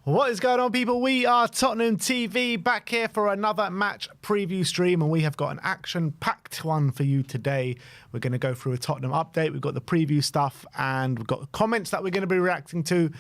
What is going on, people? We are Tottenham TV, back here for another match preview stream, and we have got an action-packed one for you today. We're going to go through a Tottenham update. We've got the preview stuff, and we've got comments that we're going to be reacting to,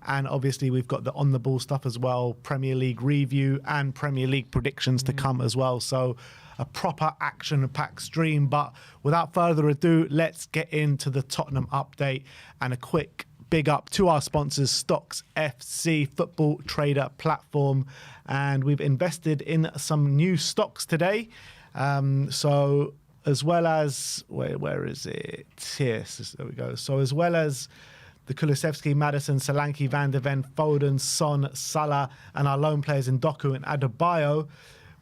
and obviously we've got the on-the-ball stuff as well, Premier League review and Premier League predictions to come as well. So a proper action-packed stream. But without further ado, let's get into the Tottenham update and a quick big up to our sponsors, Stocks FC, football trader platform. And we've invested in some new stocks today. So as well as, where is it? Yes, there we go. So as well as the Kulusevski, Maddison, Solanke, Van de Ven, Foden, Son, Salah, and our loan players in Doku and Adebayo,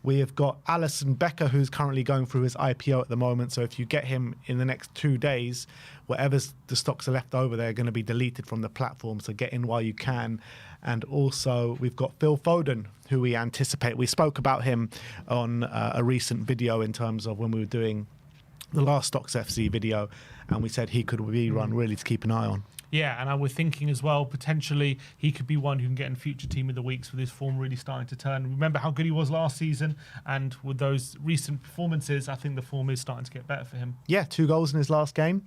we have got Alisson Becker, who's currently going through his IPO at the moment. So if you get him in the next 2 days, whatever the stocks are left over, they're going to be deleted from the platform. So get in while you can. And also we've got Phil Foden, who we anticipate. We spoke about him on a recent video in terms of when we were doing the last Stocks FC video. And we said he could be one really to keep an eye on. Yeah, and I was thinking as well, potentially he could be one who can get in future Team of the Weeks with his form really starting to turn. Remember how good he was last season, and with those recent performances, I think the form is starting to get better for him. Yeah, 2 goals in his last game.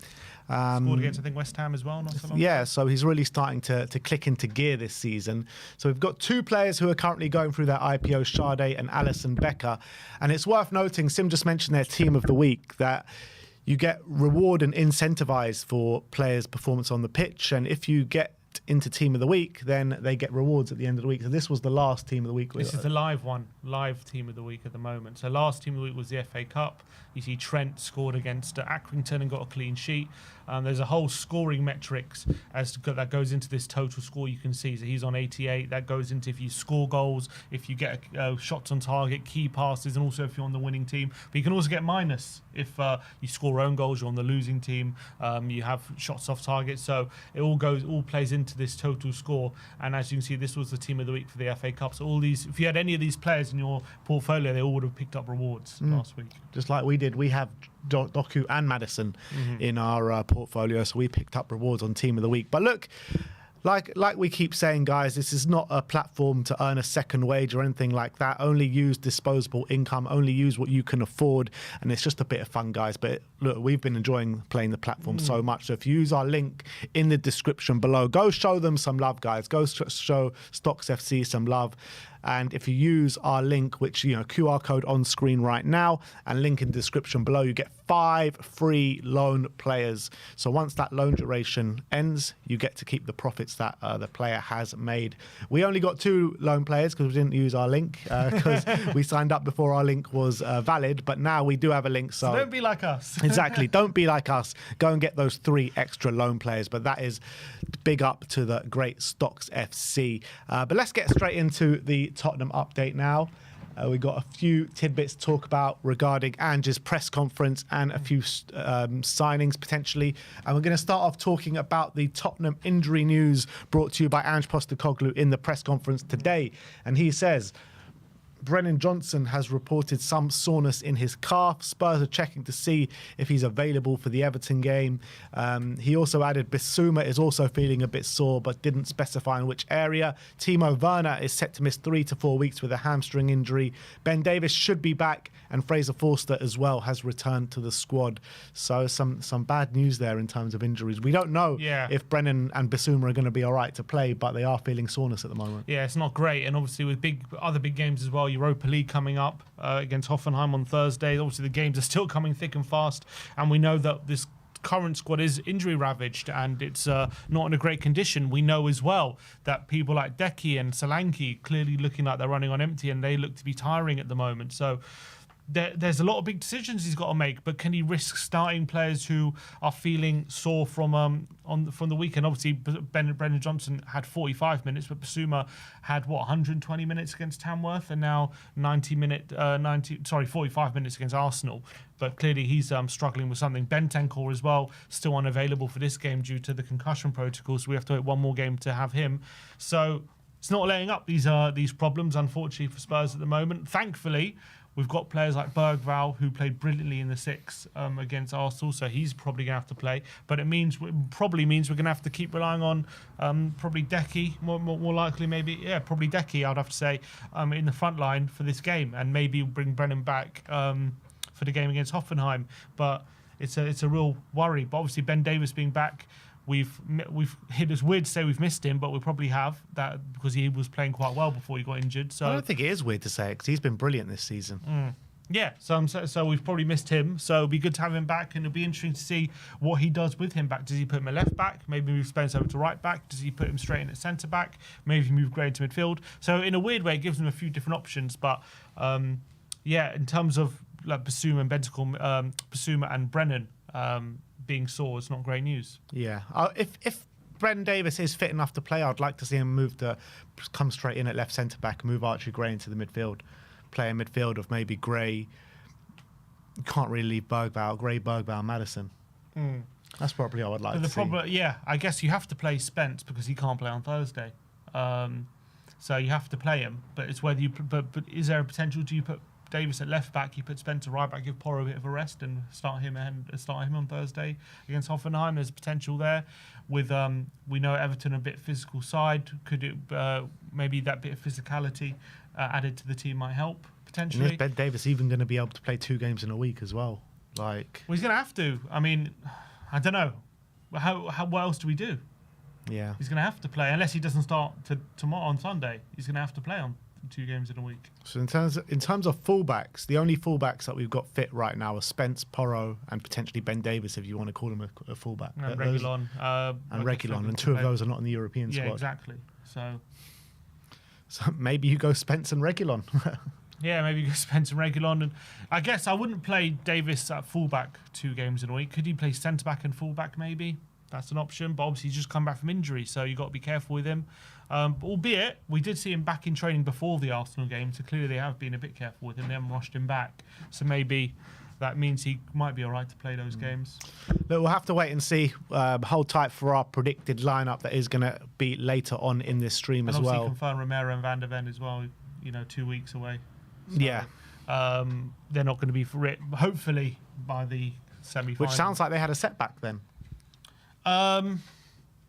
Scored against, I think, West Ham as well. Not so long yeah, ago. So he's really starting to click into gear this season. So we've got 2 players who are currently going through their IPO, Sade and Alisson Becker. And it's worth noting, Sim just mentioned their Team of the Week, that you get reward and incentivized for players' performance on the pitch. And if you get into Team of the Week, then they get rewards at the end of the week. So this was the last Team of the Week. This is the live one, live Team of the Week at the moment. So last Team of the Week was the FA Cup. You see Trent scored against Accrington and got a clean sheet. There's a whole scoring metrics that goes into this total score. You can see, so he's on 88. That goes into if you score goals, if you get shots on target, key passes, and also if you're on the winning team. But you can also get minus if you score own goals, you're on the losing team. You have shots off target. So it all plays into this total score. And as you can see, this was the Team of the Week for the FA Cup. So all these, if you had any of these players in your portfolio, they all would have picked up rewards last week. Just like we did. We have Doku and Maddison in our portfolio, so we picked up rewards on Team of the Week. But look, like we keep saying, guys, this is not a platform to earn a second wage or anything like that. Only use disposable income, only use what you can afford, and it's just a bit of fun, guys. But look, we've been enjoying playing the platform so much. So if you use our link in the description below, go show them some love, guys. Go show Stocks FC some love. And if you use our link, which, you know, QR code on screen right now and link in the description below, you get 5 free loan players. So once that loan duration ends, you get to keep the profits that the player has made. We only got 2 loan players because we didn't use our link because we signed up before our link was valid. But now we do have a link. So don't be like us. Exactly. Don't be like us. Go and get those 3 extra loan players. But that is big up to the great Stocks FC. But let's get straight into the Tottenham update now. We've got a few tidbits to talk about regarding Ange's press conference and a few signings potentially. And we're going to start off talking about the Tottenham injury news brought to you by Ange Postecoglou in the press conference today. And he says, Brennan Johnson has reported some soreness in his calf. Spurs are checking to see if he's available for the Everton game. He also added Bissouma is also feeling a bit sore, but didn't specify in which area. Timo Werner is set to miss 3 to 4 weeks with a hamstring injury. Ben Davies should be back, and Fraser Forster as well has returned to the squad. So some bad news there in terms of injuries. We don't know if Brennan and Bissouma are going to be all right to play, but they are feeling soreness at the moment. Yeah, it's not great. And obviously with other big games as well, Europa League coming up against Hoffenheim on Thursday. Obviously the games are still coming thick and fast, and we know that this current squad is injury ravaged and it's not in a great condition. We know as well that people like Deki and Solanke clearly looking like they're running on empty, and they look to be tiring at the moment. So there's a lot of big decisions he's got to make, but can he risk starting players who are feeling sore from the weekend? Obviously, Brendan Johnson had 45 minutes, but Bissouma had 120 minutes against Tamworth, and now 45 minutes against Arsenal. But clearly he's struggling with something. Bentancur as well, still unavailable for this game due to the concussion protocol, so we have to wait 1 more game to have him. So it's not letting up these problems, unfortunately, for Spurs at the moment. Thankfully, We've got players like Bergvall, who played brilliantly in the six against Arsenal, so he's probably going to have to play. But it probably means we're going to have to keep relying on probably Decky, more likely maybe, probably Decky, I'd have to say, in the front line for this game, and maybe bring Brennan back for the game against Hoffenheim. But it's a real worry. But obviously Ben Davies being back, we've hit us weird to say we've missed him, but we probably have that because he was playing quite well before he got injured. So I don't think it is weird to say it because he's been brilliant this season. Yeah, so we've probably missed him. So it'll be good to have him back, and it'll be interesting to see what he does with him back. Does he put him at left back? Maybe move Spence over to right back? Does he put him straight in at centre back? Maybe move Gray into midfield? So in a weird way, it gives him a few different options. But in terms of like Basuma and Brennan being sore, it's not great news. Yeah, if Brendan Davies is fit enough to play, I'd like to see him come straight in at left centre back, move Archie Gray into the midfield, play a midfield of maybe Gray. You can't really leave Bergvall, Gray, Bergvall, Maddison. That's probably what I'd like to see. I guess you have to play Spence because he can't play on Thursday. So you have to play him, but it's whether you. But is there a potential? Do you put Davis at left back, you put Spencer right back, give Porro a bit of a rest and start him on Thursday against Hoffenheim? There's potential there. With we know Everton a bit physical side. Could it maybe that bit of physicality added to the team might help potentially? Is Ben Davies even going to be able to play 2 games in a week as well? Well, he's going to have to. I mean, I don't know. What else do we do? Yeah, he's going to have to play unless he doesn't start tomorrow on Sunday. He's going to have to play on 2 games in a week. So in terms of fullbacks, the only fullbacks that we've got fit right now are Spence, Porro, and potentially Ben Davies, if you want to call him a fullback. And Reguilon. And 2 of those are not in the European squad. Yeah, exactly. So maybe you go Spence and Reguilon. Yeah, maybe you go Spence and Reguilon. And I guess I wouldn't play Davies at fullback 2 games in a week. Could he play centre back and fullback maybe? That's an option, but obviously he's just come back from injury, so you've got to be careful with him. Albeit, we did see him back in training before the Arsenal game, so clearly they have been a bit careful with him. They haven't rushed him back. So maybe that means he might be all right to play those games. Look, we'll have to wait and see. Hold tight for our predicted lineup that is going to be later on in this stream as well. And obviously confirm Romero and Van der Ven as well, 2 weeks away. So, yeah. They're not going to be for it, hopefully, by the semi-final. Which sounds like they had a setback then.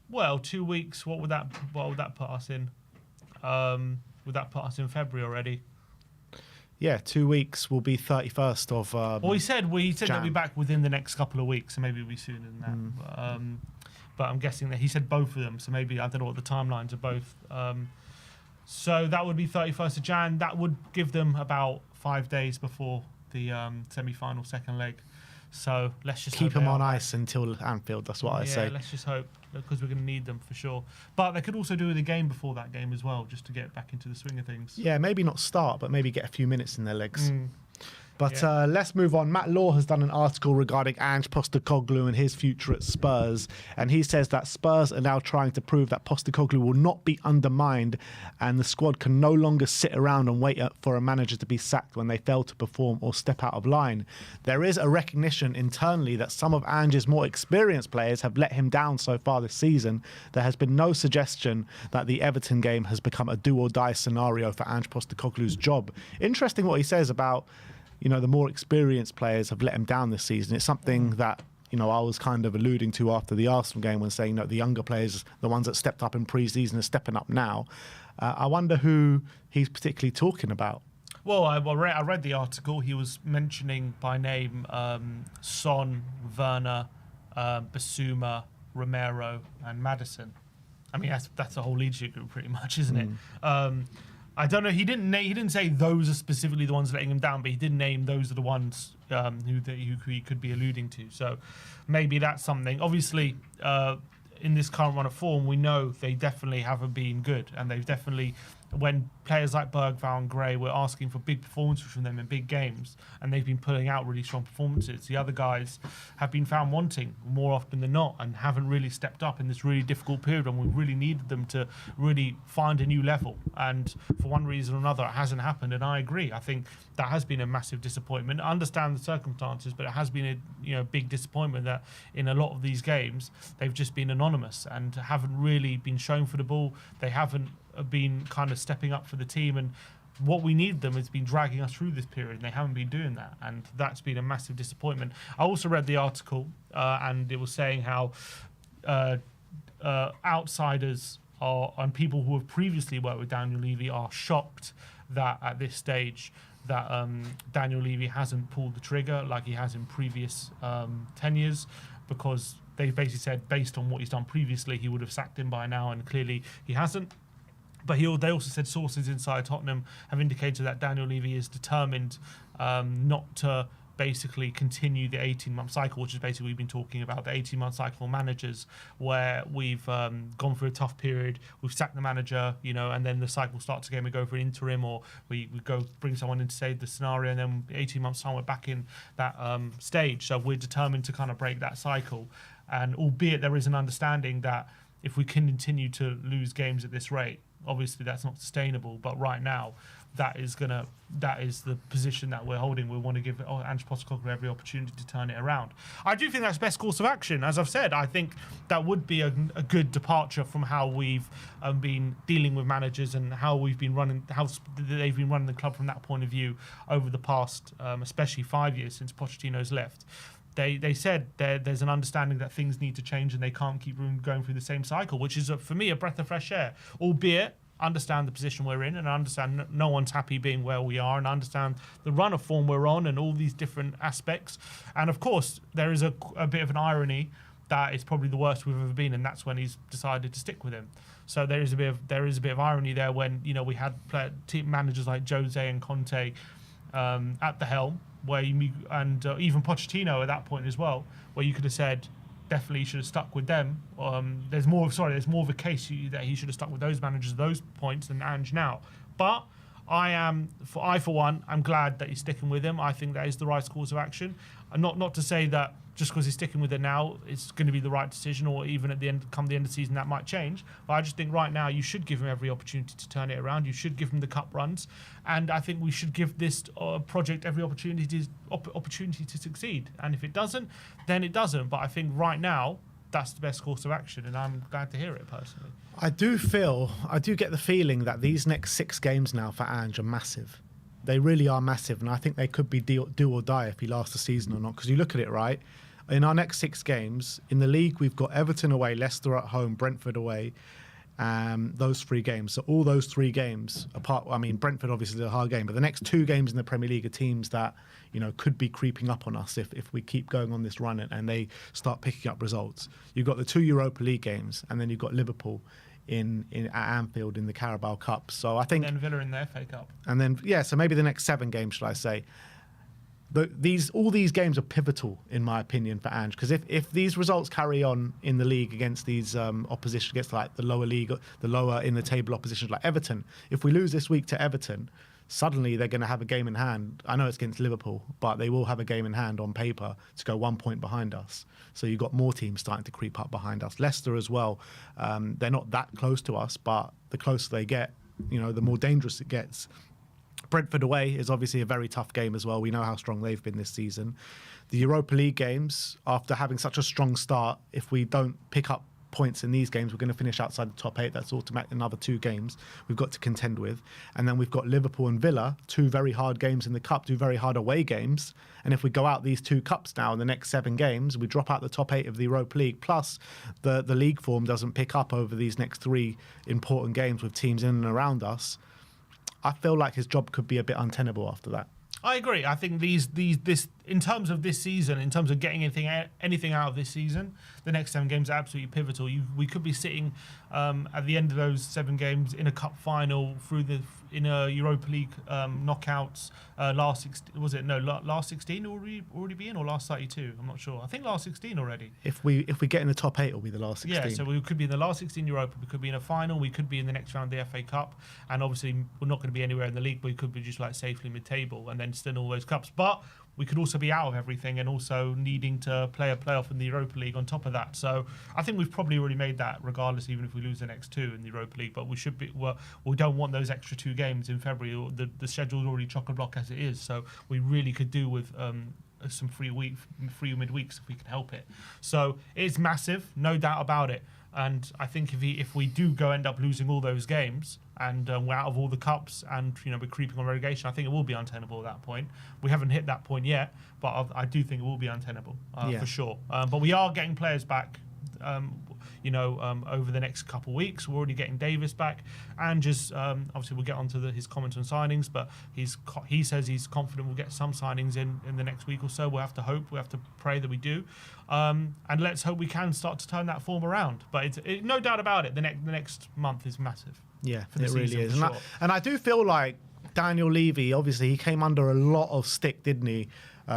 Well, 2 weeks. What would that put us in? Would that put us in February already? Yeah, 2 weeks will be 31st of. Well, he said they'll be back within the next couple of weeks, so maybe it'll be sooner than that. But I'm guessing that he said both of them, so maybe I don't know what the timelines are both. So that would be 31st of Jan. That would give them about 5 days before the semi-final second leg. So let's just keep them on ice until Anfield. That's what I say. Yeah, let's just hope, because we're going to need them for sure. But they could also do the game before that game as well, just to get back into the swing of things. Yeah, maybe not start, but maybe get a few minutes in their legs. But let's move on. Matt Law has done an article regarding Ange Postecoglou and his future at Spurs. And he says that Spurs are now trying to prove that Postecoglou will not be undermined and the squad can no longer sit around and wait for a manager to be sacked when they fail to perform or step out of line. There is a recognition internally that some of Ange's more experienced players have let him down so far this season. There has been no suggestion that the Everton game has become a do-or-die scenario for Ange Postecoglou's job. Interesting what he says about the more experienced players have let him down this season. It's something that, I was kind of alluding to after the Arsenal game when saying that the younger players, the ones that stepped up in pre-season, are stepping up now. I wonder who he's particularly talking about. Well, I read the article. He was mentioning by name Son, Werner, Basuma, Romero, and Maddison. I mean, that's the whole leadership group pretty much, isn't it? I don't know. He didn't say those are specifically the ones letting him down, but he did name those are the ones who he could be alluding to. So maybe that's something. Obviously, in this current run of form, we know they definitely haven't been good, and they've definitely, when players like Bergvall and Gray were asking for big performances from them in big games, and they've been putting out really strong performances, the other guys have been found wanting more often than not and haven't really stepped up in this really difficult period, and we really needed them to really find a new level. And for one reason or another, it hasn't happened, and I agree. I think that has been a massive disappointment. I understand the circumstances, but it has been a big disappointment that in a lot of these games, they've just been anonymous and haven't really been shown for the ball. They haven't been kind of stepping up for the team, and what we need them has been dragging us through this period, and they haven't been doing that, and that's been a massive disappointment. I also read the article, and it was saying how outsiders and people who have previously worked with Daniel Levy are shocked that at this stage that Daniel Levy hasn't pulled the trigger like he has in previous tenures, because they basically said based on what he's done previously he would have sacked him by now, and clearly he hasn't. But they also said sources inside Tottenham have indicated that Daniel Levy is determined not to basically continue the 18-month cycle, which is basically we've been talking about, the 18-month cycle for managers, where we've gone through a tough period, we've sacked the manager, and then the cycle starts again, we go for an interim, or we go bring someone in to save the scenario, and then 18 months time we're back in that stage. So we're determined to kind of break that cycle, and albeit there is an understanding that if we can continue to lose games at this rate, obviously that's not sustainable, but right now that is the position that we're holding. We want to give Ange Postecoglou every opportunity to turn it around. I do think that's best course of action. As I've said, I think that would be a good departure from how we've been dealing with managers and how they've been running the club from that point of view over the past, especially 5 years since Pochettino's left. They said there's an understanding that things need to change and they can't keep going through the same cycle, which is, for me, a breath of fresh air. Albeit, understand the position we're in, and I understand no one's happy being where we are, and I understand the run of form we're on and all these different aspects. And, of course, there is a bit of an irony that it's probably the worst we've ever been, and that's when he's decided to stick with him. So there is a bit of irony there when, we had team managers like Jose and Conte at the helm, where even Pochettino at that point as well, where you could have said definitely should have stuck with them. There's more of a case that he should have stuck with those managers at those points than Ange now. But for one, I'm glad that he's sticking with him. I think that is the right course of action. And not to say that just because he's sticking with it now, it's going to be the right decision, or even at the end of the season that might change. But I just think right now you should give him every opportunity to turn it around. You should give him the cup runs, and I think we should give this project every opportunity to succeed. And if it doesn't, then it doesn't. But I think right now that's the best course of action, and I'm glad to hear it personally. I do get the feeling that these next 6 games now for Ange are massive. They really are massive, and I think they could be do or die if he lasts the season or not. Because you look at it, right? In our next 6 games, in the league, we've got Everton away, Leicester at home, Brentford away, those 3 games. So all those 3 games, Brentford obviously is a hard game, but the next 2 games in the Premier League are teams that, could be creeping up on us if we keep going on this run and they start picking up results. You've got the 2 Europa League games, and then you've got Liverpool at Anfield in the Carabao Cup. So I think, and then Villa in the FA Cup. And then so maybe the next 7 games, should I say? All these games are pivotal, in my opinion, for Ange, because if these results carry on in the league against these opposition, against like the lower league, the lower in the table oppositions like Everton, if we lose this week to Everton, suddenly they're going to have a game in hand. I know it's against Liverpool, but they will have a game in hand on paper to go 1 point behind us. So you've got more teams starting to creep up behind us. Leicester as well. They're not that close to us, but the closer they get, the more dangerous it gets. Brentford away is obviously a very tough game as well. We know how strong they've been this season. The Europa League games, after having such a strong start, if we don't pick up points in these games, we're going to finish outside the top 8. That's automatic. Another 2 games we've got to contend with. And then we've got Liverpool and Villa, 2 very hard games in the Cup, 2 very hard away games. And if we go out these 2 cups now in the next 7 games, we drop out the top 8 of the Europa League, plus the league form doesn't pick up over these next 3 important games with teams in and around us. I feel like his job could be a bit untenable after that. I agree. I think this in terms of this season, in terms of getting anything out of this season, the next 7 games are absolutely pivotal. We could be sitting at the end of those 7 games in a cup final, in a Europa League knockouts. Last 16 already be in, or last 32? I'm not sure. I think last 16 already. If we get in the top 8, it'll be the last 16. Yeah, so we could be in the last 16 Europa. We could be in a final. We could be in the next round of the FA Cup, and obviously we're not going to be anywhere in the league. But we could be just like safely mid-table, and then still in all those cups. But we could also be out of everything and also needing to play a playoff in the Europa League on top of that. So I think we've probably already made that, regardless, even if we lose the next 2 in the Europa League. But we don't want those extra 2 games in February. The schedule's already chock-a-block as it is. So we really could do with some free midweeks if we can help it. So it's massive, no doubt about it. And I think if we do end up losing all those games and we're out of all the cups and we're creeping on relegation, I think it will be untenable at that point. We haven't hit that point yet, but I do think it will be untenable for sure. But we are getting players back. Over the next couple of weeks. We're already getting Davis back. And just obviously we'll get onto his comments on signings, but he says he's confident we'll get some signings in the next week or so. We'll have to hope, we have to pray that we do. And let's hope we can start to turn that form around. But no doubt about it, the next month is massive. Yeah, for the it really season, is. for sure. And I do feel like Daniel Levy, obviously, he came under a lot of stick, didn't he,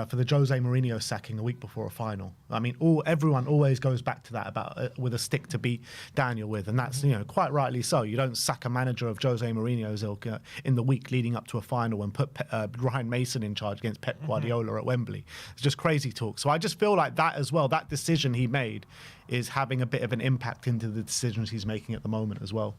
for the Jose Mourinho sacking a week before a final. I mean, everyone always goes back to that about with a stick to beat Daniel with, and that's quite rightly so. You don't sack a manager of Jose Mourinho's ilk in the week leading up to a final and put Ryan Mason in charge against Pep Guardiola at Wembley. It's just crazy talk. So I just feel like that as well, that decision he made is having a bit of an impact into the decisions he's making at the moment as well.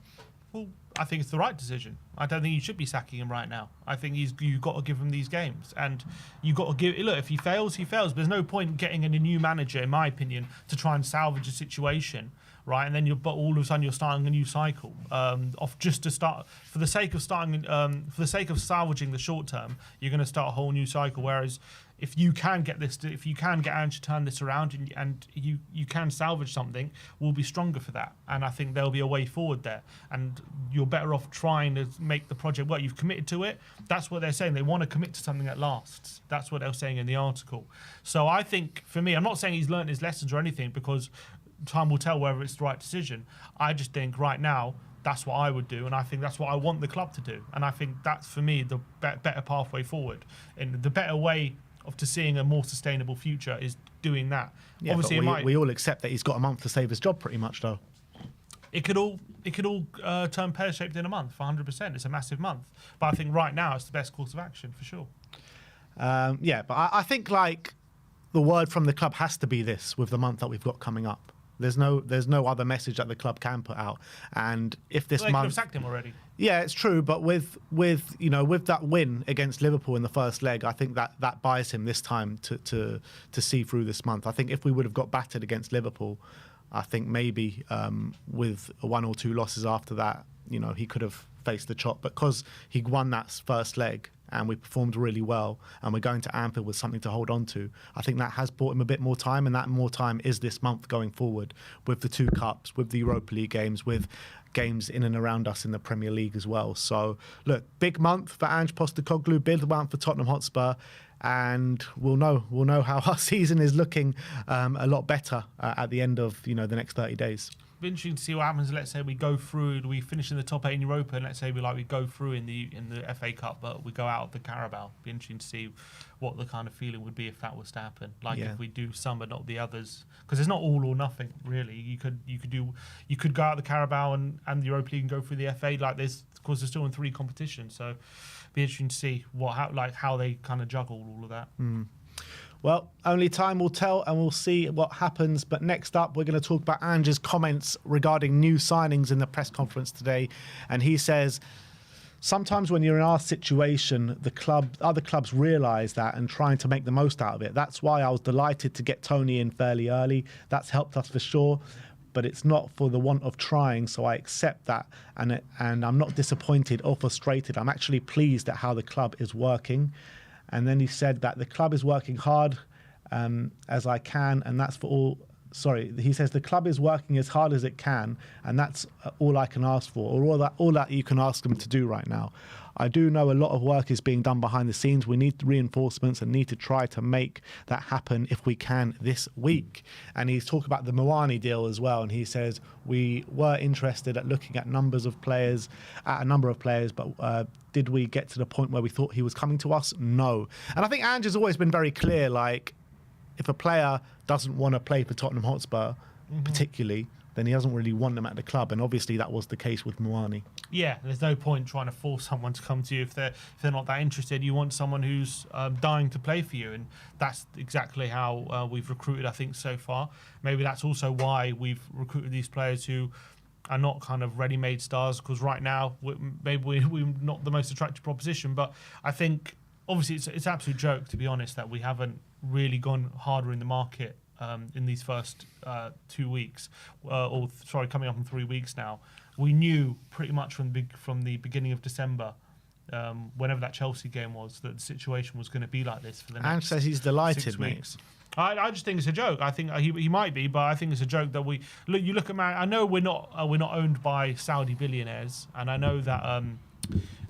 Well, I think it's the right decision. I don't think you should be sacking him right now. I think you've got to give him these games, and you've got to give. Look, if he fails, he fails. There's no point getting in a new manager, in my opinion, to try and salvage a situation, right? And then all of a sudden you're starting a new cycle off just to start for the sake of salvaging the short term. You're going to start a whole new cycle. Whereas if you can get Ange to turn this around and you can salvage something, we'll be stronger for that. And I think there'll be a way forward there. And you're better off trying to make the project work. You've committed to it. That's what they're saying. They want to commit to something that lasts. That's what they're saying in the article. So I think, for me, I'm not saying he's learned his lessons or anything, because time will tell whether it's the right decision. I just think right now, that's what I would do, and I think that's what I want the club to do. And I think that's, for me, the better pathway forward. And the better way to seeing a more sustainable future is doing that. Yeah, obviously, we all accept that he's got a month to save his job, pretty much, though. It could all turn pear-shaped in a month, 100%. It's a massive month, but I think right now it's the best course of action for sure. But I think like the word from the club has to be this with the month that we've got coming up. There's no other message that the club can put out. And if this they month, could have sacked him already. Yeah, it's true. But with that win against Liverpool in the first leg, I think that buys him this time to see through this month. I think if we would have got battered against Liverpool, I think maybe with one or two losses after that, he could have faced the chop. But because he won that first leg and we performed really well, and we're going to Anfield with something to hold on to, I think that has bought him a bit more time, and that more time is this month going forward with the two cups, with the Europa League games, with games in and around us in the Premier League as well. So, look, big month for Ange Postecoglou, big month for Tottenham Hotspur, and we'll know how our season is looking a lot better at the end of the next 30 days. Be interesting to see what happens. Let's say we go through, we finish in the top 8 in Europa, and let's say we go through in the FA Cup, but we go out of the Carabao. Be interesting to see what the kind of feeling would be if that was to happen. If we do some but not the others, because it's not all or nothing really. You could go out the Carabao and the Europa League and go through the FA. They're still in 3 competitions, so be interesting to see how they kind of juggle all of that. Well, only time will tell, and we'll see what happens. But next up, we're going to talk about Ange's comments regarding new signings in the press conference today. And he says, sometimes when you're in our situation, other clubs realise that and trying to make the most out of it. That's why I was delighted to get Tony in fairly early. That's helped us for sure. But it's not for the want of trying, so I accept that. And I'm not disappointed or frustrated. I'm actually pleased at how the club is working. And then he said that the club is working hard as I can, and that's for all. Sorry, he says the club is working as hard as it can, and that's all I can ask for, or all that you can ask them to do right now. I do know a lot of work is being done behind the scenes. We need reinforcements and need to try to make that happen if we can this week. And he's talking about the Muani deal as well. And he says we were interested at looking at a number of players, but did we get to the point where we thought he was coming to us? No. And I think Ange has always been very clear, if a player doesn't want to play for Tottenham Hotspur, particularly, then he doesn't really want them at the club. And obviously that was the case with Muani. Yeah, there's no point trying to force someone to come to you if they're not that interested. You want someone who's dying to play for you, and that's exactly how we've recruited, I think, so far. Maybe that's also why we've recruited these players who are not kind of ready-made stars, because right now we're not the most attractive proposition. But I think obviously it's an absolute joke, to be honest, that we haven't really gone harder in the market in these first 2 weeks, coming up in 3 weeks now. We knew pretty much from the beginning of December, whenever that Chelsea game was, that the situation was going to be like this for the next Ange says he's delighted, 6 mate. weeks. I just think it's a joke. I think he might be, but I think it's a joke that you look at Man. I know we're not owned by Saudi billionaires, and I know that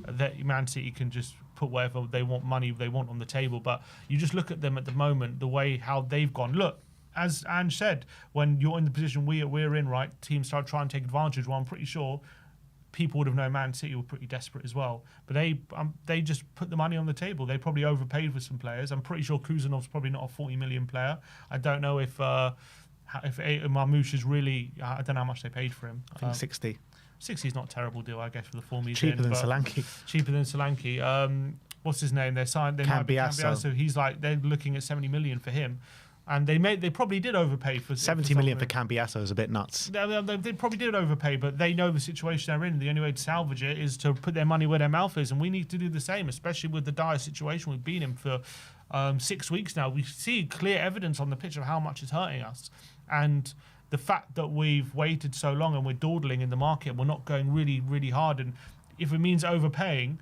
that Man City can just put whatever they want on the table. But you just look at them at the moment, the way how they've gone. Look, as Ange said, when you're in the position we're in, right, teams start trying to take advantage. Well, I'm pretty sure people would have known Man City were pretty desperate as well. But they just put the money on the table. They probably overpaid for some players. I'm pretty sure Kuzanov's probably not a 40 million player. I don't know if Marmoush is really. I don't know how much they paid for him. I think 60. 60 is not a terrible deal, I guess, for the form he's Cheaper in. than Solanke. Cheaper than Solanke. What's his name? They Cambiasso. He's they're looking at 70 million for him. And they probably did overpay for 70 million for Cambiasso is a bit nuts. They probably did overpay, but they know the situation they're in. The only way to salvage it is to put their money where their mouth is, and we need to do the same, especially with the dire situation we've been in for 6 weeks now. We see clear evidence on the pitch of how much it's hurting us, and the fact that we've waited so long and we're dawdling in the market, we're not going really, really hard, and if it means overpaying,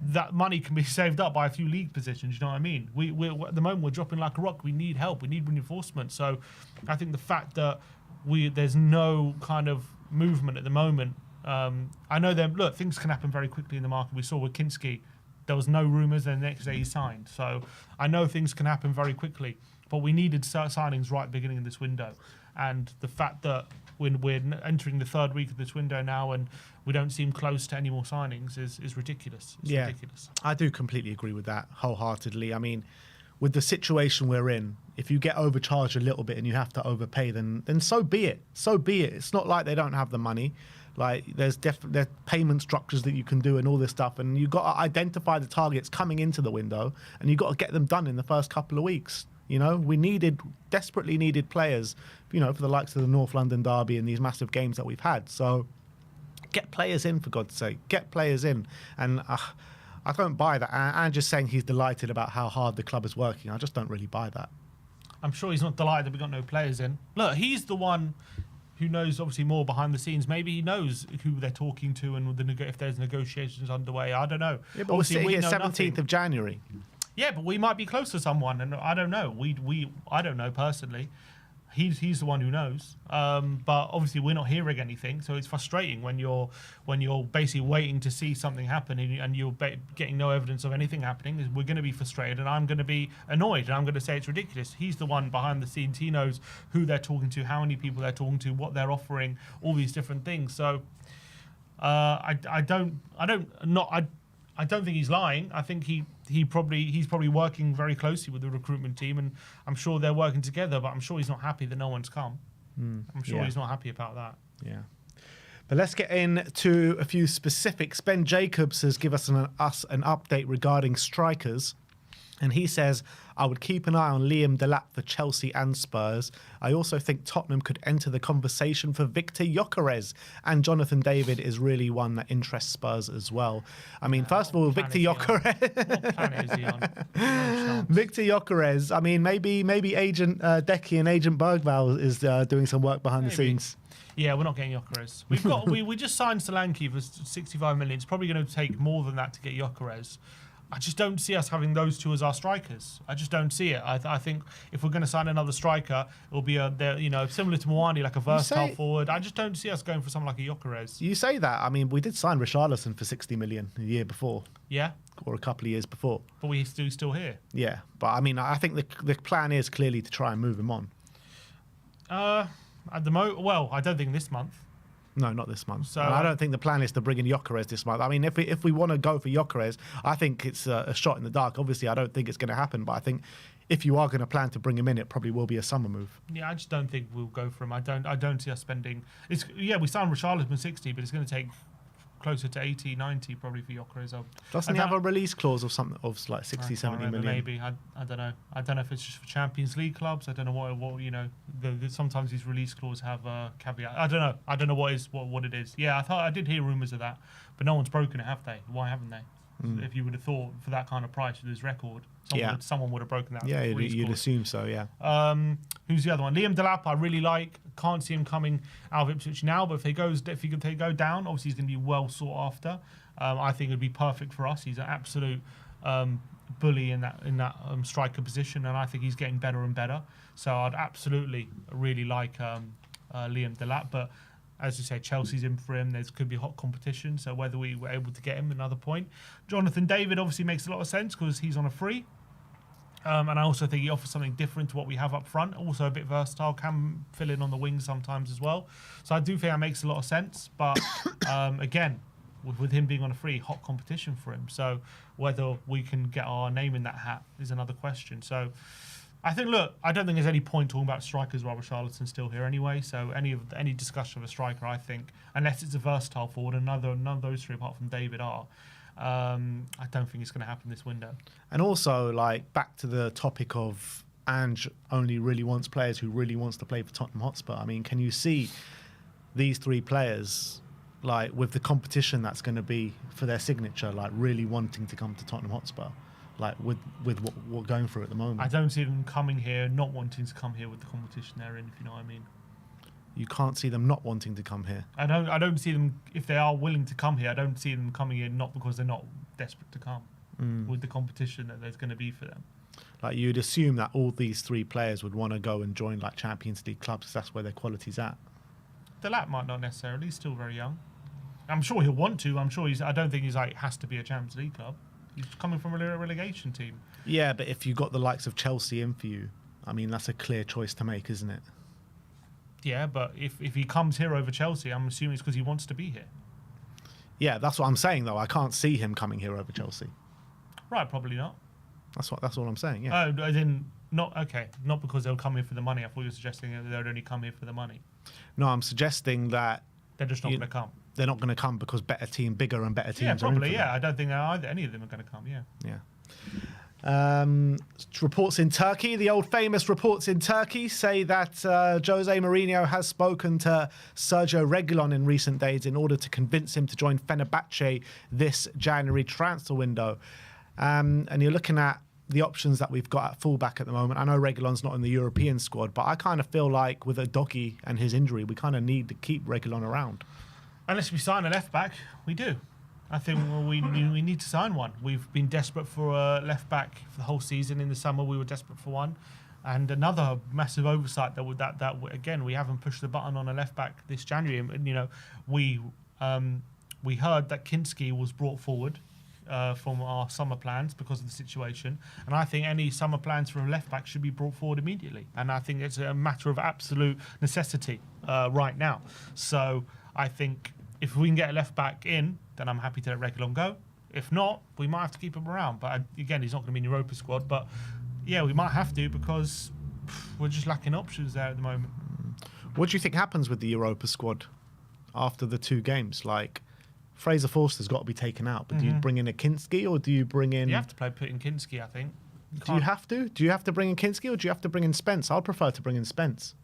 that money can be saved up by a few league positions. You know what I mean? We're at the moment we're dropping like a rock. We need help. We need reinforcement. So I think the fact that there's no kind of movement at the moment. I know things can happen very quickly in the market. We saw with Kinski, there was no rumours, and the next day he signed. So I know things can happen very quickly. But we needed signings right at the beginning of this window, and the fact that when we're entering the third week of this window now and we don't seem close to any more signings is ridiculous. It's ridiculous. I do completely agree with that wholeheartedly. I mean, with the situation we're in, if you get overcharged a little bit and you have to overpay, then so be it. So be it. It's not like they don't have the money. Like there's payment structures that you can do and all this stuff, and you've got to identify the targets coming into the window, and you've got to get them done in the first couple of weeks. We desperately needed players, for the likes of the North London derby and these massive games that we've had. So get players in, for God's sake. Get players in. And I don't buy that. And just saying he's delighted about how hard the club is working, I just don't really buy that. I'm sure he's not delighted that we got no players in. Look, he's the one who knows obviously more behind the scenes. Maybe he knows who they're talking to and if there's negotiations underway. I don't know. Yeah, but obviously, we're sitting here 17th of January. Yeah, but we might be close to someone, and I don't know. I don't know personally. He's the one who knows. But obviously, we're not hearing anything, so it's frustrating when you're basically waiting to see something happen and you're getting no evidence of anything happening. We're going to be frustrated, and I'm going to be annoyed, and I'm going to say it's ridiculous. He's the one behind the scenes. He knows who they're talking to, how many people they're talking to, what they're offering, all these different things. So I don't think he's lying. I think he's probably working very closely with the recruitment team, and I'm sure they're working together. But I'm sure he's not happy that no one's come. I'm sure he's not happy about that. Yeah. But let's get into a few specifics. Ben Jacobs has given us an update regarding strikers. And he says, I would keep an eye on Liam Delap for Chelsea and Spurs. I also think Tottenham could enter the conversation for Victor Gyökeres. And Jonathan David is really one that interests Spurs as well. I mean, first of all, Victor Gyökeres. What planet is he on? No Victor Gyökeres. I mean, maybe Agent Decky and Agent Bergvall is doing some work behind the scenes. Yeah, we're not getting Gyökeres. We just signed Solanke for 65 million. It's probably going to take more than that to get Gyökeres. I just don't see us having those two as our strikers. I just don't see it. I think if we're going to sign another striker, it'll be similar to Moani, like a versatile forward. I just don't see us going for someone like a Gyökeres. You say that. I mean, we did sign Richarlison for 60 million the year before. Yeah. Or a couple of years before. But we're still here. Yeah. But I mean, I think the plan is clearly to try and move him on. At the well, I don't think this month. No, not this month. So and I don't think the plan is to bring in Gyökeres this month. I mean, if we want to go for Gyökeres, I think it's a shot in the dark. Obviously, I don't think it's going to happen, but I think if you are going to plan to bring him in, it probably will be a summer move. Yeah, I just don't think we'll go for him. I don't see us spending. We signed Richarlison 60, but it's going to take closer to 80, 90 probably for Gyökeres. Doesn't he have a release clause of something of like 60, 70 million? Maybe. I don't know. I don't know if it's just for Champions League clubs. I don't know what sometimes these release clauses have a caveat. I don't know. What it is. Yeah, I did hear rumours of that, but no one's broken it, have they? Why haven't they? If you would have thought for that kind of price with his record, someone would have broken that. Yeah, you'd assume so. Yeah. Who's the other one? Liam Delap, I really like. Can't see him coming out of Ipswich now, but if they go down, obviously he's going to be well sought after. I think it'd be perfect for us. He's an absolute bully in that striker position, and I think he's getting better and better. So I'd absolutely really like Liam Delap, but as you say, Chelsea's in for him. There could be hot competition, so whether we were able to get him, another point. Jonathan David obviously makes a lot of sense because he's on a free. And I also think he offers something different to what we have up front. Also a bit versatile, can fill in on the wings sometimes as well. So I do think that makes a lot of sense. But again, with him being on a free, hot competition for him. So whether we can get our name in that hat is another question. So I think, look, I don't think there's any point talking about strikers while Richarlison's still here anyway. So any discussion of a striker, I think, unless it's a versatile forward, and none of those three apart from David are, I don't think it's going to happen this window. And also, like, back to the topic of Ange only really wants players who really wants to play for Tottenham Hotspur. I mean, can you see these three players, like, with the competition that's going to be for their signature, like, really wanting to come to Tottenham Hotspur? Like with what we're going through at the moment. I don't see them coming here, not wanting to come here with the competition they're in, if you know what I mean. You can't see them not wanting to come here. I don't see them, if they are willing to come here, I don't see them coming here not because they're not desperate to come with the competition that there's going to be for them. Like, you'd assume that all these three players would want to go and join like Champions League clubs, because that's where their quality's at. Delap might not necessarily, he's still very young. I'm sure he'll want to. I don't think he's like has to be a Champions League club. He's coming from a relegation team. Yeah, but if you've got the likes of Chelsea in for you, I mean, that's a clear choice to make, isn't it? Yeah, but if he comes here over Chelsea, I'm assuming it's because he wants to be here. Yeah, that's what I'm saying, though. I can't see him coming here over Chelsea. Right, probably not. That's what I'm saying, yeah. Oh, as in, not because they'll come here for the money. I thought you were suggesting that they'd only come here for the money. No, I'm suggesting that they're just not going to come. They're not going to come because bigger and better teams yeah, probably, are in for them. I don't think any of them are going to come, yeah. Reports in Turkey, the old famous reports in Turkey say that Jose Mourinho has spoken to Sergio Reguilon in recent days in order to convince him to join Fenerbahce this January transfer window. And you're looking at the options that we've got at fullback at the moment. I know Reguilon's not in the European squad, but I kind of feel like with Udogie and his injury, we kind of need to keep Reguilon around. Unless we sign a left back, we do. I think we need to sign one. We've been desperate for a left back for the whole season. In the summer, we were desperate for one, and another massive oversight that again we haven't pushed the button on a left back this January. And, you know, we heard that Kinski was brought forward from our summer plans because of the situation, and I think any summer plans for a left back should be brought forward immediately. And I think it's a matter of absolute necessity right now. So I think if we can get a left back in, then I'm happy to let Reguilon go. If not, we might have to keep him around. But again, he's not going to be in the Europa squad. But yeah, we might have to because we're just lacking options there at the moment. What do you think happens with the Europa squad after the two games? Like, Fraser Forster's got to be taken out, but do you bring in a Kinski or do you bring in... You have to put in Kinski, I think. Do you have to? Do you have to bring in Kinski or do you have to bring in Spence? I'd prefer to bring in Spence.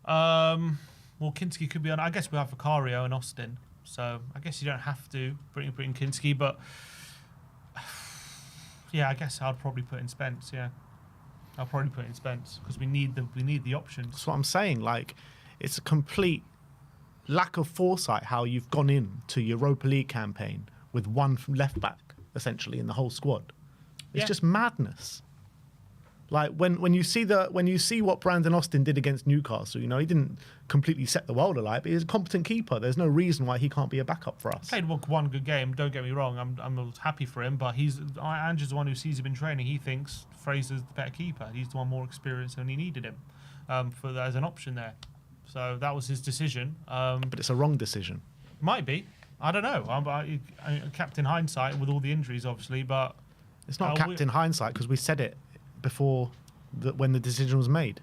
Well, Kinski could be on... I guess we have Vicario and Austin. So I guess you don't have to bring in Kinski, but... Yeah, I guess I'd probably put in Spence, yeah. I'll probably put in Spence because we need the options. That's what I'm saying. Like, it's a complete lack of foresight how you've gone into Europa League campaign with one left back, essentially, in the whole squad. It's just madness. Like when you see what Brandon Austin did against Newcastle, you know, he didn't completely set the world alight, but he's a competent keeper. There's no reason why he can't be a backup for us. Played one good game. Don't get me wrong. I'm happy for him, but Ange's the one who sees him in training. He thinks Fraser's the better keeper. He's the one more experienced, and he needed him as an option there. So that was his decision. But it's a wrong decision. Might be. I don't know. I'm captain hindsight with all the injuries, obviously, but it's not captain hindsight because we said it before when the decision was made.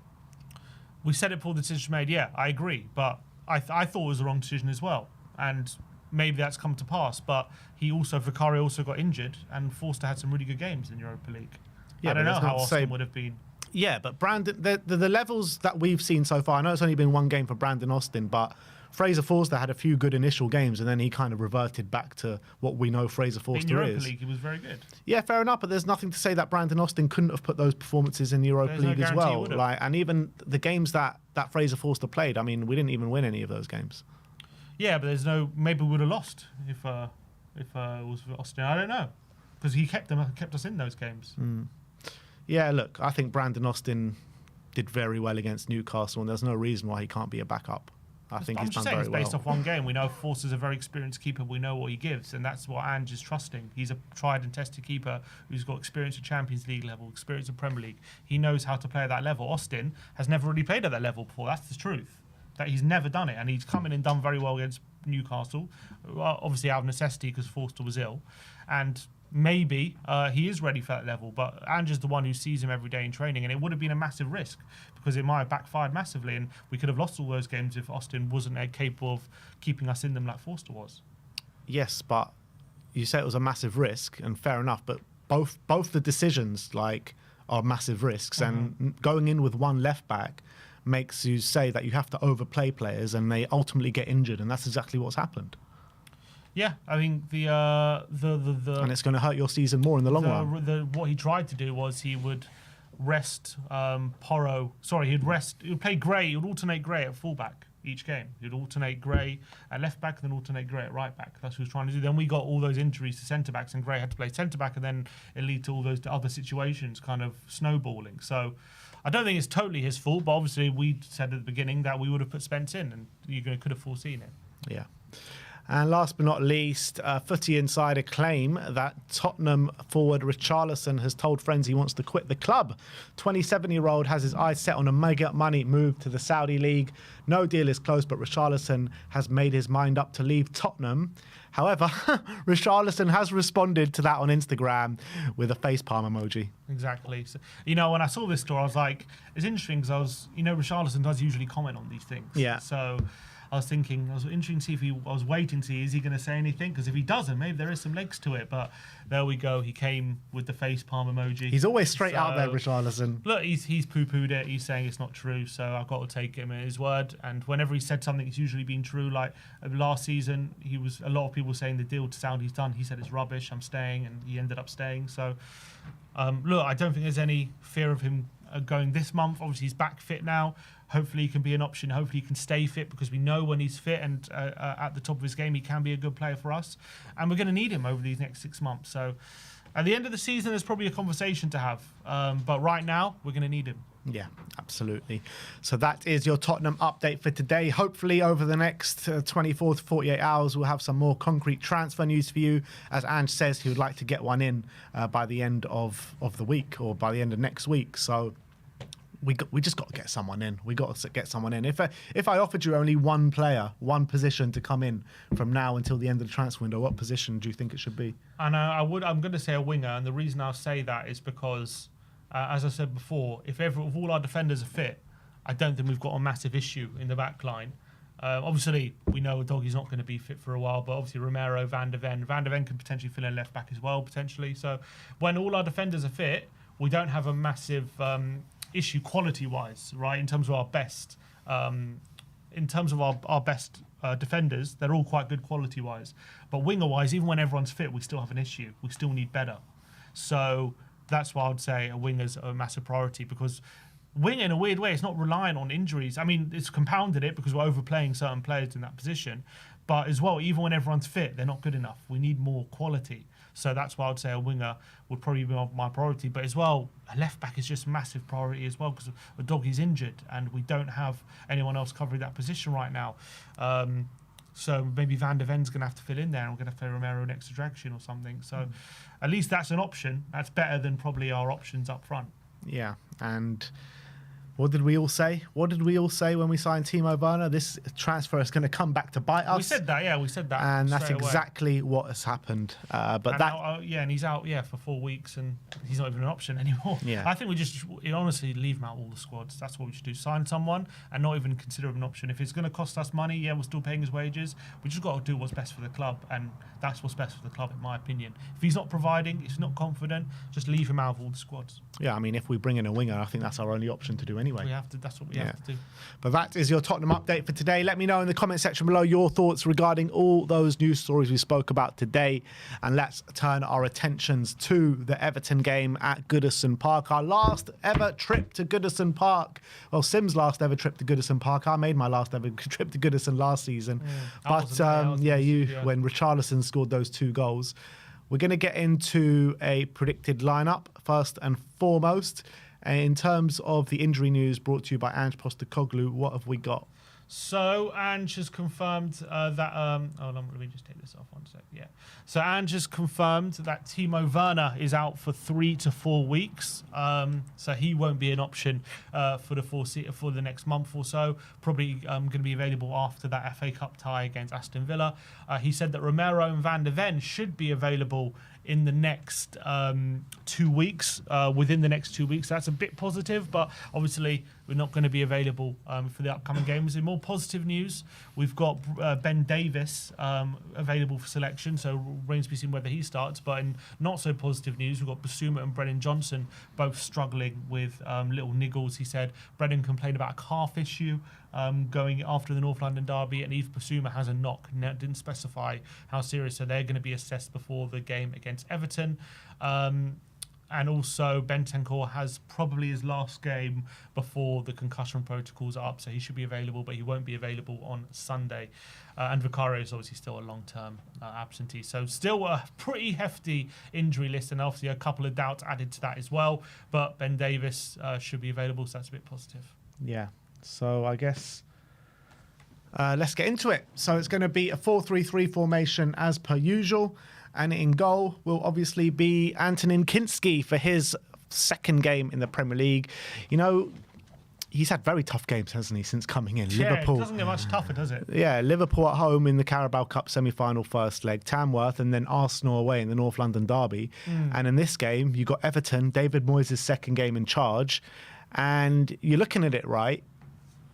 We said it before the decision was made, yeah, I agree. But I thought it was the wrong decision as well. And maybe that's come to pass. But Vicario also got injured and Forster had some really good games in Europa League. Yeah, I don't know how Austin would have been. Yeah, but Brandon, the levels that we've seen so far, I know it's only been one game for Brandon Austin, but Fraser Forster had a few good initial games, and then he kind of reverted back to what we know Fraser In Forster Europa is. League, he was very good. Yeah, fair enough, but there's nothing to say that Brandon Austin couldn't have put those performances in the Europa There's no League as guarantee he well. would have. Like, and even the games that Fraser Forster played, I mean, we didn't even win any of those games. Yeah, but there's no. Maybe we would have lost if it was for Austin. I don't know, because he kept us in those games. Yeah, look, I think Brandon Austin did very well against Newcastle, and there's no reason why he can't be a backup. I think I'm he's just done saying, very it's well. based off one game. We know Forster's a very experienced keeper. We know what he gives, and that's what Ange is trusting. He's a tried and tested keeper who's got experience at Champions League level, experience at Premier League. He knows how to play at that level. Austin has never really played at that level before. That's the truth. That he's never done it, and he's come in and done very well against Newcastle, well, obviously out of necessity because Forster was ill, and maybe he is ready for that level. But Ange is the one who sees him every day in training, and it would have been a massive risk because it might have backfired massively, and we could have lost all those games if Austin wasn't capable of keeping us in them like Forster was. Yes, but you say it was a massive risk, and fair enough, but both the decisions are massive risks, and going in with one left back makes you say that you have to overplay players, and they ultimately get injured, and that's exactly what's happened. Yeah, I mean the And it's going to hurt your season more in the long run. What he tried to do was he would rest Porro. Sorry, he would play Gray. He would alternate Gray at fullback each game. He'd alternate Gray at left back, and then alternate Gray at right back. That's what he was trying to do. Then we got all those injuries to centre backs, and Gray had to play centre back, and then it led to all those other situations kind of snowballing. So I don't think it's totally his fault, but obviously we said at the beginning that we would have put Spence in, and you could have foreseen it. Yeah. And last but not least, Footy Insider claim that Tottenham forward Richarlison has told friends he wants to quit the club. 27-year-old has his eyes set on a mega money move to the Saudi League. No deal is close, but Richarlison has made his mind up to leave Tottenham. However, Richarlison has responded to that on Instagram with a facepalm emoji. Exactly. So, when I saw this story, I was like, it's interesting because Richarlison does usually comment on these things. Yeah. So I was thinking, I was interested to see I was waiting to see, is he going to say anything? Because if he doesn't, maybe there is some legs to it. But there we go. He came with the facepalm emoji. He's always straight out there, Richarlison. Look, he's poo-pooed it. He's saying it's not true. So I've got to take him at his word. And whenever he said something, it's usually been true. Like last season, a lot of people saying the deal to Saudi's done. He said it's rubbish. I'm staying, and he ended up staying. So look, I don't think there's any fear of him going this month. Obviously, he's back fit now. Hopefully he can be an option. Hopefully he can stay fit, because we know when he's fit and at the top of his game, he can be a good player for us. And we're going to need him over these next 6 months. So at the end of the season, there's probably a conversation to have. But right now, we're going to need him. Yeah, absolutely. So that is your Tottenham update for today. Hopefully over the next 24 to 48 hours, we'll have some more concrete transfer news for you. As Ange says, he would like to get one in by the end of the week, or by the end of next week. So we just got to get someone in. We got to get someone in. If I offered you only one player, one position to come in from now until the end of the transfer window, what position do you think it should be? And I'm going to say a winger, and the reason I'll say that is because, as I said before, if all our defenders are fit, I don't think we've got a massive issue in the back line. Obviously, we know Doggy's not going to be fit for a while, but obviously Romero, Van der Ven can potentially fill in left back as well, potentially. So when all our defenders are fit, we don't have a massive issue quality-wise, right? In terms of our best, defenders, they're all quite good quality-wise. But winger-wise, even when everyone's fit, we still have an issue. We still need better. So that's why I would say a winger's a massive priority, because wing, in a weird way, it's not reliant on injuries. I mean, it's compounded it because we're overplaying certain players in that position. But as well, even when everyone's fit, they're not good enough. We need more quality. So that's why I would say a winger would probably be my priority. But as well, a left back is just a massive priority as well, because the Doggy's injured and we don't have anyone else covering that position right now. So maybe Van der Ven's going to have to fill in there, and we're going to have to play Romero next to Dragshin or something. So at least that's an option. That's better than probably our options up front. Yeah, and what did we all say? What did we all say when we signed Timo Werner? This transfer is going to come back to bite us. We said that, yeah, we said that. And that's away. exactly what has happened. And he's out, for 4 weeks, and he's not even an option anymore. Yeah. I think we just honestly leave him out all the squads. That's what we should do. Sign someone and not even consider him an option. If it's going to cost us money, yeah, we're still paying his wages. We just got to do what's best for the club, and that's what's best for the club, in my opinion. If he's not providing, if he's not confident, just leave him out of all the squads. Yeah, I mean, if we bring in a winger, I think that's our only option to do anyway. anyway. That's what we have to do. But that is your Tottenham update for today. Let me know in the comment section below your thoughts regarding all those news stories we spoke about today. And let's turn our attentions to the Everton game at Goodison Park. Our last ever trip to Goodison Park. Well, Sim's last ever trip to Goodison Park. I made my last ever trip to Goodison last season. But when Richarlison scored those 2 goals. We're going to get into a predicted lineup first and foremost. In terms of the injury news brought to you by Ange Postecoglou, what have we got? So Ange has confirmed that. Hold on, let me just take this off 1 sec. Yeah. So Ange has confirmed that Timo Werner is out for 3 to 4 weeks. So he won't be an option for the next month or so. Probably going to be available after that FA Cup tie against Aston Villa. He said that Romero and Van der Ven should be available in the next 2 weeks, within the next 2 weeks. That's a bit positive, but obviously we're not going to be available for the upcoming games. In more positive news, we've got Ben Davies available for selection, so remains to be seen whether he starts. But in not so positive news, we've got Basuma and Brennan Johnson both struggling with little niggles. He said Brennan complained about a calf issue going after the North London derby, and Yves Basuma has a knock. Didn't specify how serious, so they're going to be assessed before the game against Everton. And also Bentancur has probably his last game before the concussion protocols are up, so he should be available, but he won't be available on Sunday. And Vicario is obviously still a long-term absentee, so still a pretty hefty injury list, and obviously a couple of doubts added to that as well. But Ben Davies should be available, so that's a bit positive. Yeah. So I guess let's get into it. So it's going to be a 4-3-3 formation as per usual. And in goal will obviously be Antonin Kinski for his second game in the Premier League. You know, he's had very tough games, hasn't he, since coming in? Yeah, Liverpool. It doesn't get much tougher, does it? Yeah, Liverpool at home in the Carabao Cup semi-final first leg, Tamworth, and then Arsenal away in the North London derby. And in this game, you got Everton, David Moyes' second game in charge. And you're looking at it right,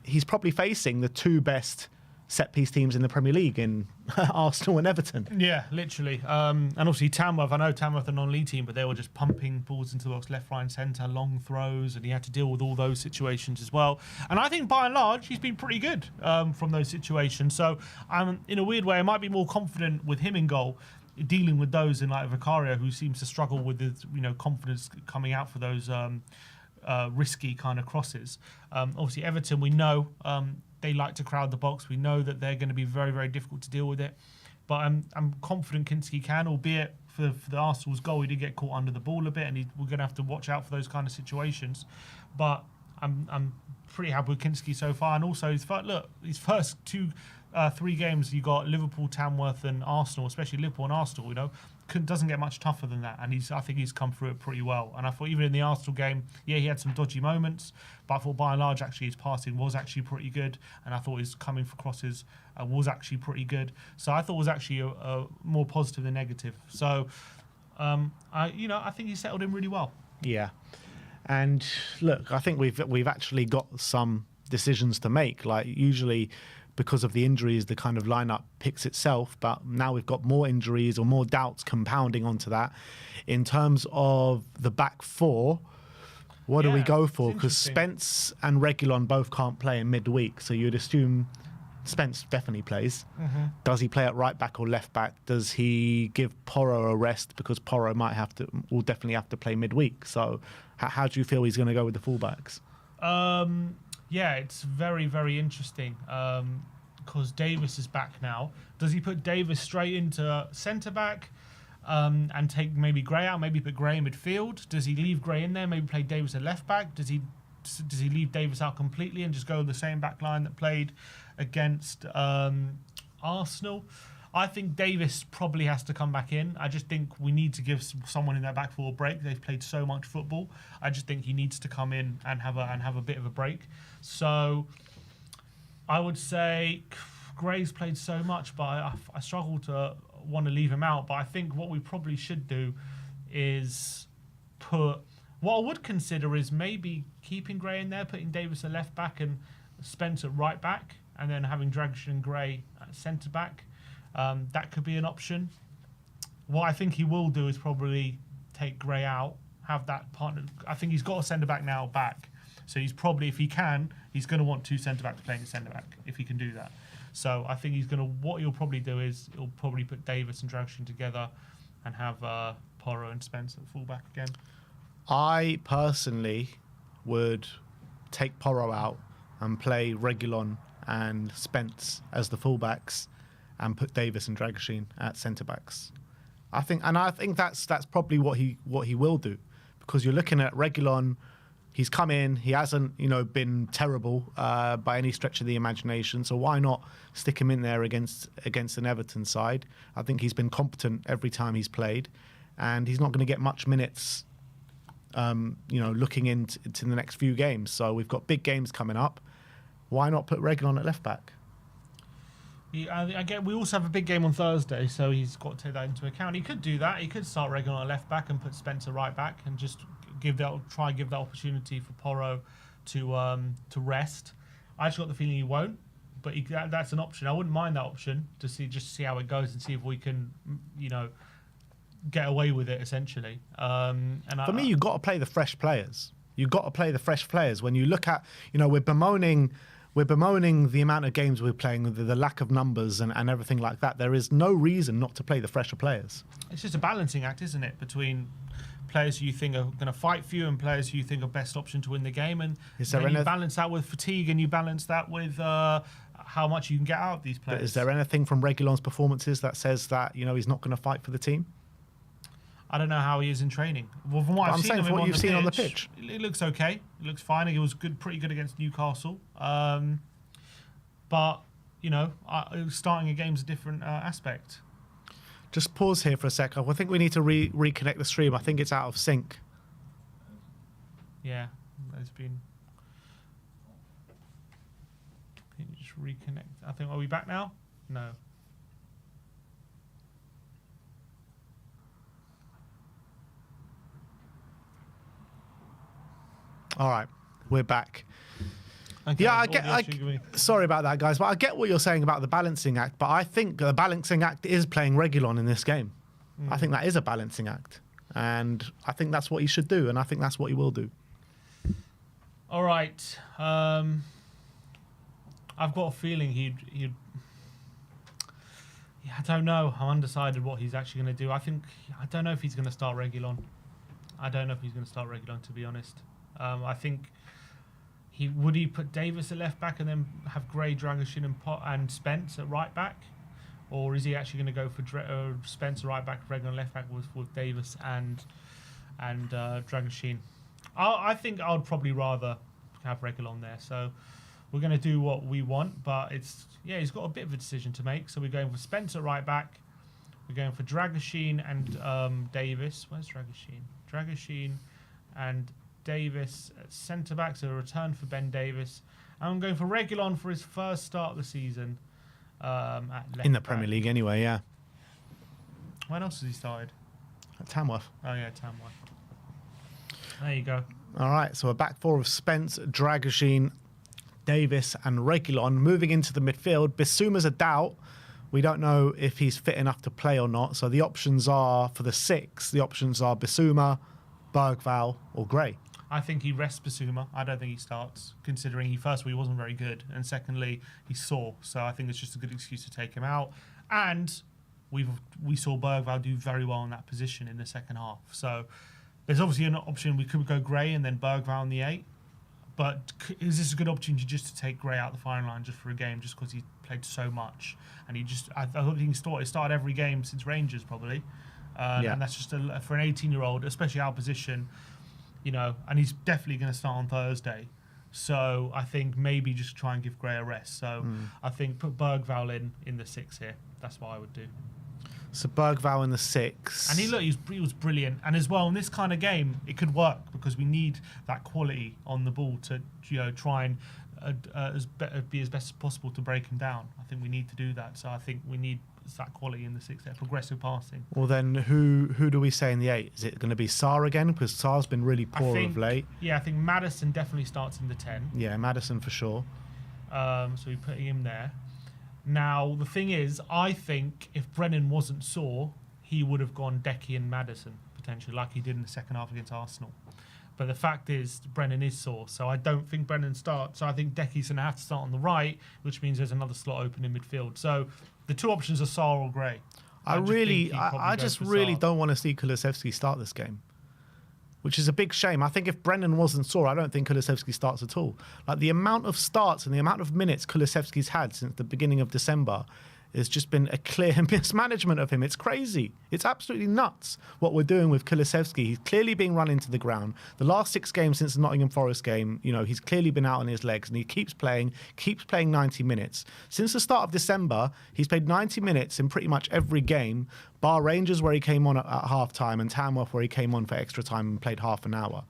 he's probably facing the 2 best set-piece teams in the Premier League in Arsenal and Everton. Yeah, literally. And obviously Tamworth, I know Tamworth are a non-league team, but they were just pumping balls into the box, left, right and centre, long throws, and he had to deal with all those situations as well. And I think by and large, he's been pretty good from those situations. So in a weird way, I might be more confident with him in goal, dealing with those in like Vicario, who seems to struggle with his, confidence coming out for those risky kind of crosses. Obviously Everton, we know they like to crowd the box. We know that they're going to be very, very difficult to deal with it. But I'm confident Kinski can, albeit for the Arsenal's goal, he did get caught under the ball a bit, and we're going to have to watch out for those kind of situations. But I'm pretty happy with Kinski so far. And also, his first 3 games, you got Liverpool, Tamworth and Arsenal, especially Liverpool and Arsenal, doesn't get much tougher than that, and I think he's come through it pretty well. And I thought even in the Arsenal game, he had some dodgy moments, but I thought by and large actually his passing was actually pretty good, and I thought his coming for crosses was actually pretty good. So I thought it was actually a more positive than negative. So I think he settled in really well. Yeah, and look, I think we've actually got some decisions to make. Like usually, because of the injuries, the kind of lineup picks itself. But now we've got more injuries or more doubts compounding onto that. In terms of the back 4, what do we go for? Because Spence and Reguilon both can't play in midweek, so you'd assume Spence definitely plays. Does he play at right back or left back? Does he give Porro a rest, because Porro will definitely have to play midweek? So how do you feel he's going to go with the fullbacks? Yeah, it's very, very interesting because Davis is back now. Does he put Davis straight into centre-back and take maybe Gray out, maybe put Gray in midfield? Does he leave Gray in there, maybe play Davis at left-back? Does he leave Davis out completely and just go with the same back line that played against Arsenal? I think Davis probably has to come back in. I just think we need to give someone in that back 4 a break. They've played so much football. I just think he needs to come in and have a bit of a break. So I would say Gray's played so much, but I struggle to want to leave him out. But I think what we probably should do is what I would consider is maybe keeping Gray in there, putting Davis at left back and Spence at right back, and then having Dragic and Gray at centre back. That could be an option. What I think he will do is probably take Gray out, have that partner. I think he's got a centre back now back, So he's probably, if he can, he's going to want two centre-backs playing centre-back, if he can do that. So I think what he'll probably do is he'll probably put Davis and Dragshin together and have Porro and Spence at fullback again. I personally would take Porro out and play Reguilon and Spence as the fullbacks and put Davis and Dragshin at centre-backs. I think that's probably what he will do, because you're looking at Reguilon. He's come in. He hasn't, been terrible by any stretch of the imagination. So why not stick him in there against an Everton side? I think he's been competent every time he's played, and he's not going to get much minutes. Looking into the next few games. So we've got big games coming up. Why not put Reguilon at left back? We also have a big game on Thursday, so he's got to take that into account. He could do that. He could start Reguilon at left back and put Spencer right back, and just give that opportunity for Porro to rest. I just got the feeling he won't, but that's an option. I wouldn't mind that option to see how it goes and see if we can, get away with it essentially. For me, you've got to play the fresh players. You've got to play the fresh players. When you look at, we're bemoaning the amount of games we're playing, the lack of numbers and everything like that. There is no reason not to play the fresher players. It's just a balancing act, isn't it, between players who you think are going to fight for you and players who you think are best option to win the game. And then you balance that with fatigue, and you balance that with how much you can get out of these players. But is there anything from Reguilon's performances that says that he's not going to fight for the team? I don't know how he is in training. Well, from what I've seen, from what you've seen on the pitch, it looks okay. It looks fine. He was pretty good against Newcastle. But starting a game's a different aspect. Just pause here for a sec. I think we need to reconnect the stream. I think it's out of sync. Yeah, there's been. Can you just reconnect? I think. Are we back now? No. All right, we're back. Okay, yeah, sorry about that, guys, but I get what you're saying about the balancing act, but I think the balancing act is playing Reguilon in this game. I think that is a balancing act, and I think that's what he should do, and I think that's what he will do. All right. I've got a feeling he'd I don't know. I'm undecided what he's actually going to do. I don't know if he's going to start Reguilon. To be honest. I think would he put Davis at left back and then have Gray, Dragishin and Spence at right back, or is he actually going to go for Spence right back, Reguilon left back with Davis and Dragishin? I think I'd probably rather have Reguilon there. So we're going to do what we want, but he's got a bit of a decision to make. So we're going for Spence at right back. We're going for Dragishin and Davis. Where's Dragishin? Dragishin and Davis at centre back, so a return for Ben Davis. And I'm going for Reguilon for his first start of the season at left in the back. Premier League anyway, yeah. When else has he started? At Tamworth. Oh yeah, Tamworth. There you go. All right, so a back four of Spence, Dragishin, Davis and Reguilon. Moving into the midfield, Bissouma's a doubt. We don't know if he's fit enough to play or not. So the options are, for the six, Bissouma, Bergvall or Gray. I think he rests Bissouma. I don't think he starts, considering he wasn't very good, and secondly, he's sore. So I think it's just a good excuse to take him out. And we saw Bergvall do very well in that position in the second half. So there's obviously an option. We could go Gray and then Bergvall in the 8. But is this a good opportunity just to take Gray out the firing line just for a game, just because he played so much? And I don't think he started every game since Rangers, probably. And that's just for an 18-year-old, especially our position, and he's definitely going to start on Thursday. So I think maybe just try and give Gray a rest. So I think put Bergvall in the 6 here. That's what I would do. So Bergvall in the 6. And he was brilliant. And as well, in this kind of game, it could work because we need that quality on the ball to try and be as best as possible to break him down. I think we need to do that. So I think we need that quality in the 6 there, progressive passing. Well, then who do we say in the 8? Is it going to be Sarr again? Because Sarr's been really poor of late. Yeah, I think Maddison definitely starts in the 10. Yeah, Maddison for sure. So we're putting him there. Now, the thing is, I think if Brennan wasn't sore, he would have gone Decky and Maddison, potentially, like he did in the second half against Arsenal. But the fact is, Brennan is sore, so I don't think Brennan starts. So I think Decky's going to have to start on the right, which means there's another slot open in midfield. So the two options are Sarr or Gray. I just really don't want to see Kulusevski start this game, which is a big shame. I think if Brennan wasn't sore, I don't think Kulusevski starts at all. Like, the amount of starts and the amount of minutes Kulusevski's had since the beginning of December has just been a clear mismanagement of him. It's crazy. It's absolutely nuts what we're doing with Kulusevski. He's clearly being run into the ground. The last 6 games since the Nottingham Forest game, you know, he's clearly been out on his legs, and he keeps playing 90 minutes. Since the start of December, he's played 90 minutes in pretty much every game, bar Rangers where he came on at half-time and Tamworth where he came on for extra time and played half an hour.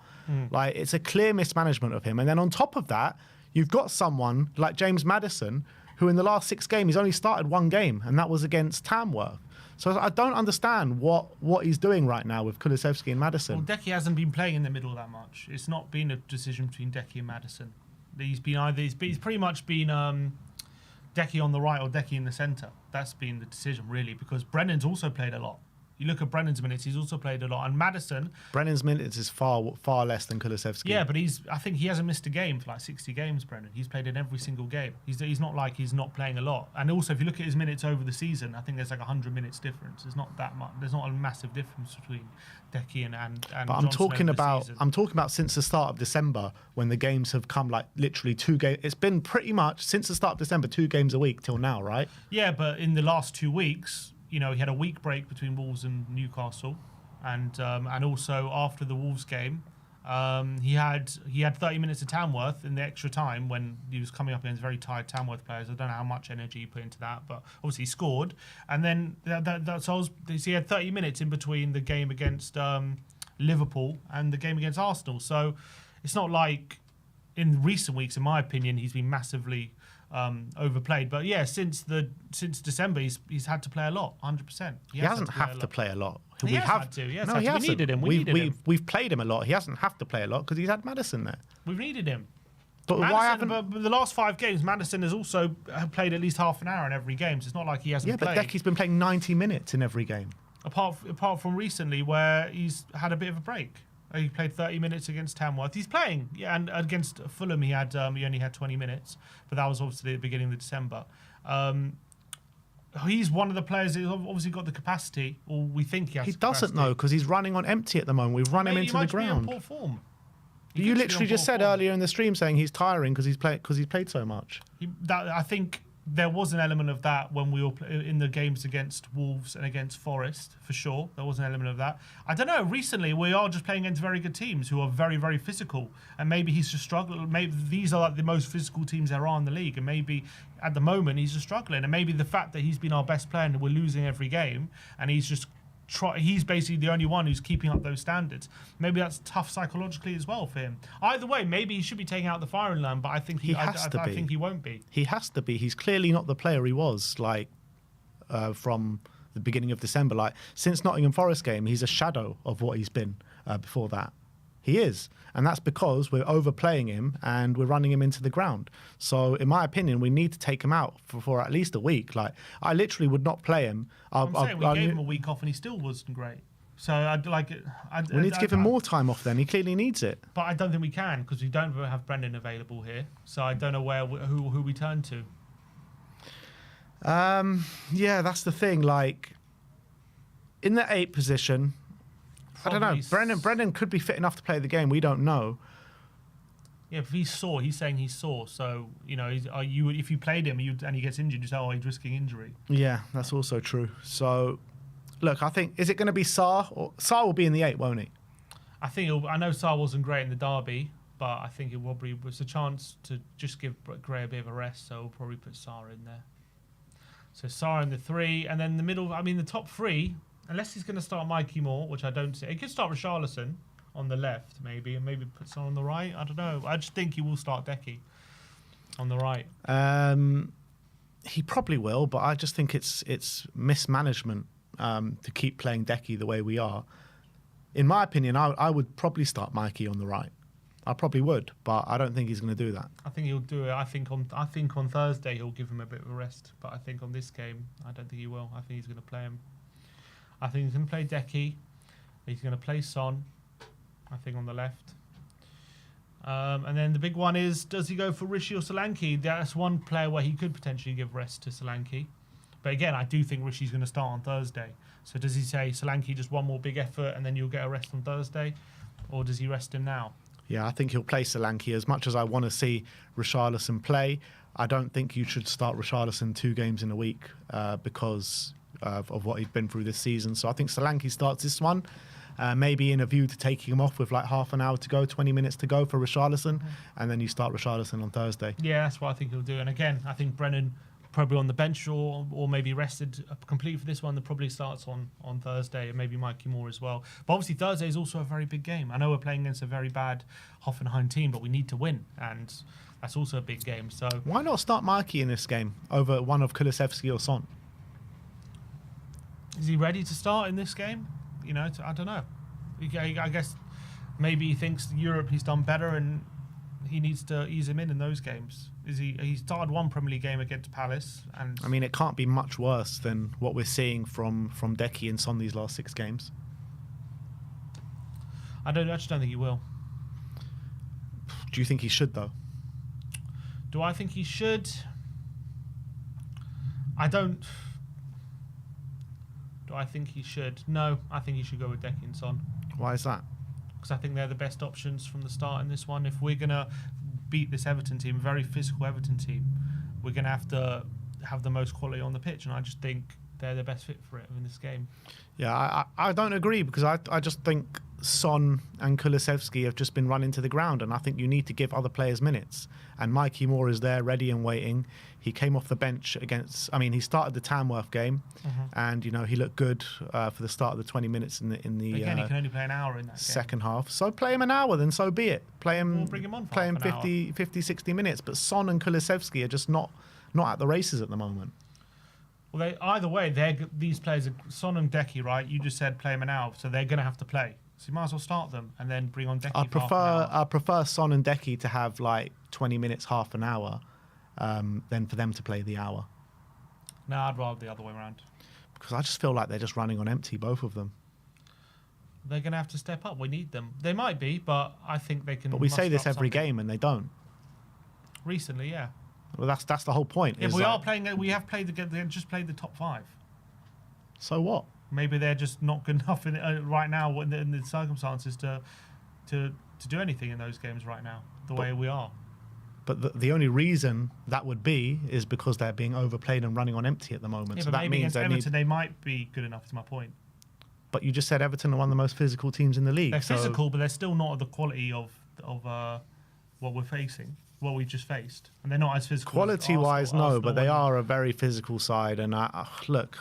Like, it's a clear mismanagement of him. And then on top of that, you've got someone like James Maddison, who in the last 6 games, he's only started 1 game, and that was against Tamworth. So I don't understand what he's doing right now with Kulusevski and Maddison. Well, Decky hasn't been playing in the middle that much. It's not been a decision between Decky and Maddison. He's pretty much been Decky on the right or Decky in the centre. That's been the decision, really, because Brennan's also played a lot. You look at Brennan's minutes; he's also played a lot. And Maddison, Brennan's minutes is far less than Kulusevski. Yeah, but I think he hasn't missed a game for like 60 games. Brennan, he's played in every single game. He's not like he's not playing a lot. And also, if you look at his minutes over the season, I think there's like 100 minutes difference. There's not that much. There's not a massive difference between Decky and. But I'm talking about since the start of December, when the games have come like literally 2 games. It's been pretty much since the start of December 2 games a week till now, right? Yeah, but in the last 2 weeks, you know, he had a week break between Wolves and Newcastle, and also after the Wolves game, he had 30 minutes of Tamworth in the extra time when he was coming up against very tired Tamworth players. I don't know how much energy he put into that, but obviously he scored. And then so he had 30 minutes in between the game against Liverpool and the game against Arsenal. So it's not like in recent weeks, in my opinion, he's been massively overplayed. But yeah, since December, he's had to play a lot, 100%. He hasn't have to play a lot. He hasn't. We needed him. We've played him a lot. He hasn't have to play a lot because he's had Maddison there. We've needed him. But Maddison, why haven't? But the last 5 games, Maddison has also played at least half an hour in every game. So it's not like he hasn't played. Yeah, but Decky's been playing 90 minutes in every game. Apart from recently, where he's had a bit of a break. He played 30 minutes against Tamworth. He's playing, yeah, and against Fulham he only had 20 minutes, but that was obviously at the beginning of December. He's one of the players who's obviously got the capacity, or we think he has. He doesn't know because he's running on empty at the moment. We've run him into the ground. Be on poor form. You literally just said earlier in the stream saying he's tiring because he's played so much. I think there was an element of that when we were in the games against Wolves and against Forest, for sure. There was an element of that. I don't know. Recently, we are just playing against very good teams who are very, very physical. And maybe he's just struggling. Maybe these are like the most physical teams there are in the league. And maybe at the moment, he's just struggling. And maybe the fact that he's been our best player and we're losing every game and he's just he's basically the only one who's keeping up those standards. Maybe that's tough psychologically as well for him. Either way, maybe he should be taking out the firing line, but I think I think he won't be. He has to be. He's clearly not the player he was from the beginning of December. Like, since Nottingham Forest game, he's a shadow of what he's been before that. He is. And that's because we're overplaying him and we're running him into the ground. So, in my opinion, we need to take him out for at least a week. Like, I literally would not play him. I'm saying we gave him a week off and he still wasn't great. So, we need to give him more time off then. He clearly needs it. But I don't think we can because we don't have Brendan available here. So, I don't know who we turn to. Yeah, that's the thing. Like, in the 8 position, I don't know. Brendan could be fit enough to play the game. We don't know. Yeah, if he's sore, he's saying he's sore. So, you know, if you played him and he gets injured, you say, oh, he's risking injury. Yeah, that's also true. So, look, I think, is it going to be Sarr? Or Sarr will be in the 8, won't he? I know Sarr wasn't great in the derby, but I think it probably was a chance to just give Gray a bit of a rest. So we'll probably put Sarr in there. So Sarr in the 3, and then the middle. I mean, the top 3. Unless he's going to start Mikey Moore, which I don't see. He could start Richarlison on the left, maybe, and maybe put someone on the right. I don't know. I just think he will start Decky on the right. He probably will, but I just think it's mismanagement to keep playing Decky the way we are. In my opinion, I would probably start Mikey on the right. I probably would, but I don't think he's going to do that. I think he'll do it. I think on Thursday he'll give him a bit of a rest, but I think on this game I don't think he will. I think he's going to play him. I think he's going to play Decky. He's going to play Son, I think, on the left. And then the big one is, does he go for Rishi or Solanke? That's one player where he could potentially give rest to Solanke. But again, I do think Rishi's going to start on Thursday. So does he say, Solanke, just one more big effort and then you'll get a rest on Thursday? Or does he rest him now? Yeah, I think he'll play Solanke. As much as I want to see Richarlison play, I don't think you should start Richarlison 2 games in a week because of what he's been through this season. So I think Solanke starts this one. Maybe in a view to taking him off with like half an hour to go, 20 minutes to go for Richarlison, and then you start Richarlison on Thursday. Yeah, that's what I think he'll do. And again, I think Brennan probably on the bench or maybe rested complete for this one that probably starts on Thursday, and maybe Mikey Moore as well. But obviously Thursday is also a very big game. I know we're playing against a very bad Hoffenheim team, but we need to win, and that's also a big game. So why not start Mikey in this game over one of Kulusevski or Son? Is he ready to start in this game? You know, I don't know. I guess maybe he thinks Europe he's done better and he needs to ease him in those games. He started one Premier League game against Palace, and I mean, it can't be much worse than what we're seeing from Decky and Son these last 6 games. I just don't think he will. Do you think he should though? Do I think he should? I don't. Do I think he should? No, I think he should go with Decky and Son. Why is that? Because I think they're the best options from the start in this one. If we're going to beat this Everton team, a very physical Everton team, we're going to have the most quality on the pitch, and I just think they're the best fit for it in this game. Yeah, I don't agree, because I just think Son and Kulusevski have just been run into the ground, and I think you need to give other players minutes. And Mikey Moore is there, ready and waiting. He came off the bench he started the Tamworth game, and he looked good for the start of the 20 minutes in the Again, he can only play an hour in that second half. So play him an hour, then so be it. Play him, bring him on for play him half an 50, 60 minutes. But Son and Kulusevski are just not at the races at the moment. Well, either way, these players, Son and Decky, right? You just said play them an hour, so they're going to have to play. So you might as well start them and then bring on Decky. I prefer Son and Decky to have like 20 minutes, half an hour, than for them to play the hour. No, I'd rather the other way around. Because I just feel like they're just running on empty, both of them. They're going to have to step up. We need them. They might be, but I think they can. But we say this every game and they don't. Recently, yeah. Well, that's the whole point. Yeah, we are playing. We have played they just played the top 5. So what? Maybe they're just not good enough right now in the circumstances to do anything in those games right now. Way we are. But the only reason that would be is because they're being overplayed and running on empty at the moment. Yeah, so but that maybe means against Everton they might be good enough. To my point. But you just said Everton are one of the most physical teams in the league. They're physical, but they're still not at the quality of what we're facing. What we've just faced, and they're not as physical. Quality-wise, no, but they are a very physical side. And look,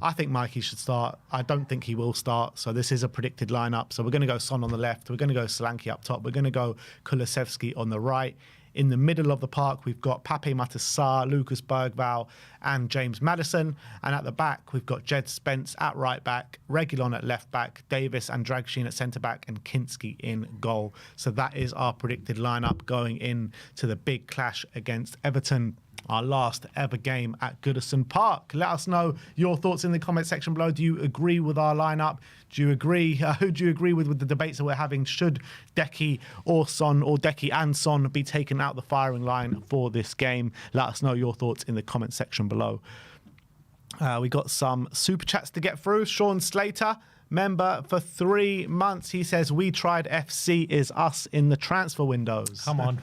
I think Mikey should start. I don't think he will start. So this is a predicted lineup. So we're going to go Son on the left. We're going to go Solanke up top. We're going to go Kulusevski on the right. In the middle of the park, we've got Pape Matar, Lucas Bergvall, and James Maddison. And at the back, we've got Jed Spence at right back, Reguilon at left back, Davis and Dragoshin at centre back, and Kinski in goal. So that is our predicted lineup going in to the big clash against Everton, our last ever game at Goodison Park. Let us know your thoughts in the comment section below. Do you agree with our lineup? Do you agree? Who do you agree with the debates that we're having? Should Decky or Son, or Decky and Son, be taken out the firing line for this game? Let us know your thoughts in the comment section below. We got some super chats to get through. Sean Slater, member for 3 months. He says, "We tried FC is us in the transfer windows." Come on.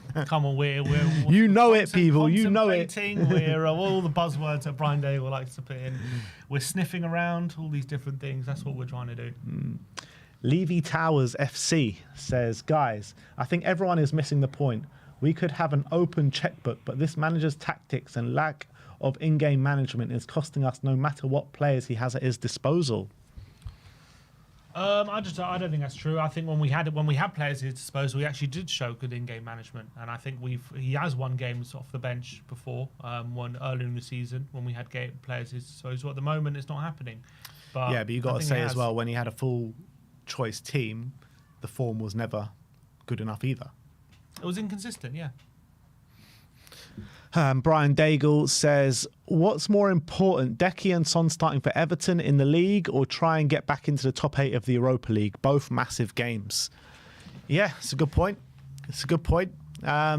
We're you know it, people. You know it. We're all the buzzwords that Brian Daigle likes to put in. We're sniffing around all these different things. That's what we're trying to do. Levy Towers FC says, "Guys, I think everyone is missing the point. We could have an open checkbook, but this manager's tactics and lack of in-game management is costing us no matter what players he has at his disposal." I don't think that's true. I think when we had players at his disposal, we actually did show good in-game management, and I think he has won games off the bench before. One earlier in the season when we had players at his disposal. At the moment, it's not happening. But you got to say as well, when he had a full choice team, the form was never good enough either. It was inconsistent, yeah. Brian Daigle says, "What's more important, Decky and Son starting for Everton in the league, or try and get back into the top 8 of the Europa League? Both massive games." Yeah, it's a good point. It's a good point. Yeah,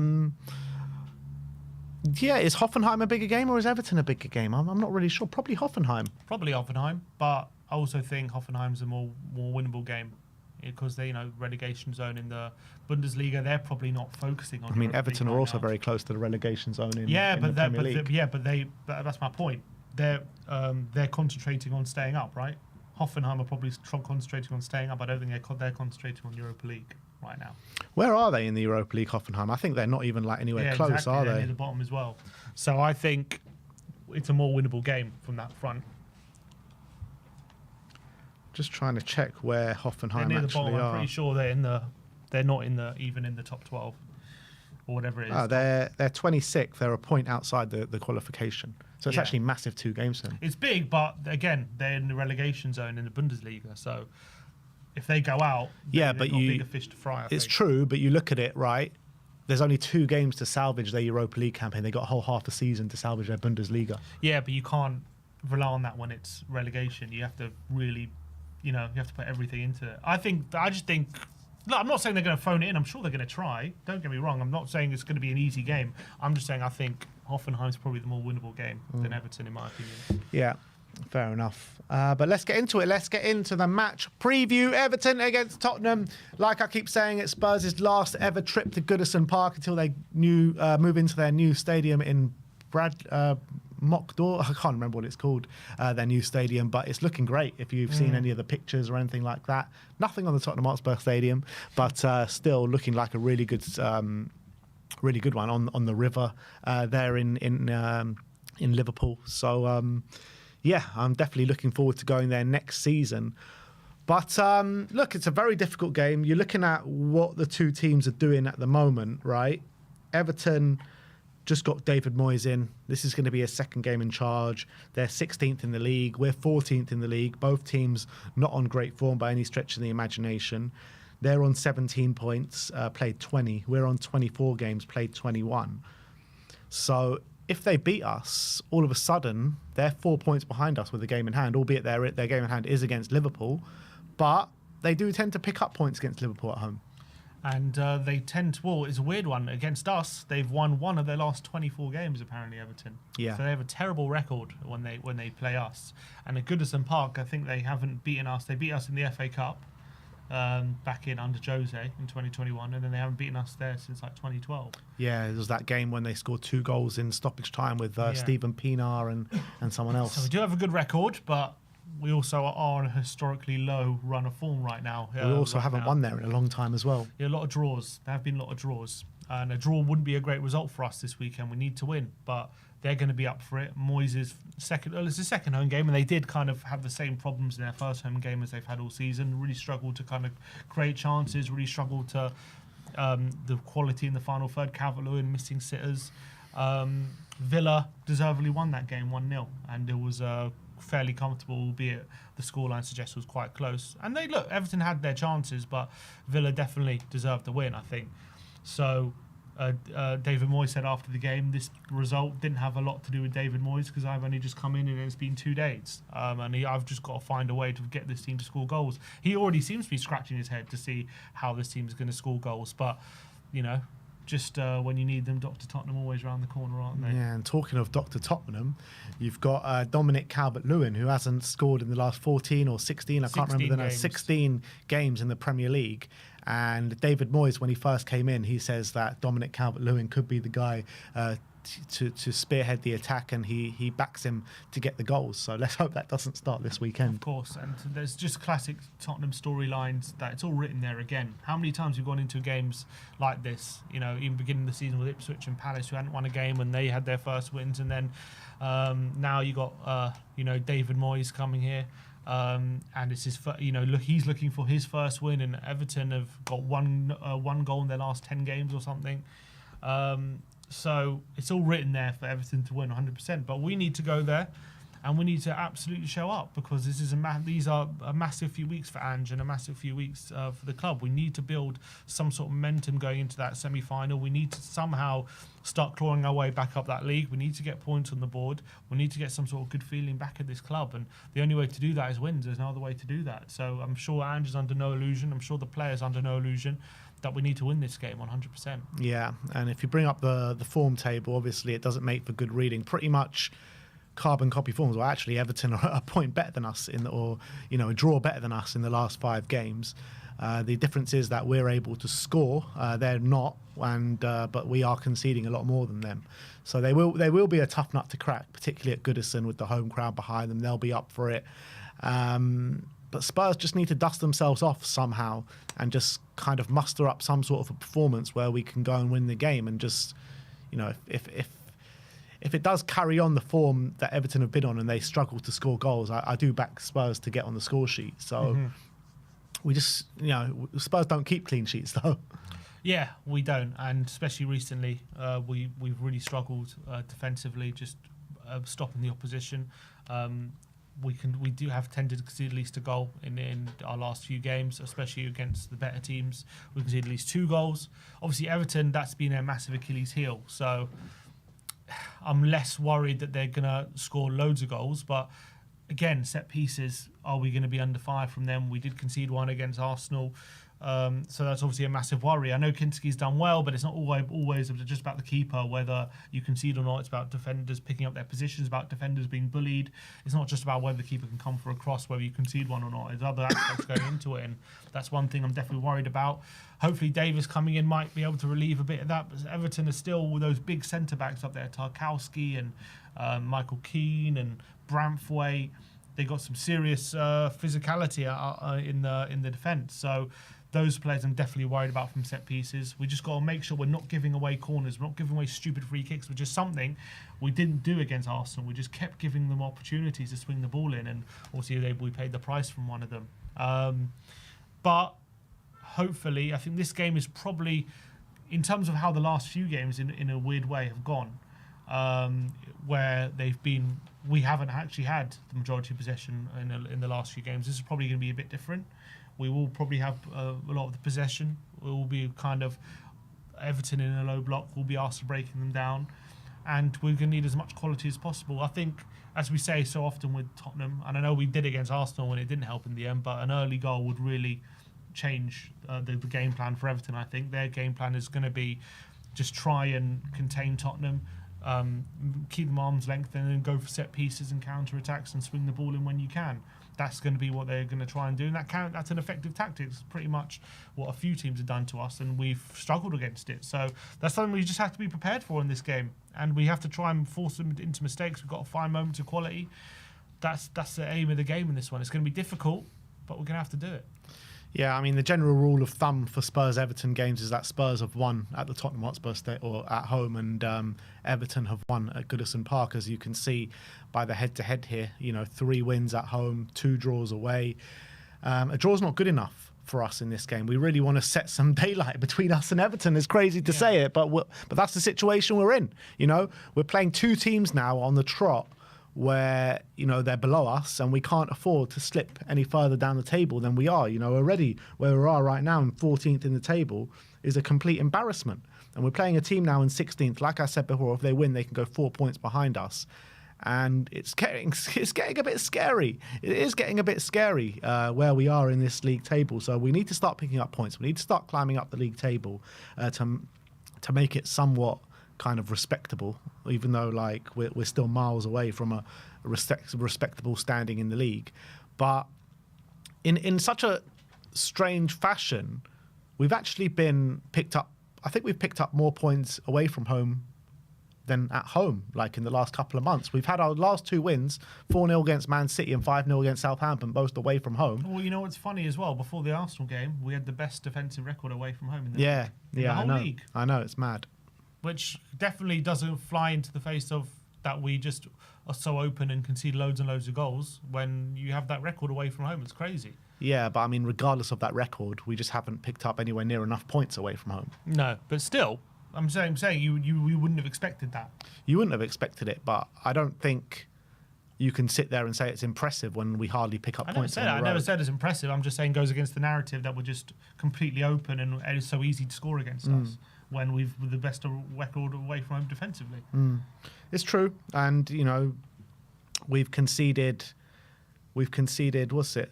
is Hoffenheim a bigger game or is Everton a bigger game? I'm not really sure. Probably Hoffenheim. Probably Hoffenheim, but I also think Hoffenheim's a more winnable game because they, relegation zone in the Bundesliga. They're probably not focusing on. I mean, Europa Everton League are right also now. very close to the relegation zone in, Yeah, in but the Premier League. but that's my point. They're concentrating on staying up, right? Hoffenheim are probably concentrating on staying up. I don't think they're concentrating on Europa League right now. Where are they in the Europa League, Hoffenheim? I think they're not even anywhere close, exactly. are They're they? near the bottom as well. So I think it's a more winnable game from that front. Just trying to check where They're Hoffenheim near the actually bottom. I'm are. pretty sure they're not even in the top 12 or whatever it is. Oh, they're 26th. They're a point outside the qualification. So it's Yeah. actually massive 2 games then. It's big, but again, they're in the relegation zone in the Bundesliga. So if they go out, Yeah, they've but got bigger fish to fry. I It's think. true, but you look at it, right? There's only 2 games to salvage their Europa League campaign. They got a whole half a season to salvage their Bundesliga. Yeah, but you can't rely on that when it's relegation. You have to really, you have to put everything into it. I just think. Look, I'm not saying they're going to phone it in. I'm sure they're going to try. Don't get me wrong. I'm not saying it's going to be an easy game. I'm just saying I think Hoffenheim's probably the more winnable game than Everton, in my opinion. Yeah, fair enough. But let's get into it. Let's get into the match preview. Everton against Tottenham. Like I keep saying, it's Spurs' last ever trip to Goodison Park until they move into their new stadium in Mockdor. I can't remember what it's called, their new stadium, but it's looking great if you've seen any of the pictures or anything like that. Nothing on the Tottenham Hotspur Stadium, but still looking like a really good one on the river there in Liverpool. So yeah, I'm definitely looking forward to going there next season. But look, it's a very difficult game. You're looking at what the 2 teams are doing at the moment, right? Everton just got David Moyes in. This is going to be a second game in charge. They're 16th in the league. We're 14th in the league. Both teams not on great form by any stretch of the imagination. They're on 17 points, played 20. We're on 24 games, played 21. So if they beat us, all of a sudden, they're 4 points behind us with a game in hand, albeit their game in hand is against Liverpool. But they do tend to pick up points against Liverpool at home. And they tend to, well, it's a weird one. Against us, they've won one of their last 24 games, apparently, Everton. Yeah. So they have a terrible record when they play us. And at Goodison Park, I think they haven't beaten us. They beat us in the FA Cup back in under Jose in 2021, and then they haven't beaten us there since like 2012. Yeah, it was that game when they scored 2 goals in stoppage time with Stephen Pienaar and someone else. So we do have a good record, but we also are on a historically low run of form right now. We also haven't won there in a long time as well. Yeah, a lot of draws. There have been a lot of draws. And a draw wouldn't be a great result for us this weekend. We need to win, but they're going to be up for it. Moyes' it's the second home game, and they did kind of have the same problems in their first home game as they've had all season. Really struggled to kind of create chances, really struggled to the quality in the final third. Calvert-Lewin missing sitters. Villa deservedly won that game 1-0, and it was fairly comfortable, albeit the scoreline suggests it was quite close. And Everton had their chances, but Villa definitely deserved the win, I think. So David Moyes said after the game, this result didn't have a lot to do with David Moyes because I've only just come in and it's been 2 days. I've just got to find a way to get this team to score goals. He already seems to be scratching his head to see how this team is going to score goals. But, just when you need them, Dr. Tottenham always round the corner, aren't they? Yeah, and talking of Dr. Tottenham, you've got Dominic Calvert-Lewin, who hasn't scored in the last 14 or 16, I can't remember the number, 16 games in the Premier League. And David Moyes, when he first came in, he says that Dominic Calvert-Lewin could be the guy to spearhead the attack, and he backs him to get the goals. So let's hope that doesn't start this weekend. Of course, and there's just classic Tottenham storylines that it's all written there again. How many times we've gone into games like this, even beginning of the season with Ipswich and Palace, who hadn't won a game and they had their first wins, and then now you got David Moyes coming here. And it's his, he's looking for his first win, and Everton have got one goal in their last 10 games or something. So it's all written there for Everton to win 100%. But we need to go there, and we need to absolutely show up, because this is these are a massive few weeks for Ange and a massive few weeks for the club. We need to build some sort of momentum going into that semi-final. We need to somehow start clawing our way back up that league. We need to get points on the board. We need to get some sort of good feeling back at this club, and the only way to do that is wins. There's no other way to do that. So I'm sure Ange is under no illusion. I'm sure the players under no illusion that we need to win this game 100%. Yeah, and if you bring up the form table, obviously it doesn't make for good reading. Pretty much carbon copy forms. Well, actually, Everton are a point better than us a draw better than us in the last 5 games. The difference is that we're able to score; they're not, but we are conceding a lot more than them. So they will be a tough nut to crack, particularly at Goodison with the home crowd behind them. They'll be up for it. But Spurs just need to dust themselves off somehow and just kind of muster up some sort of a performance where we can go and win the game. And just, if it does carry on the form that Everton have been on and they struggle to score goals, I do back Spurs to get on the score sheet. So we just, Spurs don't keep clean sheets though. Yeah, we don't, and especially recently, we've really struggled defensively, just stopping the opposition. We do have tended to concede at least a goal in our last few games, especially against the better teams. We conceded at least 2 goals. Obviously, Everton, that's been a massive Achilles heel. So I'm less worried that they're going to score loads of goals. But again, set pieces, are we going to be under 5 from them? We did concede 1 against Arsenal. So that's obviously a massive worry. I know Kinski's done well, but it's not always just about the keeper, whether you concede or not. It's about defenders picking up their positions, about defenders being bullied. It's not just about whether the keeper can come for a cross, whether you concede one or not. There's other aspects going into it, and that's one thing I'm definitely worried about. Hopefully Davis coming in might be able to relieve a bit of that, but Everton are still with those big centre-backs up there, Tarkowski and Michael Keane and Branthwaite. They got some serious physicality in the defence. So those players I'm definitely worried about from set pieces. We just got to make sure we're not giving away corners, we're not giving away stupid free kicks, which is something we didn't do against Arsenal. We just kept giving them opportunities to swing the ball in, and obviously we paid the price from one of them. But hopefully, I think this game is probably, in terms of how the last few games in a weird way have gone, where we haven't actually had the majority of possession in the last few games. This is probably going to be a bit different. We will probably have a lot of the possession. We will be kind of Everton in a low block. We'll be asked to breaking them down. And we're going to need as much quality as possible. I think, as we say so often with Tottenham, and I know we did against Arsenal and it didn't help in the end, but an early goal would really change the game plan for Everton, I think. Their game plan is going to be just try and contain Tottenham, keep them arm's length, and then go for set pieces and counter-attacks and swing the ball in when you can. That's going to be what they're going to try and do, and that's an effective tactic. It's pretty much what a few teams have done to us, and we've struggled against it. So that's something we just have to be prepared for in this game, and we have to try and force them into mistakes. We've got to find moments of quality. That's the aim of the game in this one. It's going to be difficult, but we're going to have to do it. Yeah, I mean, the general rule of thumb for Spurs-Everton games is that Spurs have won at the Tottenham Hotspur or at home, and Everton have won at Goodison Park, as you can see by the head-to-head here. 3 wins at home, 2 draws away. A draw's not good enough for us in this game. We really want to set some daylight between us and Everton. It's crazy to say it, but that's the situation we're in. We're playing 2 teams now on the trot where they're below us, and we can't afford to slip any further down the table than we are. Already where we are right now, in 14th in the table, is a complete embarrassment. And we're playing a team now in 16th. Like I said before, if they win, they can go 4 points behind us. And it's getting a bit scary. It is getting a bit scary where we are in this league table. So we need to start picking up points. We need to start climbing up the league table to make it somewhat kind of respectable, even though we're still miles away from a respectable standing in the league. But in such a strange fashion, we've actually been picked up. I think we've picked up more points away from home than at home, in the last couple of months. We've had our last 2 wins, 4-0 against Man City and 5-0 against Southampton, both away from home. Well, you know what's funny as well? Before the Arsenal game, we had the best defensive record away from home in the whole league. I know, it's mad. Which definitely doesn't fly into the face of that we just are so open and concede loads and loads of goals when you have that record away from home. It's crazy. Yeah, but I mean, regardless of that record, we just haven't picked up anywhere near enough points away from home. No, but still, I'm saying you wouldn't have expected that. You wouldn't have expected it, but I don't think you can sit there and say it's impressive when we hardly pick up points. I never said it's impressive. I'm just saying it goes against the narrative that we're just completely open and it is so easy to score against us when we've the best record away from home defensively. It's true, and we've conceded. What's it?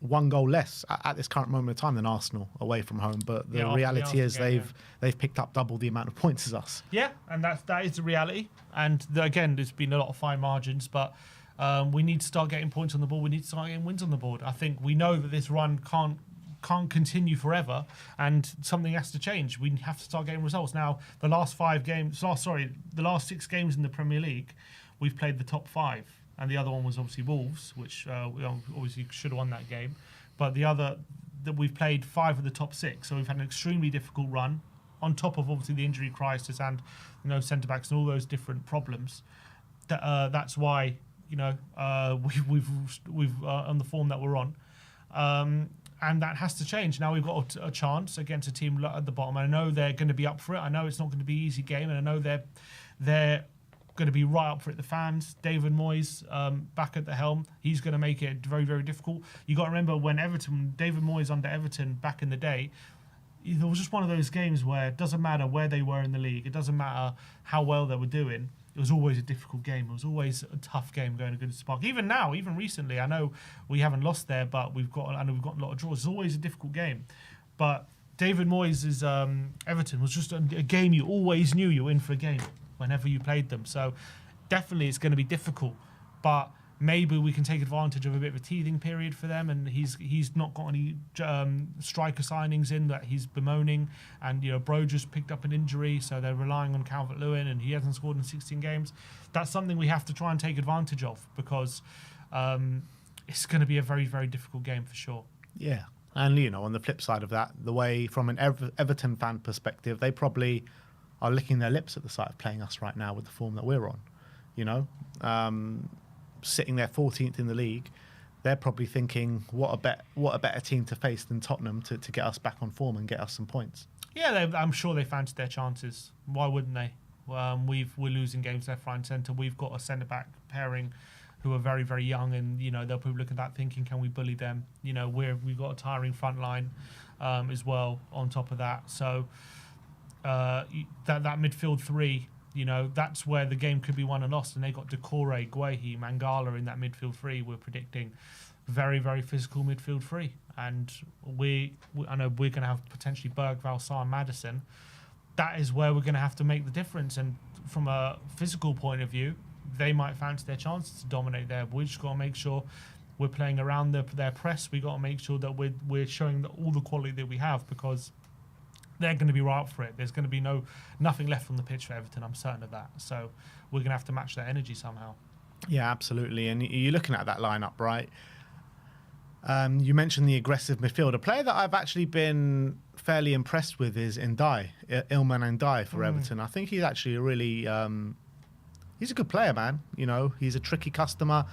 one goal less at this current moment of time than Arsenal away from home. But the reality is they've picked up double the amount of points as us. Yeah, and that is the reality. And again, there's been a lot of fine margins, but we need to start getting points on the board. We need to start getting wins on the board. I think we know that this run can't continue forever, and something has to change. We have to start getting results. Now, the last 6 games in the Premier League, we've played the top 5, and the other one was obviously Wolves, which we obviously should have won that game. But the other that we've played 5 of the top 6, so we've had an extremely difficult run. On top of obviously the injury crisis and centre backs and all those different problems, that's why we've on the form that we're on. And that has to change. Now we've got a chance against a team at the bottom. I know they're going to be up for it. I know it's not going to be an easy game, and I know they're going to be right up for it. The fans, David Moyes, back at the helm, he's going to make it very, very difficult. You got to remember when David Moyes under Everton back in the day, it was just one of those games where it doesn't matter where they were in the league. It doesn't matter how well they were doing. It was always a difficult game. It was always a tough game going to Goodison Park. Even now, even recently, I know we haven't lost there, but we've got a lot of draws. It's always a difficult game. But David Moyes' Everton was just a game you always knew you were in for a game whenever you played them. So definitely it's going to be difficult. But maybe we can take advantage of a bit of a teething period for them, and he's not got any striker signings in that he's bemoaning, and Bro just picked up an injury, so they're relying on Calvert-Lewin, and he hasn't scored in 16 games. That's something we have to try and take advantage of, because it's going to be a very, very difficult game for sure. Yeah, and on the flip side of that, the way from an Everton fan perspective, they probably are licking their lips at the sight of playing us right now with the form that we're on. Sitting there 14th in the league, they're probably thinking, what a better team to face than Tottenham to get us back on form and get us some points. Yeah, I'm sure they fancied their chances. Why wouldn't they? We're losing games left, right, and centre. We've got a centre back pairing who are very, very young, and they'll probably look at that thinking, can we bully them? We've got a tiring front line as well on top of that. So that midfield three. That's where the game could be won and lost. And they got Decore, Guehi, Mangala in that midfield three. We're predicting very, very physical midfield three. And I know we're going to have potentially Berg, Valsar, Maddison. That is where we're going to have to make the difference. And from a physical point of view, they might fancy their chances to dominate there. We just got to make sure we're playing around their press. We got to make sure that we're showing all the quality that we have, because they're going to be right up for it. There's going to be nothing left on the pitch for Everton. I'm certain of that. So we're going to have to match that energy somehow. Yeah, absolutely. And you're looking at that lineup, right? You mentioned the aggressive midfield. A player that I've actually been fairly impressed with is Ndiaye, Ilman Ndiaye for Everton. I think he's actually a really... he's a good player, man. He's a tricky customer,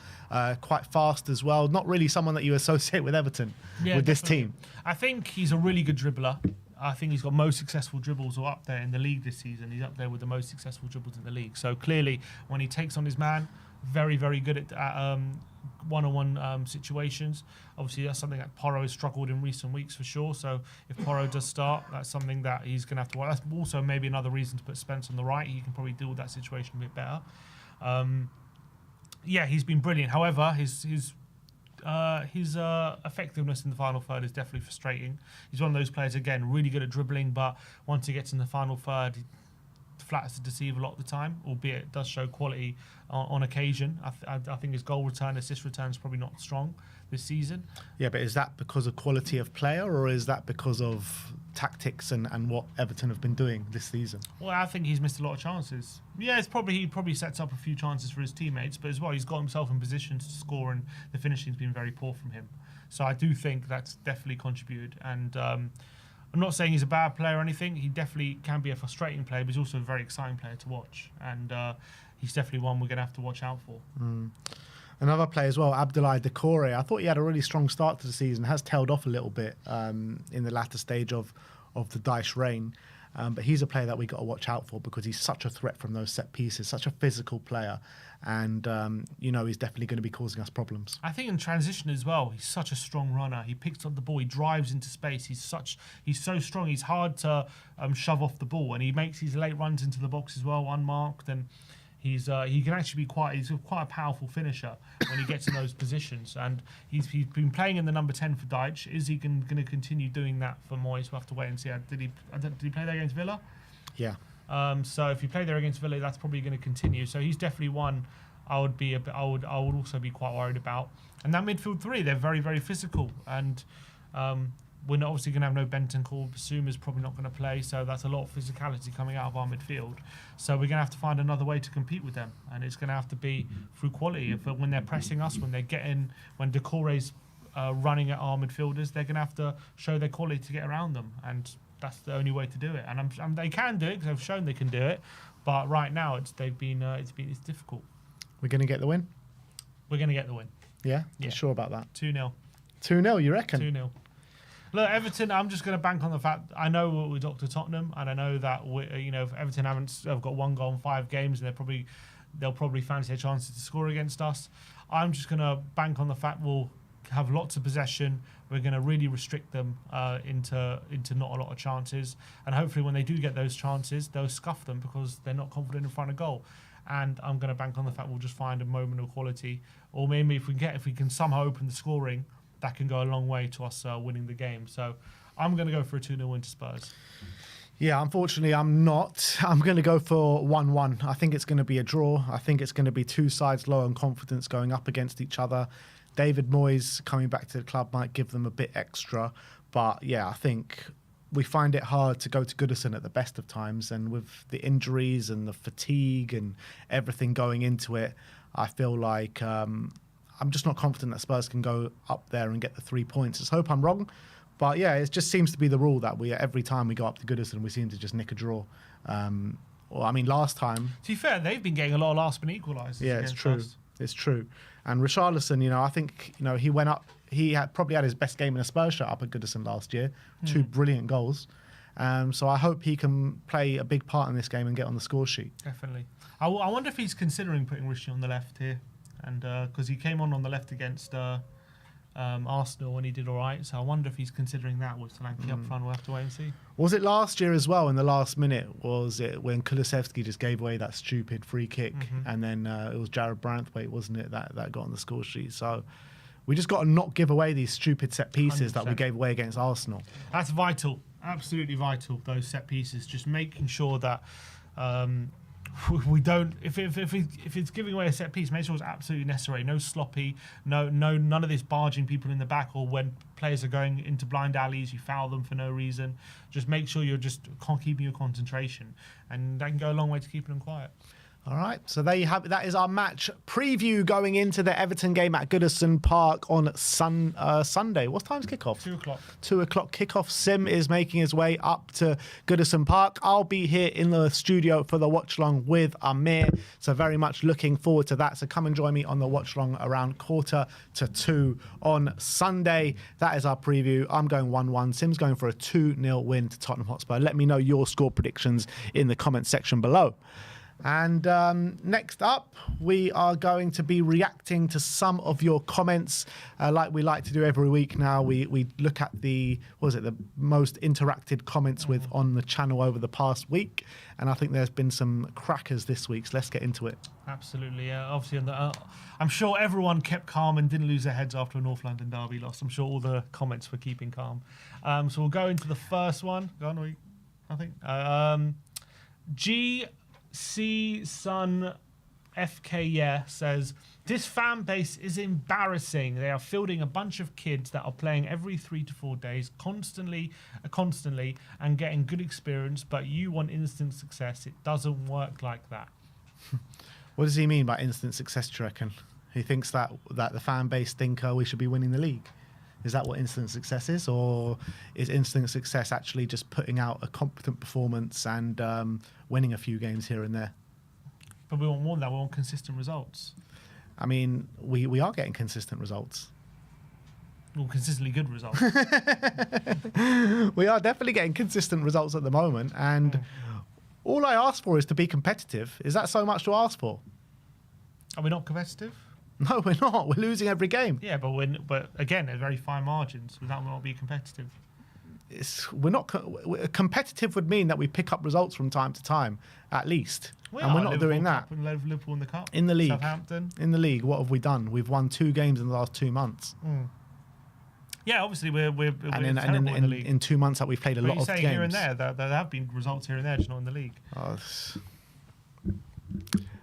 quite fast as well. Not really someone that you associate with Everton, with this team. I think he's a really good dribbler. I think he's got most successful dribbles or up there in the league this season. He's up there with the most successful dribbles in the league. So clearly, when he takes on his man, very, very good at one-on-one situations. Obviously, that's something that Porro has struggled in recent weeks for sure. So if Porro does start, that's something that he's going to have to watch. That's also maybe another reason to put Spence on the right. He can probably deal with that situation a bit better. He's been brilliant. However, his effectiveness in the final third is definitely frustrating. He's one of those players, again, really good at dribbling, but once he gets in the final third, he flatters to deceive a lot of the time, albeit it does show quality on occasion. I think his goal return, assist return is probably not strong this season. Yeah, but is that because of quality of player, or is that because of tactics and what Everton have been doing this season? Well, I think he's missed a lot of chances. Yeah, he probably sets up a few chances for his teammates, but as well, he's got himself in positions to score, and the finishing's been very poor from him. So I do think that's definitely contributed. And I'm not saying he's a bad player or anything. He definitely can be a frustrating player, but he's also a very exciting player to watch. And he's definitely one we're going to have to watch out for. Another player as well, Abdoulaye Decore. I thought he had a really strong start to the season, has tailed off a little bit in the latter stage of the Dyche reign. But he's a player that we got to watch out for, because he's such a threat from those set pieces, such a physical player. And, he's definitely going to be causing us problems. I think in transition as well, he's such a strong runner. He picks up the ball, he drives into space. He's so strong. He's hard to shove off the ball, and he makes his late runs into the box as well, unmarked. And He can actually be he's quite a powerful finisher when he gets in those positions, and he's been playing in the number 10 for Deitch. Is he going to continue doing that for Moyes? We'll have to wait and see. Did he play there against Villa? Yeah. So if he played there against Villa, that's probably going to continue. So he's definitely one I would also be quite worried about. And that midfield three, they're very, very physical, and we're not obviously going to have no Bentancur. Basuma's probably not going to play, so that's a lot of physicality coming out of our midfield. So we're going to have to find another way to compete with them, and it's going to have to be through quality. When they're pressing us, when Decore's running at our midfielders, they're going to have to show their quality to get around them, and that's the only way to do it. And they can do it because they've shown they can do it, but right now it's difficult. We're going to get the win? We're going to get the win. Yeah? You're sure about that? 2-0. 2-0, you reckon? 2-0. Look, Everton, I'm just going to bank on the fact, I know we're Dr. Tottenham, and I know that if Everton have got 1 goal in 5 games, and they'll probably fancy their chances to score against us. I'm just going to bank on the fact we'll have lots of possession. We're going to really restrict them into not a lot of chances, and hopefully when they do get those chances, they'll scuff them because they're not confident in front of goal. And I'm going to bank on the fact we'll just find a moment of quality, or maybe if we can somehow open the scoring, that can go a long way to us winning the game. So I'm going to go for a 2-0 win to Spurs. Yeah, unfortunately, I'm not. I'm going to go for 1-1. I think it's going to be a draw. I think it's going to be two sides low on confidence going up against each other. David Moyes coming back to the club might give them a bit extra. But yeah, I think we find it hard to go to Goodison at the best of times. And with the injuries and the fatigue and everything going into it, I feel like I'm just not confident that Spurs can go up there and get the 3 points. Let's hope I'm wrong. But yeah, it just seems to be the rule that every time we go up to Goodison, we seem to just nick a draw. Last time... To be fair, they've been getting a lot of last-minute equalisers. Yeah, it's true. It's true. And Richarlison, I think, he went up... He probably had his best game in a Spurs shirt up at Goodison last year. 2 brilliant goals. So I hope he can play a big part in this game and get on the score sheet. Definitely. I wonder if he's considering putting Richie on the left here. And because he came on the left against... Arsenal when he did all right, so I wonder if he's considering that with Solanke up front. We'll have to wait and see. Was it last year as well in the last minute? Was it when Kulusevski just gave away that stupid free kick and then it was Jared Branthwaite, wasn't it, that got on the score sheet? So we just got to not give away these stupid set pieces 100%. That we gave away against Arsenal. That's vital, absolutely vital, those set pieces, just making sure that we don't. If it's giving away a set piece, make sure it's absolutely necessary. No sloppy. None of this barging people in the back, or when players are going into blind alleys, you foul them for no reason. Just make sure you're just keeping your concentration, and that can go a long way to keeping them quiet. All right, so there you have it. That is our match preview going into the Everton game at Goodison Park on Sunday. What time's kickoff? 2 o'clock. 2 o'clock kickoff. Sim is making his way up to Goodison Park. I'll be here in the studio for the watch long with Amir. So very much looking forward to that. So come and join me on the watch long around 1:45 on Sunday. That is our preview. I'm going 1-1. Sim's going for a 2-0 win to Tottenham Hotspur. Let me know your score predictions in the comment section below. And next up, we are going to be reacting to some of your comments like we like to do every week now. We look at the most interacted comments with on the channel over the past week. And I think there's been some crackers this week, so let's get into it. Absolutely, yeah. Obviously, I'm sure everyone kept calm and didn't lose their heads after a North London derby loss. I'm sure all the comments were keeping calm. So we'll go into the first one. Go on, I think. Sun FK says, this fan base is embarrassing. They are fielding a bunch of kids that are playing every 3 to 4 days constantly and getting good experience, but you want instant success. It doesn't work like that. What does he mean by instant success, do you reckon? He thinks that the fan base think we should be winning the league. Is that what instant success is? Or is instant success actually just putting out a competent performance and winning a few games here and there? But we want more than that. We want consistent results. I mean, we are getting consistent results. Well, consistently good results. We are definitely getting consistent results at the moment. And all I ask for is to be competitive. Is that so much to ask for? Are we not competitive? No, we're not. We're losing every game. Yeah, but again, at very fine margins. That will not be competitive. we're not competitive would mean that we pick up results from time to time, at least. And we're not doing that. Liverpool in the cup. In the league. Southampton. In the league, what have we done? We've won 2 games in the last 2 months. Yeah, obviously we're And terrible in the league. in 2 months that we've played a lot of games. Here and there, there have been results here and there, just not in the league.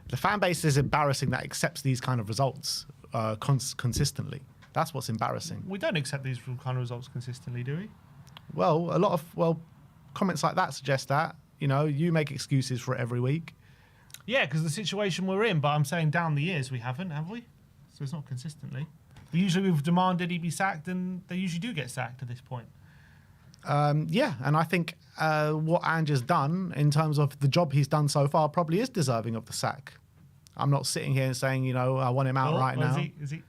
The fan base is embarrassing that accepts these kind of results consistently. That's what's embarrassing. We don't accept these kind of results consistently, do we? Well, a lot of comments like that suggest that. You know, you make excuses for it every week. Yeah, because the situation we're in, but I'm saying down the years we haven't, have we? So it's not consistently. Usually we've demanded he be sacked, and they usually do get sacked at this point. Yeah, and I think what Ange has done in terms of the job he's done so far probably is deserving of the sack. I'm not sitting here saying, you know, I want him out right now. Is he?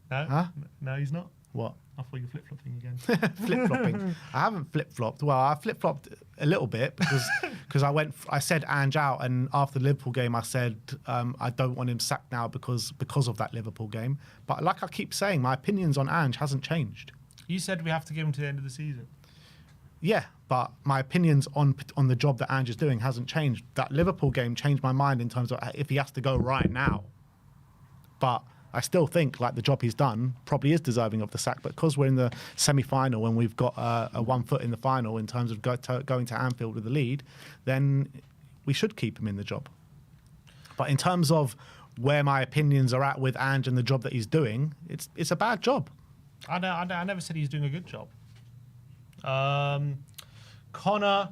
No? Huh? No, he's not. What? I thought you were flip-flopping again. Flip-flopping. I haven't flip-flopped. Well, I flip-flopped a little bit because I said Ange out, and after the Liverpool game I said I don't want him sacked now because of that Liverpool game. But like I keep saying, my opinions on Ange hasn't changed. You said we have to give him to the end of the season. Yeah, but my opinions on the job that Ange is doing hasn't changed. That Liverpool game changed my mind in terms of if he has to go right now. But I still think like the job he's done probably is deserving of the sack. But because we're in the semi-final and we've got a 1 foot in the final in terms of going to Anfield with the lead, then we should keep him in the job. But in terms of where my opinions are at with Ange and the job that he's doing, it's a bad job. I never said he's doing a good job. Connor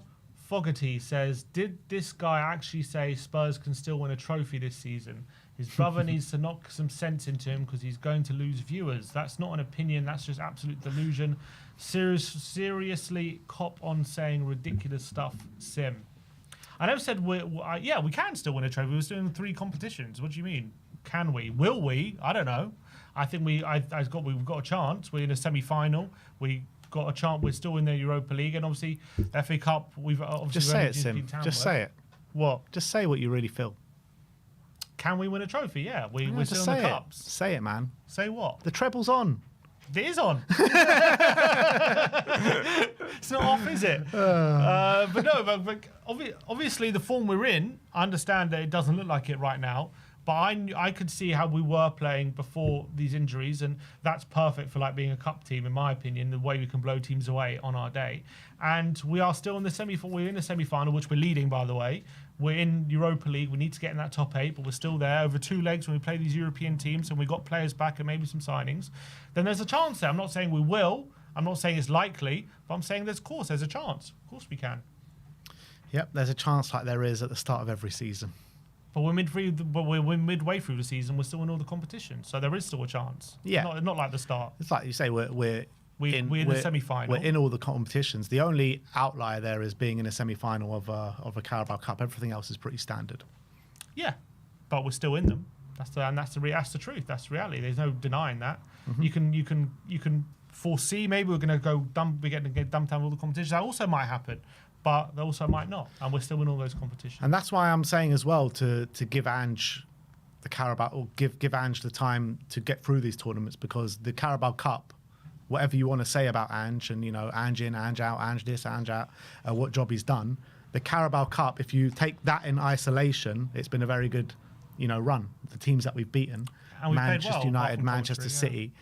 Fogarty says, did this guy actually say Spurs can still win a trophy this season? His brother needs to knock some sense into him because he's going to lose viewers. That's not an opinion. That's just absolute delusion. Seriously, cop on saying ridiculous stuff, Sim. I never said we can still win a trophy. We're still in 3 competitions. What do you mean? Can we? Will we? I don't know. I think we've got a chance. We're in a semi-final. We got a chance. We're still in the Europa League, and obviously FA Cup. We've obviously just say it, Sim. Just say it. What? Just say what you really feel. Can we win a trophy? Yeah, we're still in the cups. Say it, man. Say what? The treble's on. It is on. It's not off, is it? But no, but obviously the form we're in, I understand that it doesn't look like it right now. But I could see how we were playing before these injuries, and that's perfect for like being a cup team, in my opinion. The way we can blow teams away on our day, and we are still in the semi-final. We're in the semi-final, which we're leading, by the way. We're in Europa League. We need to get in that top 8, but we're still there over 2 legs when we play these European teams, and we've got players back and maybe some signings. Then there's a chance there. I'm not saying we will. I'm not saying it's likely, but I'm saying there's a chance. Of course we can. Yep, there's a chance like there is at the start of every season. But we're midway through the season. We're still in all the competitions, so there is still a chance. Yeah, not like the start. It's like you say, we're in the semi-final. We're in all the competitions. The only outlier there is being in a semi-final of a Carabao Cup. Everything else is pretty standard. Yeah, but we're still in them. That's the truth. That's the reality. There's no denying that. Mm-hmm. You can foresee maybe we're going to get dumped out of all the competitions. That also might happen. But they also might not, and we're still in all those competitions. And that's why I'm saying as well to give Ange the Carabao, or give Ange the time to get through these tournaments, because the Carabao Cup, whatever you want to say about Ange, and you know, Ange in, Ange out, Ange this, Ange out, what job he's done, the Carabao Cup, if you take that in isolation, it's been a very good, run. The teams that we've beaten, and Manchester United, Manchester City.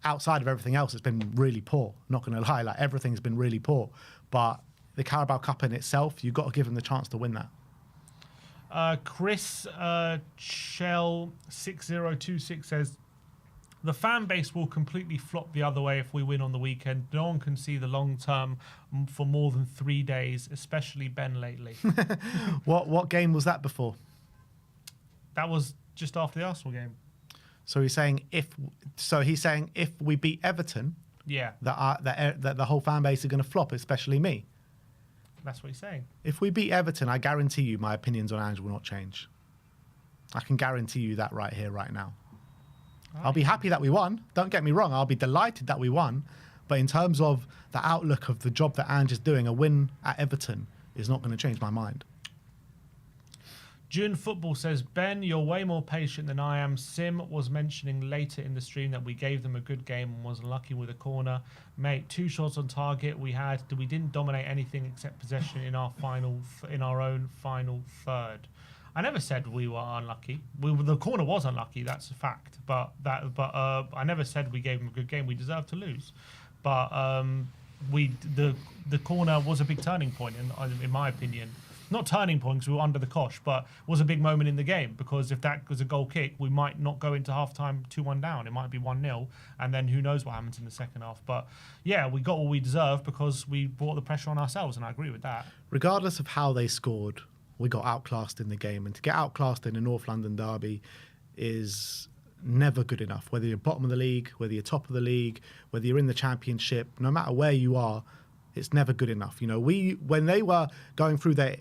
Outside of everything else, it's been really poor. Not going to lie, like everything's been really poor, but the Carabao Cup in itself, you've got to give him the chance to win that. Chris Shell 6026 says, the fan base will completely flop the other way if we win on the weekend. No one can see the long term for more than 3 days, especially Ben lately. What game was that before? That was just after the Arsenal game. So he's saying if we beat Everton, yeah, that the whole fan base is going to flop, especially me. That's what he's saying. If we beat Everton, I guarantee you my opinions on Ange will not change. I can guarantee you that right here, right now. Right. I'll be happy that we won. Don't get me wrong. I'll be delighted that we won. But in terms of the outlook of the job that Ange is doing, a win at Everton is not going to change my mind. June Football says, Ben, you're way more patient than I am. Sim was mentioning later in the stream that we gave them a good game and was unlucky with a corner. Mate, 2 shots on target. We didn't dominate anything except possession in our own final third. I never said we were unlucky. The corner was unlucky, that's a fact. But I never said we gave them a good game. We deserved to lose. But the corner was a big turning point in my opinion. Not turning point because we were under the cosh, but was a big moment in the game, because if that was a goal kick, we might not go into half-time 2-1 down. It might be 1-0, and then who knows what happens in the second half. But yeah, we got what we deserved because we brought the pressure on ourselves, and I agree with that. Regardless of how they scored, we got outclassed in the game, and to get outclassed in a North London derby is never good enough. Whether you're bottom of the league, whether you're top of the league, whether you're in the Championship, no matter where you are, it's never good enough. You know, when they were going through their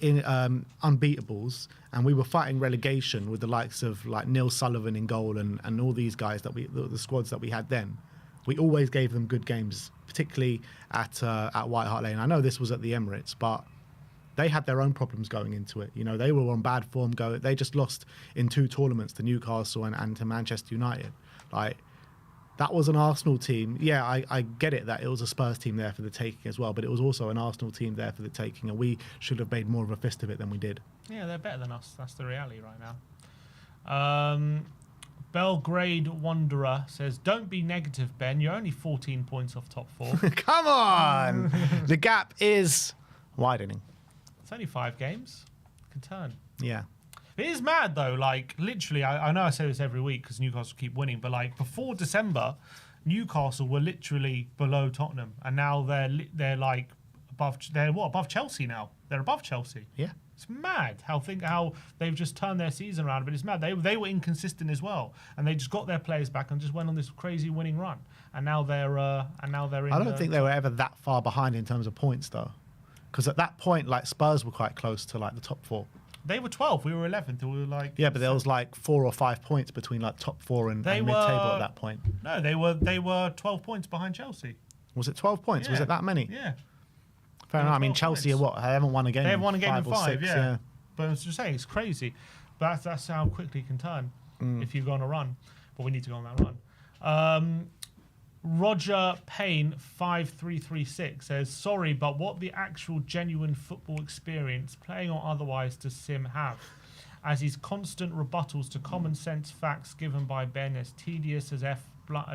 unbeatables and we were fighting relegation with the likes of like Neil Sullivan in goal and all these guys the squads that we had then, we always gave them good games, particularly at White Hart Lane. I know this was at the Emirates, but they had their own problems going into it. You know, they were on bad form they just lost in 2 tournaments to Newcastle and to Manchester United. Like, that was an Arsenal team. Yeah, I get it that it was a Spurs team there for the taking as well, but it was also an Arsenal team there for the taking, and we should have made more of a fist of it than we did. Yeah, they're better than us. That's the reality right now. Belgrade Wanderer says, don't be negative, Ben. You're only 14 points off top 4. Come on! The gap is widening. It's only 5 games. It can turn. Yeah. It is mad though, like literally, I know I say this every week because Newcastle keep winning, but like before December, Newcastle were literally below Tottenham, and now they're like above Chelsea now. They're above Chelsea. Yeah. It's mad how they've just turned their season around, but it's mad. They were inconsistent as well, and they just got their players back and just went on this crazy winning run, and now they're in. I don't think they were ever that far behind in terms of points though, because at that point, like Spurs were quite close to like the top 4. They were 12. We were 11th. We were like, yeah, but there was like 4 or 5 points between like top 4 and mid-table at that point. No, they were 12 points behind Chelsea. Was it 12 points? Yeah. Was it that many? Yeah. Fair enough. I mean, Chelsea are what? They haven't won a game. They haven't won a game in 5. 6, yeah. But I was just saying, it's crazy. But that's how quickly it can turn if you go on a run. But we need to go on that run. Roger Payne 5336 says, sorry, but what the actual genuine football experience, playing or otherwise, does Sim have? As his constant rebuttals to common sense facts given by Ben, as tedious as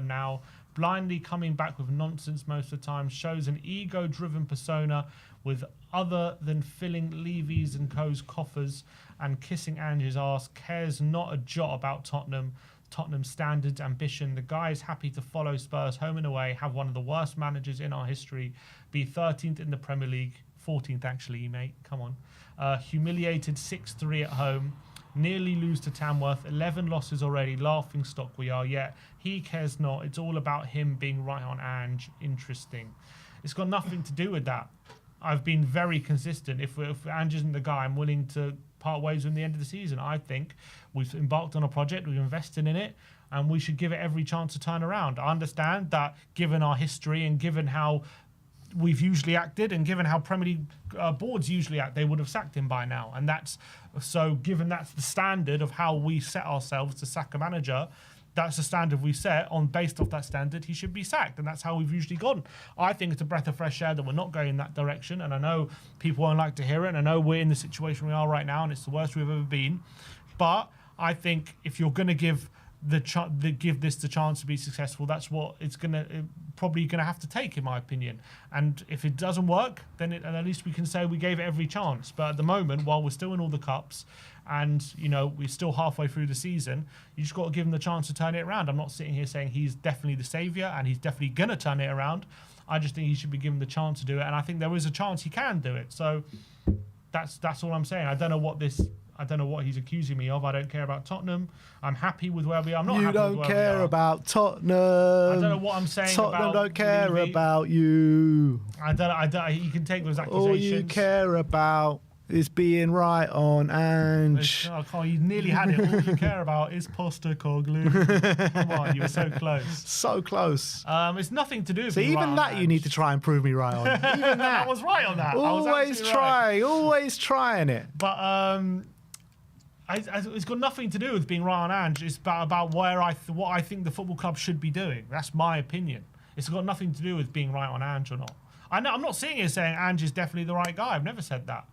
now, blindly coming back with nonsense most of the time, shows an ego-driven persona with other than filling Levy's and Co.'s coffers and kissing Ange's ass, cares not a jot about Tottenham's standards, ambition. The guy is happy to follow Spurs home and away, have one of the worst managers in our history, be 13th in the Premier League, 14th actually, mate, come on. Humiliated 6-3 at home, nearly lose to Tamworth, 11 losses already, laughing stock we are, yet he cares not. It's all about him being right on Ange. Interesting. It's got nothing to do with that. I've been very consistent. If Ange isn't the guy, I'm willing to part ways in the end of the season. I think we've embarked on a project, we've invested in it, and we should give it every chance to turn around. I understand that given our history and given how we've usually acted and given how Premier League boards usually act, they would have sacked him by now. And given that's the standard of how we set ourselves to sack a manager, that's the standard we set on. Based off that standard, he should be sacked, and that's how we've usually gone. I think it's a breath of fresh air that we're not going in that direction, and I know people won't like to hear it, and I know we're in the situation we are right now, and it's the worst we've ever been. But I think if you're going to give this the chance to be successful, that's what it's probably gonna have to take, in my opinion. And if it doesn't work, then at least we can say we gave it every chance. But at the moment, while we're still in all the cups, and we're still halfway through the season, you just got to give him the chance to turn it around. I'm not sitting here saying he's definitely the saviour and he's definitely gonna turn it around. I just think he should be given the chance to do it, and I think there is a chance he can do it. So that's all I'm saying. I don't know what he's accusing me of. I don't care about Tottenham. I'm happy with where we are. I'm not happy with where we are. You don't care about Tottenham. I don't know what I'm saying Tottenham about don't care Levy. About you. I don't. You can take those accusations. All you care about is being right on Ange. You nearly had it. All you care about is Postecoglou. Come on, you were so close. So close. It's nothing to do with So even right that you need to try and prove me right on. Even that. I was right on that. Always trying it. But It's got nothing to do with being right on Ange. It's about what I think the football club should be doing. That's my opinion. It's got nothing to do with being right on Ange or not. I'm not sitting here saying Ange is definitely the right guy. I've never said that.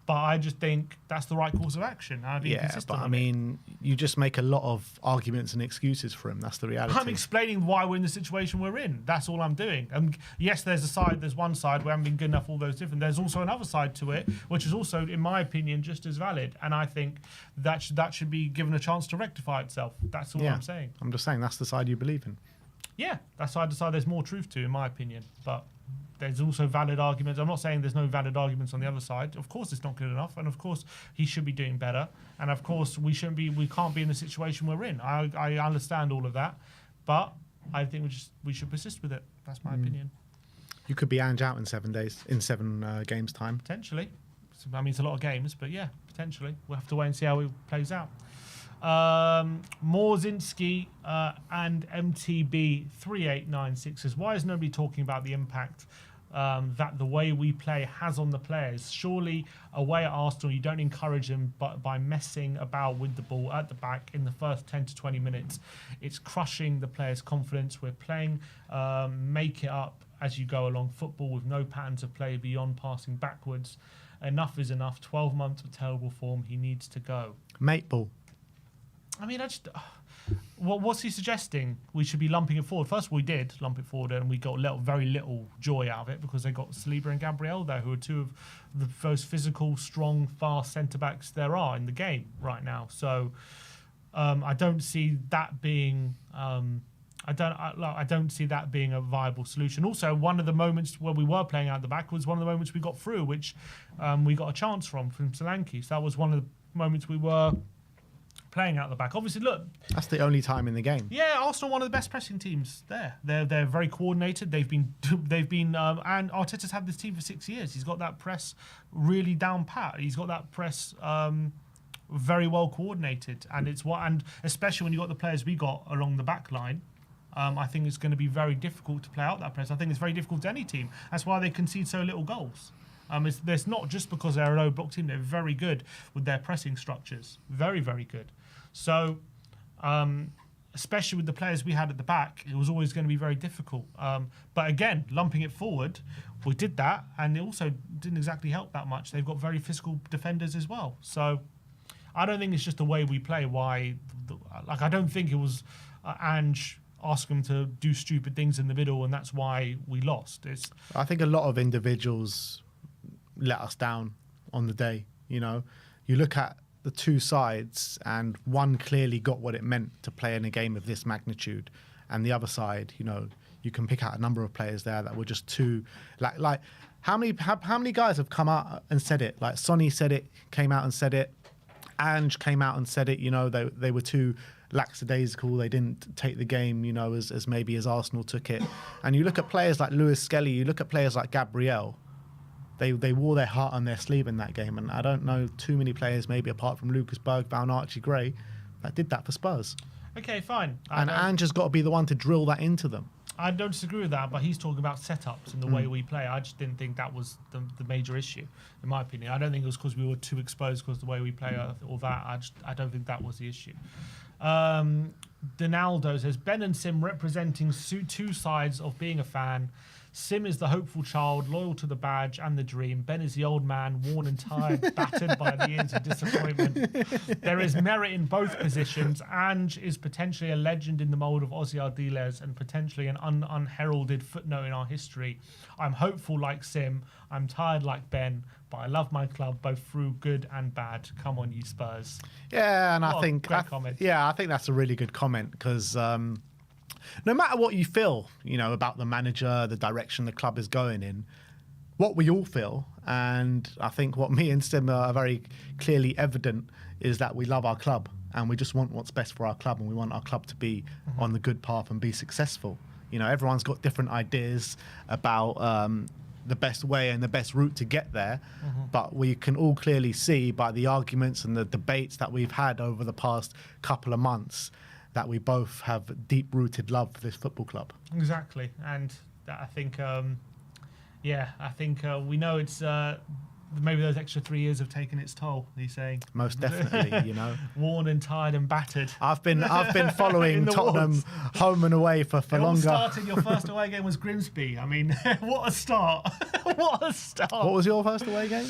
But I just think that's the right course of action. But I mean, you just make a lot of arguments and excuses for him. That's the reality. I'm explaining why we're in the situation we're in. That's all I'm doing. Yes, there's one side where we haven't been good enough, all those different. There's also another side to it, which is also, in my opinion, just as valid. And I think that should be given a chance to rectify itself. That's all I'm saying. I'm just saying that's the side you believe in. Yeah, that's the side there's more truth to, in my opinion. But there's also valid arguments. I'm not saying there's no valid arguments on the other side. Of course, it's not good enough, and of course, he should be doing better. And of course, we can't be in the situation we're in. I understand all of that, but I think we should persist with it. That's my opinion. You could be Ange out in 7 days, in 7 games time. Potentially. I mean, it's a lot of games, but yeah, potentially. We'll have to wait and see how it plays out. Morzinski and MTB 3896 says, why is nobody talking about the impact that the way we play has on the players? Surely away at Arsenal, you don't encourage them by messing about with the ball at the back in the first 10 to 20 minutes. It's crushing the players' confidence. We're playing make it up as you go along football with no patterns of play beyond passing backwards. Enough is enough. 12 months of terrible form. He needs to go. Mate ball. I mean, what's he suggesting? We should be lumping it forward. First of all, we did lump it forward, and we got very little joy out of it because they got Saliba and Gabriel there, who are two of the most physical, strong, fast centre-backs there are in the game right now. So I don't see that being... I don't see that being a viable solution. Also, one of the moments where we were playing out the back was one of the moments we got through, which we got a chance from Solanke. So that was one of the moments we were playing out the back. Obviously, look, that's the only time in the game. Yeah, Arsenal, one of the best pressing teams there. They're very coordinated. They've been and Arteta's had this team for 6 years. He's got that press really down pat. He's got that press very well coordinated, and especially when you got the players we got along the back line. I think it's going to be very difficult to play out that press. I think it's very difficult to any team. That's why they concede so little goals. It's not just because they're a low block team. They're very good with their pressing structures. Very, very good. So, especially with the players we had at the back, it was always going to be very difficult. But again, lumping it forward, we did that, and it also didn't exactly help that much. They've got very physical defenders as well. So, I don't think it's just the way we play. I don't think it was Ange ask them to do stupid things in the middle, and that's why we lost. I think a lot of individuals let us down on the day. You look at the two sides, and one clearly got what it meant to play in a game of this magnitude, and the other side, you can pick out a number of players there that were just too like how many guys have come out and said it? Like Sonny said it, came out and said it. Ange came out and said it. They were too lackadaisical. They didn't take the game, as maybe as Arsenal took it. And you look at players like Lewis Skelly, you look at players like Gabriel. They wore their heart on their sleeve in that game, and I don't know too many players, maybe apart from Lucas Bergvall, Archie Gray, that did that for Spurs. Okay, fine. And Ange has got to be the one to drill that into them. I don't disagree with that, but he's talking about setups and the way we play. I just didn't think that was the major issue, in my opinion. I don't think it was because we were too exposed because the way we play or that. I don't think that was the issue. Donaldo says, Ben and Sim representing two sides of being a fan. Sim is the hopeful child, loyal to the badge and the dream. Ben is the old man, worn and tired, battered by the years of disappointment. There is merit in both positions. Ange is potentially a legend in the mould of Ozzy Ardiles and potentially an unheralded footnote in our history. I'm hopeful like Sim. I'm tired like Ben, but I love my club both through good and bad. Come on, you Spurs. Yeah, and what I think comment. I think that's a really good comment because no matter what you feel, about the manager, the direction the club is going in, what we all feel, and I think what me and Sim are very clearly evident, is that we love our club and we just want what's best for our club, and we want our club to be on the good path and be successful. Everyone's got different ideas about the best way and the best route to get there, but we can all clearly see by the arguments and the debates that we've had over the past couple of months that we both have deep-rooted love for this football club. Exactly, and I think, we know it's maybe those extra 3 years have taken its toll. He's saying Most definitely, you know. worn and tired and battered. I've been following Tottenham wards. home and away for longer. Started, your first away game was Grimsby. I mean, what a start! What a start! What was your first away game?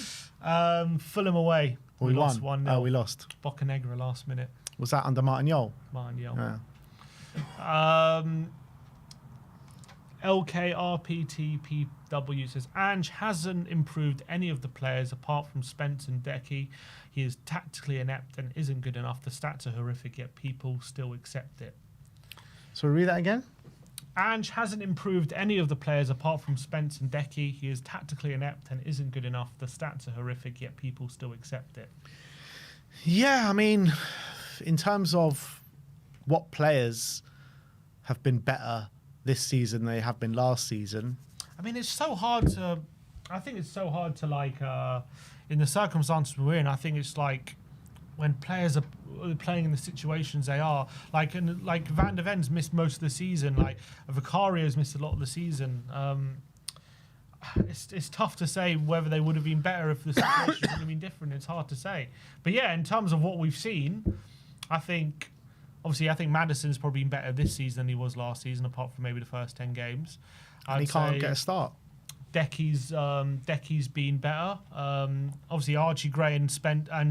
Fulham away. We lost won. 1-0. Oh, we lost. Boccanegra last minute. Was that under Martin Yole? Martin Yole. Yeah. LKRPTPW says Ange hasn't improved any of the players apart from Spence and Decky. He is tactically inept and isn't good enough. The stats are horrific, yet people still accept it. So read that again. Ange hasn't improved any of the players apart from Spence and Decky. He is tactically inept and isn't good enough. The stats are horrific, yet people still accept it. Yeah, I mean, in terms of what players have been better this season than they have been last season. I mean, it's so hard to... I think it's so hard to, like, in the circumstances we're in, I think it's like when players are playing in the situations they are, like Van der Ven's missed most of the season, like Vicario's missed a lot of the season. It's tough to say whether they would have been better if the situation would have been different. It's hard to say. But yeah, in terms of what we've seen, I think Maddison's probably been better this season than he was last season, apart from maybe the first 10 games. And he can't get a start. Decky's been better. Obviously, Archie Gray and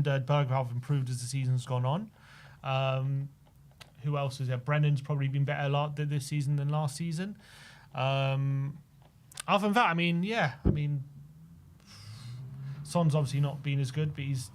Berger have improved as the season's gone on. Who else is there? Brennan's probably been better this season than last season. Other than that, I mean, Son's obviously not been as good, but he's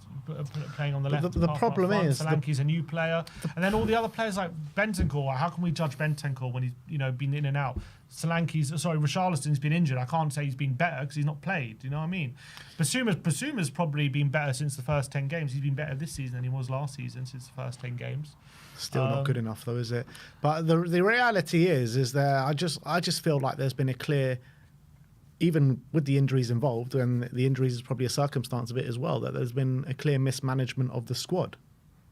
playing on the left. The problem is Solanke's a new player, and then all the other players like Bentancur. How can we judge Bentancur when he's been in and out? Richarlison's been injured. I can't say he's been better because he's not played. You know what I mean? Basuma's probably been better since the first 10 games. He's been better this season than he was last season since the first 10 games. Still not good enough though, is it? But the reality is that I just feel like there's been a clear, even with the injuries involved, and the injuries is probably a circumstance of it as well, that there's been a clear mismanagement of the squad.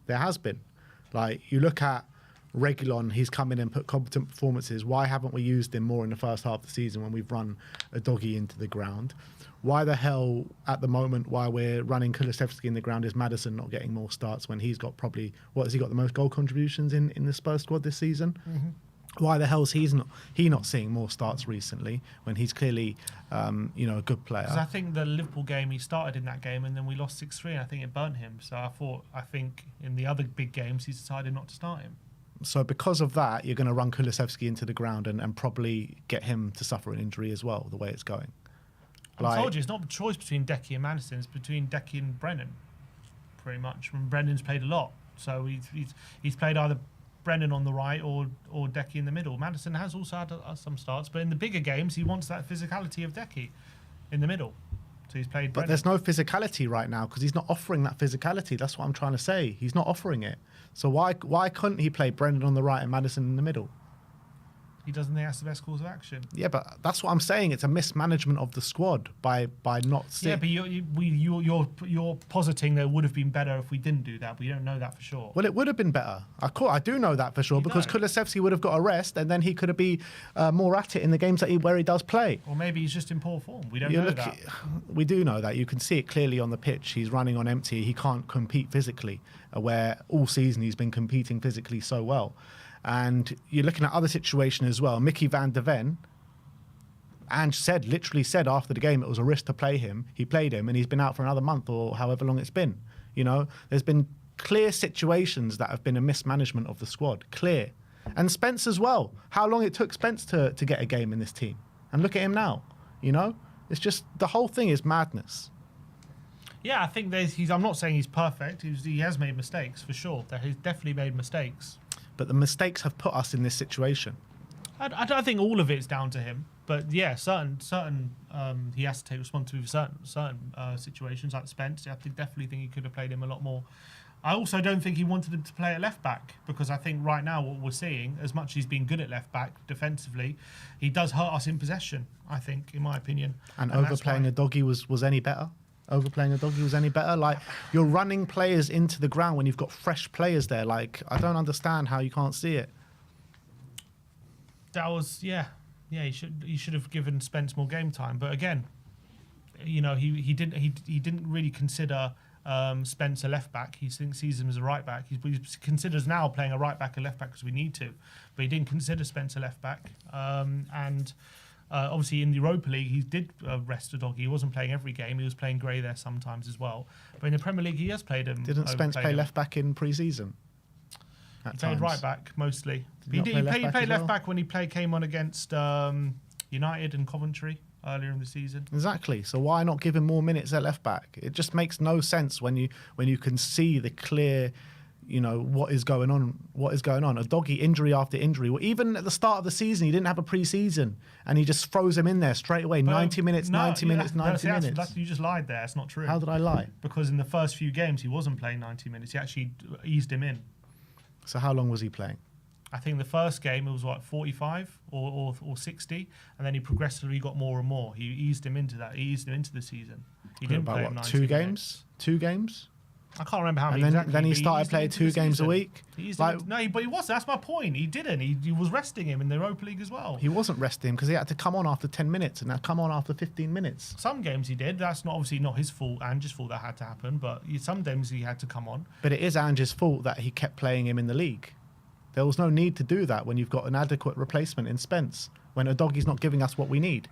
There has been. Like, you look at Reguilon, he's come in and put competent performances. Why haven't we used him more in the first half of the season when we've run a doggy into the ground? Why the hell, at the moment, while we're running Kulusevski in the ground, is Maddison not getting more starts when he's got probably, has he got the most goal contributions in the Spurs squad this season? Mm-hmm. Why the hell is he not seeing more starts recently when he's clearly a good player? Because I think the Liverpool game, he started in that game and then we lost 6-3 and I think it burnt him. So I think in the other big games he's decided not to start him. So because of that, you're going to run Kulusevski into the ground and probably get him to suffer an injury as well, the way it's going. I told you, it's not a choice between Decky and Maddison, it's between Decky and Brennan, pretty much. And Brennan's played a lot. So he's played either Brennan on the right or Decky in the middle. Maddison has also had some starts, but in the bigger games, he wants that physicality of Decky in the middle. So he's played Brennan. But there's no physicality right now because he's not offering that physicality. That's what I'm trying to say. He's not offering it. So why couldn't he play Brendan on the right and Maddison in the middle? He doesn't think that's the best course of action. Yeah, but that's what I'm saying. It's a mismanagement of the squad by not. Yeah, but you're positing that it would have been better if we didn't do that. We don't know that for sure. Well, it would have been better. I do know that for sure because Kulusevski would have got a rest and then he could have been more at it in the games where he does play. Or maybe he's just in poor form. We don't know that. We do know that. You can see it clearly on the pitch. He's running on empty. He can't compete physically, where all season he's been competing physically so well. And you're looking at other situations as well. Mickey van der Ven, Ange literally said after the game it was a risk to play him. He played him and he's been out for another month or however long it's been. There's been clear situations that have been a mismanagement of the squad. Clear. And Spence as well. How long it took Spence to get a game in this team. And look at him now. It's just the whole thing is madness. Yeah, I think I'm not saying he's perfect. He has made mistakes for sure. He's definitely made mistakes. But the mistakes have put us in this situation. I don't think all of it's down to him, but yeah, certain he has to take responsibility for certain situations like Spence. I definitely think he could have played him a lot more. I also don't think he wanted him to play at left back because I think right now what we're seeing, as much as he's been good at left back defensively, he does hurt us in possession. I think, in my opinion, and overplaying a doggy was any better. Overplaying a doggy was any better? Like, you're running players into the ground when you've got fresh players there. Like, I don't understand how you can't see it. That was, yeah. He should have given Spence more game time. But again, he didn't really consider Spence a left back. He sees him as a right back. He considers now playing a right back and left back because we need to, but he didn't consider Spence a left back. Obviously in the Europa League he did rest a doggy. He wasn't playing every game. He was playing Gray there sometimes as well. But in the Premier League he has played him. Didn't Spence play left back in pre-season? He played right back mostly. He played left back when he came on against United and Coventry earlier in the season. Exactly. So why not give him more minutes at left back? It just makes no sense when you can see the clear, what is going on. What is going on? A doggy injury after injury. Well, even at the start of the season, he didn't have a pre-season, and he just throws him in there straight away. 90 minutes. You just lied there. It's not true. How did I lie? Because in the first few games, he wasn't playing 90 minutes. He actually eased him in. So how long was he playing? I think the first game it was 45 or 60, and then he progressively got more and more. He eased him into that. He eased him into the season. He didn't play 90 2 minutes. games? 2 games? I can't remember how many and exactly. Then he started playing 2 games a week? But he wasn't. That's my point. He didn't. He was resting him in the Europa League as well. He wasn't resting him because he had to come on after 10 minutes and now come on after 15 minutes. Some games he did. That's obviously not his fault. Ange's fault that had to happen. But some games he had to come on. But it is Ange's fault that he kept playing him in the league. There was no need to do that when you've got an adequate replacement in Spence, when a doggy's not giving us what we need.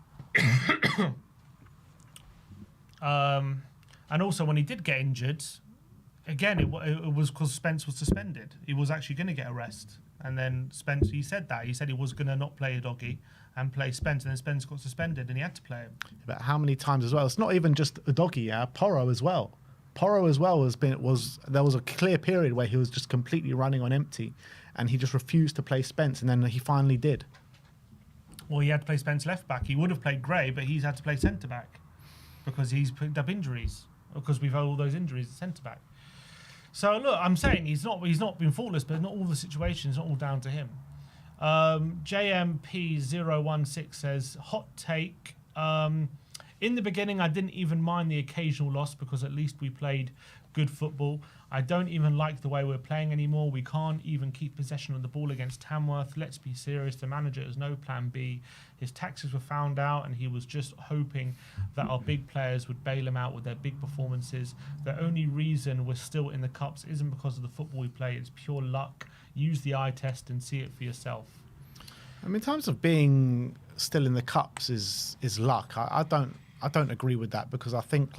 And also when he did get injured, again, it was because Spence was suspended. He was actually going to get a rest. And then Spence, he said he was going to not play a doggy and play Spence, and then Spence got suspended and he had to play him. But how many times as well? It's not even just a doggy, Porro as well. Porro as well there was a clear period where he was just completely running on empty, and he just refused to play Spence, and then he finally did. Well, he had to play Spence left back. He would have played Gray, but he's had to play centre back because he's picked up injuries, because we've had all those injuries at centre back. So look, I'm saying he's not been faultless, but not all the situations, not all down to him. JMP016 says, hot take. In the beginning, I didn't even mind the occasional loss because at least we played good football. I don't even like the way we're playing anymore. We can't even keep possession of the ball against Tamworth. Let's be serious. The manager has no plan B. His taxes were found out and he was just hoping that our big players would bail him out with their big performances. The only reason we're still in the Cups isn't because of the football we play. It's pure luck. Use the eye test and see it for yourself. I mean, in terms of being still in the Cups is luck. I don't agree with that, because I think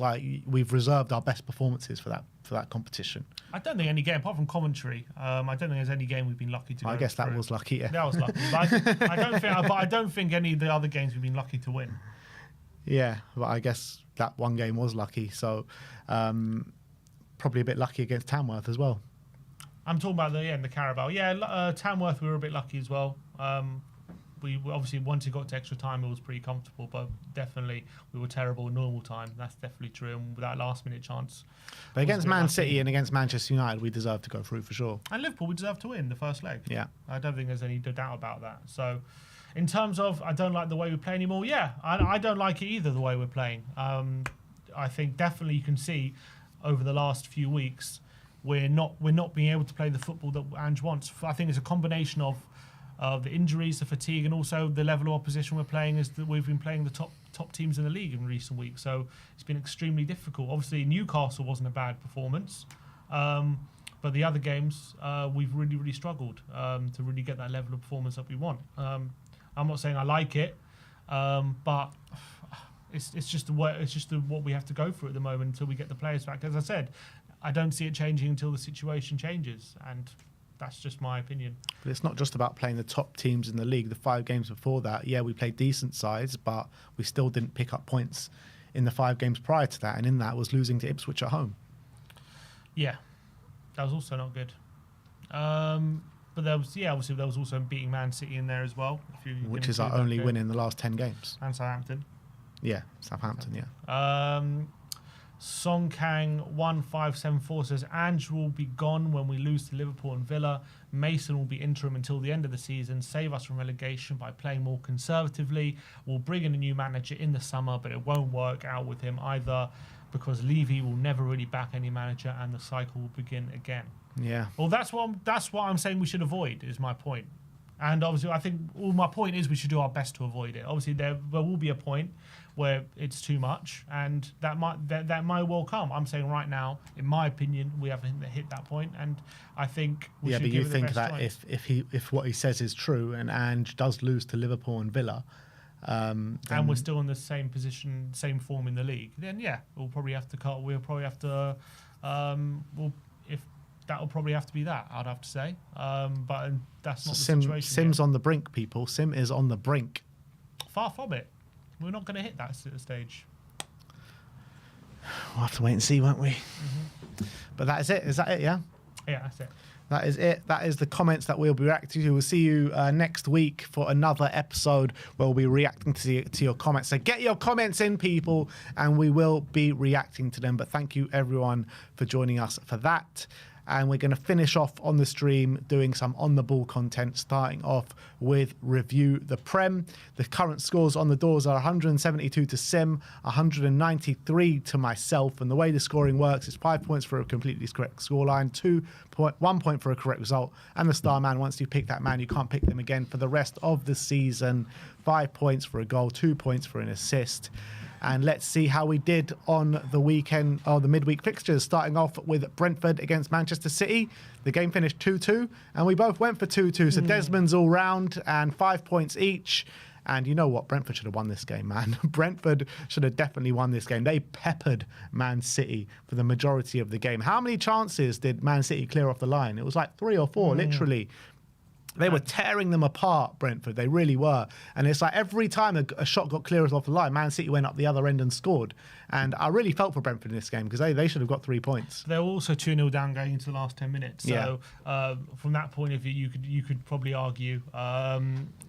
we've reserved our best performances for that competition. I don't think any game, apart from Coventry, I don't think there's any game we've been lucky to go I guess through. that was lucky, yeah. That was lucky. But I don't think any of the other games we've been lucky to win. Yeah, but I guess that one game was lucky. So probably a bit lucky against Tamworth as well. I'm talking about the Carabao. Yeah, Tamworth we were a bit lucky as well. We obviously, once it got to extra time, it was pretty comfortable, but definitely we were terrible in normal time. That's definitely true. And with that last-minute chance. But against Man City and against Manchester United, we deserve to go through for sure. And Liverpool, we deserve to win the first leg. Yeah. I don't think there's any doubt about that. So, in terms of I don't like the way we play anymore, yeah, I don't like it either, the way we're playing. I think definitely you can see over the last few weeks we're not being able to play the football that Ange wants. I think it's a combination of the injuries, the fatigue, and also the level of opposition we're playing is that we've been playing the top teams in the league in recent weeks. So it's been extremely difficult. Obviously, Newcastle wasn't a bad performance, but the other games we've really, really struggled to really get that level of performance that we want. I'm not saying I like it, but it's just what we have to go through at the moment until we get the players back. As I said, I don't see it changing until the situation changes, and that's just my opinion. But it's not just about playing the top teams in the league. The 5 games before that, yeah, we played decent sides, but we still didn't pick up points in the 5 games prior to that. And in that was losing to Ipswich at home. Yeah, that was also not good. But there was, obviously there was also beating Man City in there as well. Which is our only win in the last 10 games. And Southampton. Yeah, Southampton, yeah. Songkang1574 says Ange will be gone when we lose to Liverpool and Villa. Mason will be interim until the end of the season. Save us from relegation by playing more conservatively. We'll bring in a new manager in the summer, but it won't work out with him either because Levy will never really back any manager and the cycle will begin again. Yeah. Well, that's what I'm saying we should avoid, is my point. And obviously, I think my point is we should do our best to avoid it. Obviously, there will be a point where it's too much, and that might well come. I'm saying right now, in my opinion, we haven't hit that point, and I think we should give it the best try. But you think that if what he says is true, and Ange does lose to Liverpool and Villa, and we're still in the same position, same form in the league, then yeah, we'll probably have to cut. We'll probably have to. That'll probably have to be that, I'd have to say. But that's not the situation. Sim's on the brink, people. Sim is on the brink. Far from it. We're not going to hit that stage. We'll have to wait and see, won't we? Mm-hmm. But that is it. Is that it, yeah? Yeah, that's it. That is it. That is the comments that we'll be reacting to. We'll see you next week for another episode where we'll be reacting to your comments. So get your comments in, people, and we will be reacting to them. But thank you, everyone, for joining us for that. And we're going to finish off on the stream doing some on-the-ball content, starting off with Review the Prem. The current scores on the doors are 172 to Sim, 193 to myself. And the way the scoring works is 5 points for a completely correct scoreline, 1 point for a correct result. And the star man, once you pick that man, you can't pick them again for the rest of the season. 5 points for a goal, 2 points for an assist. And let's see how we did on the weekend, or the midweek fixtures, starting off with Brentford against Manchester City. The game finished 2-2, and we both went for 2-2. So Desmond's all round and 5 points each. And you know what? Brentford should have won this game, man. Brentford should have definitely won this game. They peppered Man City for the majority of the game. How many chances did Man City clear off the line? It was like 3 or 4, literally. They were tearing them apart, Brentford. They really were. And it's like every time a shot got clear off the line, Man City went up the other end and scored. And I really felt for Brentford in this game because they should have got 3 points. They were also 2-0 down going into the last 10 minutes. So from that point of view, you could probably argue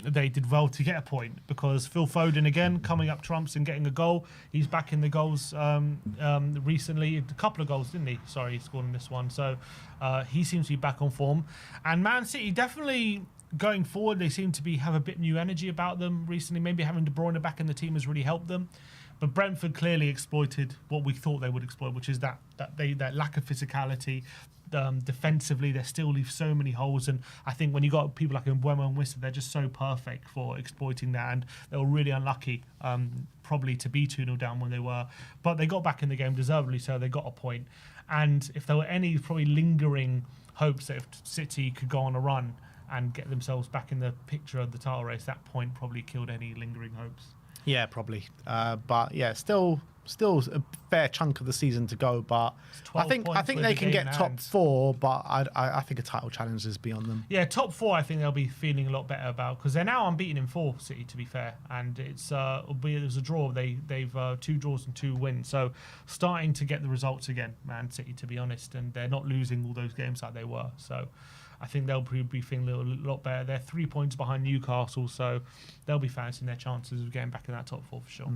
they did well to get a point because Phil Foden, again, coming up trumps and getting a goal. He's back in the goals recently. A couple of goals, didn't he? Sorry, he scored in this one. So he seems to be back on form. And Man City definitely... Going forward, they seem to have a bit new energy about them recently. Maybe having De Bruyne back in the team has really helped them. But Brentford clearly exploited what we thought they would exploit, which is that lack of physicality. Defensively, they still leave so many holes. And I think when you got people like Mbeumo and Wissa, they're just so perfect for exploiting that. And they were really unlucky, probably to be 2-0 down when they were. But they got back in the game deservedly, so they got a point. And if there were any probably lingering hopes that if City could go on a run and get themselves back in the picture of the title race, that point probably killed any lingering hopes. Yeah, probably. But yeah, still a fair chunk of the season to go. But I think they can get top 4. But I think a title challenge is beyond them. Yeah, top 4. I think they'll be feeling a lot better about because they're now unbeaten in 4, City. To be fair, and it's there's a draw. They've 2 draws and 2 wins. So starting to get the results again, Man City. To be honest, and they're not losing all those games like they were. So. I think they'll be feeling a lot better. They're 3 points behind Newcastle, so they'll be fancying their chances of getting back in that top 4 for sure.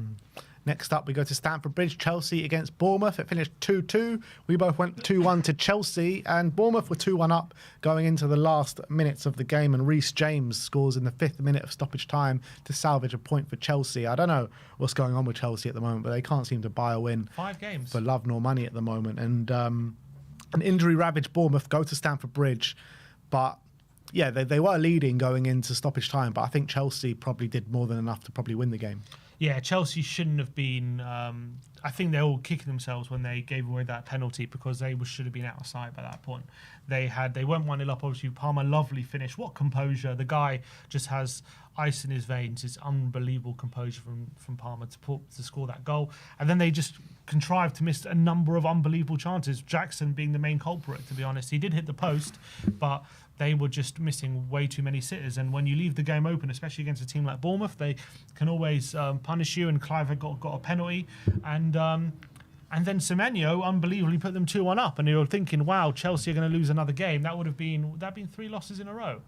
Next up, we go to Stamford Bridge, Chelsea against Bournemouth. It finished 2-2. We both went 2-1 to Chelsea, and Bournemouth were 2-1 up going into the last minutes of the game, and Reece James scores in the 5th minute of stoppage time to salvage a point for Chelsea. I don't know what's going on with Chelsea at the moment, but they can't seem to buy a win 5 games for love nor money at the moment. And an injury-ravaged Bournemouth go to Stamford Bridge. But yeah, they were leading going into stoppage time, but I think Chelsea probably did more than enough to probably win the game. Yeah, Chelsea shouldn't have been. I think they're all kicking themselves when they gave away that penalty because they should have been out of sight by that point. They went 1-0 up. Obviously, Palmer, lovely finish. What composure! The guy just has ice in his veins. It's unbelievable composure from Palmer to score that goal. And then they just contrived to miss a number of unbelievable chances. Jackson being the main culprit, to be honest. He did hit the post, but they were just missing way too many sitters. And when you leave the game open, especially against a team like Bournemouth, they can always punish you. And Clive had got a penalty. And then Semenyo unbelievably put them 2-1 up. And you're thinking, wow, Chelsea are going to lose another game. That would have been 3 losses in a row.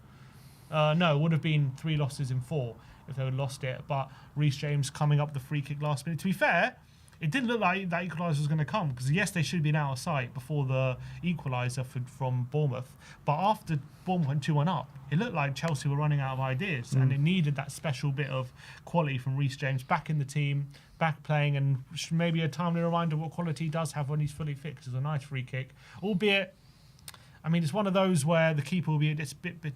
No, it would have been 3 losses in 4 if they had lost it. But Reece James coming up the free kick last minute. To be fair, it didn't look like that equaliser was going to come because, yes, they should have been out of sight before the equaliser from Bournemouth. But after Bournemouth went 2-1 up, it looked like Chelsea were running out of ideas and it needed that special bit of quality from Reece James back in the team, back playing, and maybe a timely reminder of what quality he does have when he's fully fit. It's a nice free kick, albeit I mean, it's one of those where the keeper will be a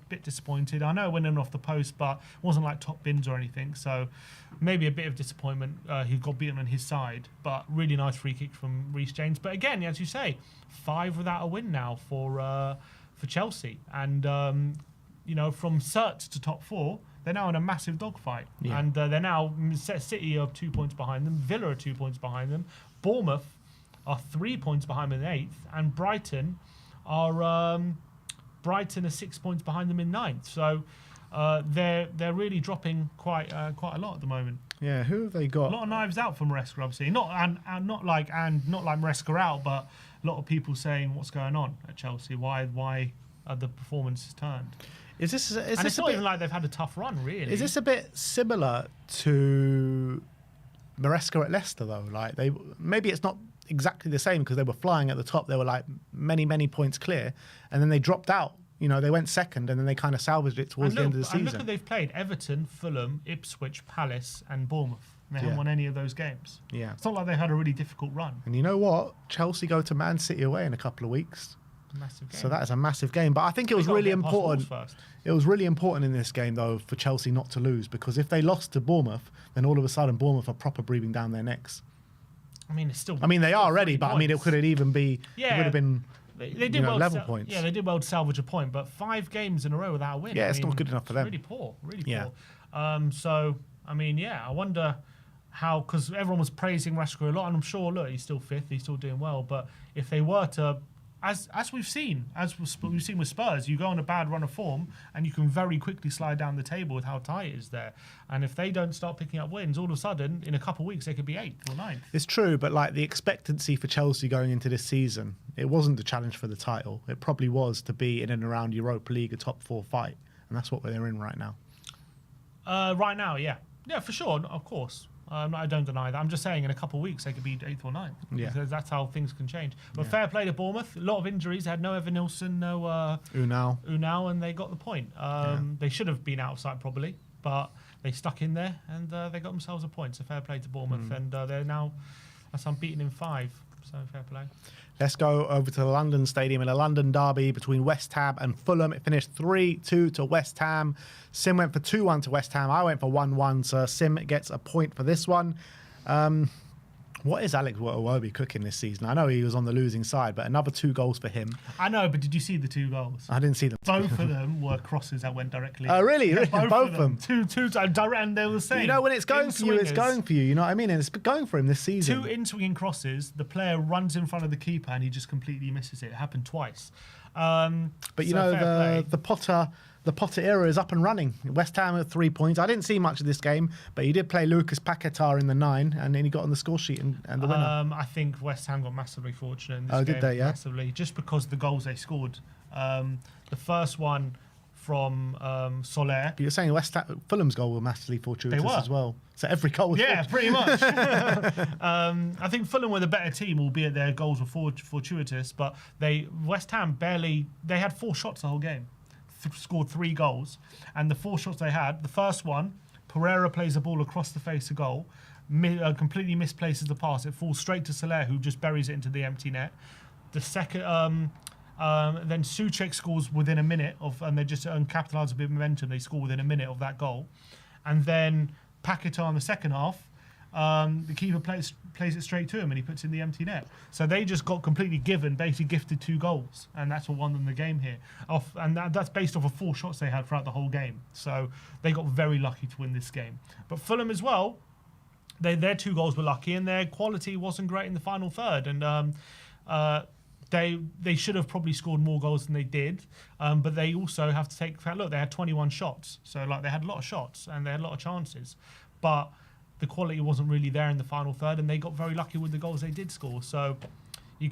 bit disappointed. I know it went in off the post, but it wasn't like top bins or anything. So maybe a bit of disappointment. He got beaten on his side, but really nice free kick from Reece James. But again, as you say, 5 without a win now for Chelsea, and from cert to top 4. They're now in a massive dogfight, and they're now City are 2 points behind them, Villa are 2 points behind them, Bournemouth are 3 points behind them in 8th, and Brighton are 6 points behind them in 9th. So they're really dropping quite a lot at the moment. Yeah, who have they got? A lot of knives out for Maresca, obviously. Not like Maresca out, but a lot of people saying what's going on at Chelsea. Why are the performances turned? Is this it's not even like they've had a tough run, really. Is this a bit similar to Maresca at Leicester, though? Like maybe it's not exactly the same because they were flying at the top. They were like many points clear, and then they dropped out. They went second, and then they kind of salvaged it towards the end of the season. And look at they've played Everton, Fulham, Ipswich, Palace, and Bournemouth. They haven't won any of those games. Yeah, it's not like they've had a really difficult run. And you know what? Chelsea go to Man City away in a couple of weeks. Massive game. So that is a massive game. But I think it was really important. It was really important in this game, though, for Chelsea not to lose, because if they lost to Bournemouth, then all of a sudden Bournemouth are proper breathing down their necks. I mean, it's still. I mean, they are already, but I mean, it could have even be. Yeah. It would have been. They did well level points. Yeah, they did well to salvage a point, but 5 games in a row without a win. Yeah, it's not good enough for them. Really poor. So I mean, I wonder how, because everyone was praising Rashford a lot, and I'm sure, look, he's still 5th, he's still doing well, but if they were to. As we've seen with Spurs, you go on a bad run of form and you can very quickly slide down the table with how tight it is there. And if they don't start picking up wins, all of a sudden, in a couple of weeks, they could be 8th or 9th. It's true, but like the expectancy for Chelsea going into this season, it wasn't the challenge for the title. It probably was to be in and around Europa League, a top 4 fight. And that's what they're in right now. Right now, yeah. Yeah, for sure, of course. I don't deny that. I'm just saying in a couple of weeks they could be 8th or 9th. Yeah. Because that's how things can change. But fair play to Bournemouth. A lot of injuries. They had no Evan Nilsson, no Unal, and they got the point. They should have been out of sight probably, but they stuck in there and they got themselves a point. So fair play to Bournemouth. And they're now unbeaten in 5. So fair play. Let's go over to the London Stadium in a London derby between West Ham and Fulham. It finished 3-2 to West Ham. Sim went for 2-1 to West Ham. I went for 1-1, so Sim gets a point for this one. What is Alex Iwobi cooking this season? I know he was on the losing side, but another 2 goals for him. I know, but did you see the 2 goals? I didn't see them. Both of them were crosses that went directly. Oh, really? Yeah, both of them. Two direct, and they were the same. When it's going for you, it's going for you. You know what I mean? And it's going for him this season. 2 in-swinging crosses. The player runs in front of the keeper, and he just completely misses it. It happened twice. But the Potter era is up and running. West Ham at 3 points. I didn't see much of this game, but he did play Lucas Paquetá in the 9, and then he got on the score sheet and the winner. I think West Ham got massively fortunate in this game. Did they? Yeah, massively. Just because of the goals they scored. The first one from Soler. But you're saying Fulham's goal were massively fortuitous as well. So every goal was pretty much. I think Fulham were the better team, albeit their goals were fortuitous. But West Ham they had 4 shots the whole game. Scored 3 goals, and the 4 shots they had, the first one, Pereira plays the ball across the face of goal, completely misplaces the pass, it falls straight to Soler, who just buries it into the empty net. The second, then Souček scores within a minute and they just capitalise a bit of momentum. They score within a minute of that goal, and then Paquetá in the second half. The keeper plays it straight to him and he puts in the empty net. So they just got completely basically gifted 2 goals, and that's what won them the game here. And that's based off of 4 shots they had throughout the whole game. So they got very lucky to win this game. But Fulham as well, their 2 goals were lucky, and their quality wasn't great in the final third. And they should have probably scored more goals than they did. But they also have to take look. They had 21 shots, so they had a lot of shots and they had a lot of chances, but the quality wasn't really there in the final third, and they got very lucky with the goals they did score. So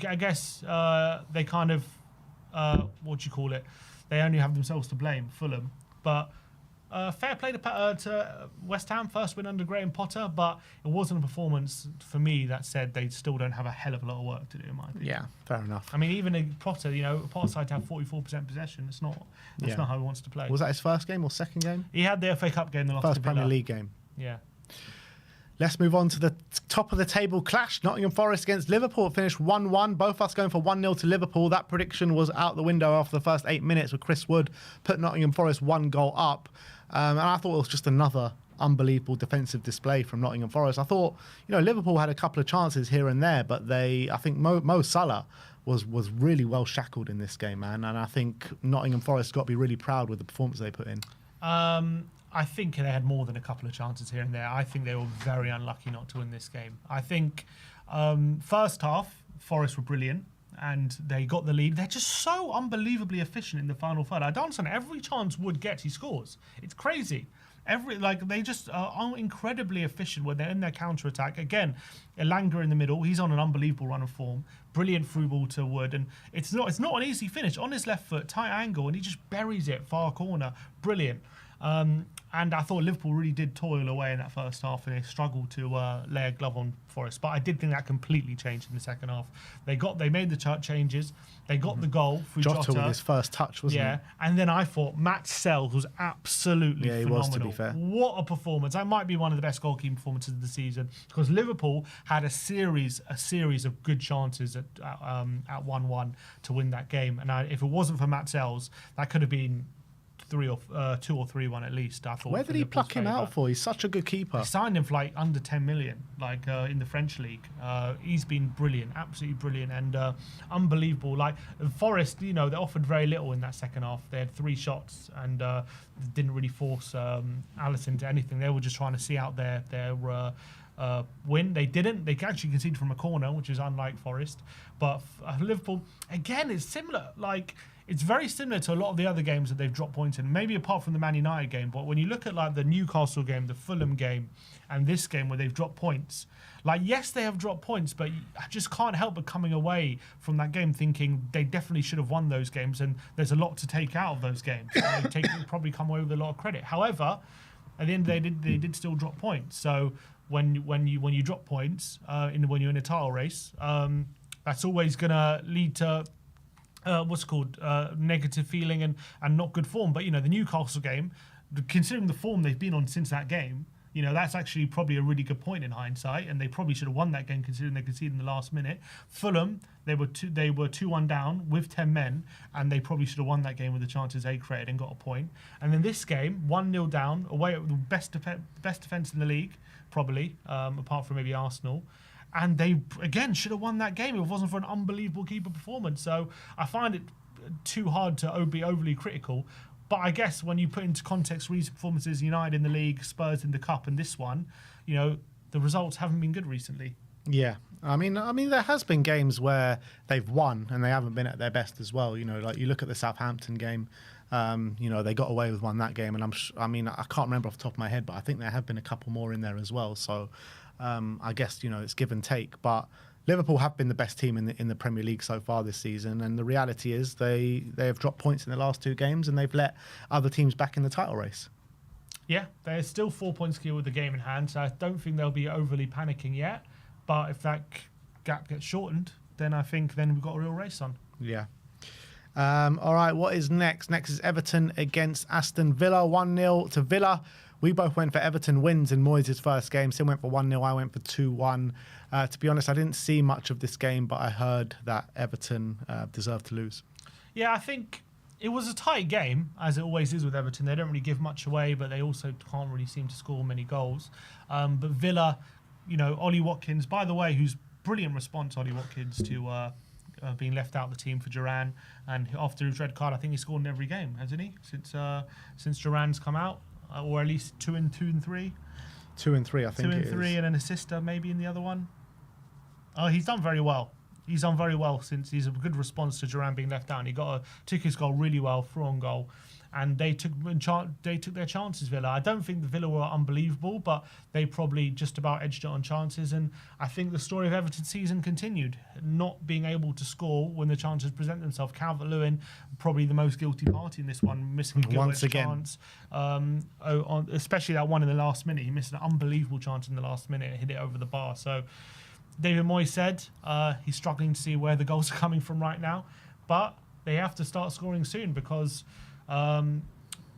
I guess they kind of, they only have themselves to blame, Fulham. But fair play to West Ham, first win under Graham Potter, but it wasn't a performance for me that said they still don't have a hell of a lot of work to do, in my opinion. Yeah, fair enough. I mean, even in Potter, Potter side to have 44% possession, that's not how he wants to play. Was that his first game or second game? He had the FA Cup game, the first Premier League game. Yeah. Let's move on to the top of the table clash. Nottingham Forest against Liverpool. It finished 1-1. Both us going for 1-0 to Liverpool. That prediction was out the window after the first 8 minutes with Chris Wood put Nottingham Forest 1 goal up. And I thought it was just another unbelievable defensive display from Nottingham Forest. I thought, Liverpool had a couple of chances here and there, but I think Mo Salah was really well shackled in this game, man. And I think Nottingham Forest got to be really proud with the performance they put in. I think they had more than a couple of chances here and there. I think they were very unlucky not to win this game. I think first half, Forest were brilliant and they got the lead. They're just so unbelievably efficient in the final third. I don't understand. Every chance Wood gets, he scores. It's crazy. They just are incredibly efficient when they're in their counter attack. Again, Elanga in the middle. He's on an unbelievable run of form. Brilliant through ball to Wood, and it's not an easy finish on his left foot, tight angle, and he just buries it far corner. Brilliant. And I thought Liverpool really did toil away in that first half, and they struggled to lay a glove on Forest. But I did think that completely changed in the second half. They made the changes. They got the goal through Jota with his first touch, wasn't it? Yeah, and then I thought Matt Sells was absolutely phenomenal. He was, to be fair. What a performance! That might be one of the best goalkeeping performances of the season, because Liverpool had a series of good chances at 1-1 to win that game. And if it wasn't for Matt Sells, that could have been 2 or 3-1 at least. I thought. Where did he pluck him out for? He's such a good keeper. They signed him for like under 10 million, in the French league. He's been brilliant, absolutely brilliant, and unbelievable. Like Forest, they offered very little in that second half. They had 3 shots and didn't really force Alisson to anything. They were just trying to see out their win. They didn't. They actually conceded from a corner, which is unlike Forest. But Liverpool, again, is similar. It's very similar to a lot of the other games that they've dropped points in, maybe apart from the Man United game. But when you look at the Newcastle game, the Fulham game, and this game where they've dropped points, yes, they have dropped points, but I just can't help but coming away from that game thinking they definitely should have won those games, and there's a lot to take out of those games. They probably come away with a lot of credit. However, at the end of the day, they did still drop points. So when you drop points when you're in a title race, that's always going to lead to negative feeling and not good form. But the Newcastle game, considering the form they've been on since that game, that's actually probably a really good point in hindsight, and they probably should have won that game considering they conceded in the last minute. Fulham, they were 2-1 down with 10 men, and they probably should have won that game with the chances they created and got a point. And then this game, 1-0 down, away at the best defence in the league, probably, apart from maybe Arsenal. And they, again, should have won that game if it wasn't for an unbelievable keeper performance. So I find it too hard to be overly critical. But I guess when you put into context recent performances, United in the league, Spurs in the cup, and this one, the results haven't been good recently. Yeah. I mean, there has been games where they've won and they haven't been at their best as well. You look at the Southampton game. They got away with one that game, and I can't remember off the top of my head, but I think there have been a couple more in there as well. So I guess it's give and take, but Liverpool have been the best team in the Premier League so far this season, and the reality is they have dropped points in the last 2 games, and they've let other teams back in the title race. Yeah, they're still 4 points clear with the game in hand, so I don't think they'll be overly panicking yet. But if that gap gets shortened, then I think we've got a real race on. Yeah. All right, what is next? Next is Everton against Aston Villa. 1-0 to Villa. We both went for Everton wins in Moyes' first game. Sim went for 1-0. I went for 2-1. To be honest, I didn't see much of this game, but I heard that Everton deserved to lose. Yeah, I think it was a tight game, as it always is with Everton. They don't really give much away, but they also can't really seem to score many goals. But Villa, Ollie Watkins, by the way, who's brilliant response, Ollie Watkins, to being left out of the team for Duran. And after his red card, I think he's scored in every game, hasn't he? Since Duran's come out. Or at least 2 and 3. 2 and 3, I think. 2 and 3, and an assist maybe in the other one. Oh, he's done very well. He's done very well since he's a good response to Duran being left out. And he took his goal really well, through on goal, and they took their chances. Villa. I don't think the Villa were unbelievable, but they probably just about edged it on chances. And I think the story of Everton's season continued, not being able to score when the chances present themselves. Calvert-Lewin, probably the most guilty party in this one, missing a once again chance. Especially that one in the last minute. He missed an unbelievable chance in the last minute and hit it over the bar. So David Moyes said he's struggling to see where the goals are coming from right now, but they have to start scoring soon because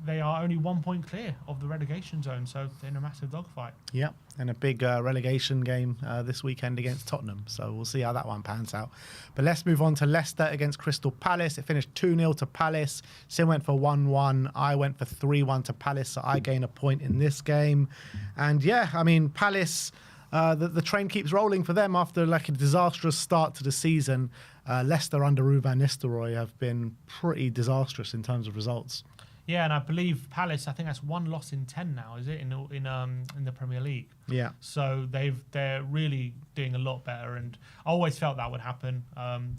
they are only 1 point clear of the relegation zone, so they're in a massive dogfight. Yeah, and a big relegation game this weekend against Tottenham. So we'll see how that one pans out. But let's move on to Leicester against Crystal Palace. It finished 2-0 to Palace. Sim went for 1-1. I went for 3-1 to Palace, so I gain a point in this game. And yeah, I mean, Palace, the train keeps rolling for them after like a disastrous start to the season. Leicester under Ruud van Nistelrooy have been pretty disastrous in terms of results. Yeah, and I believe Palace, I think that's 1 loss in 10 now, is it, in the Premier League? Yeah. So they're really doing a lot better, and I always felt that would happen.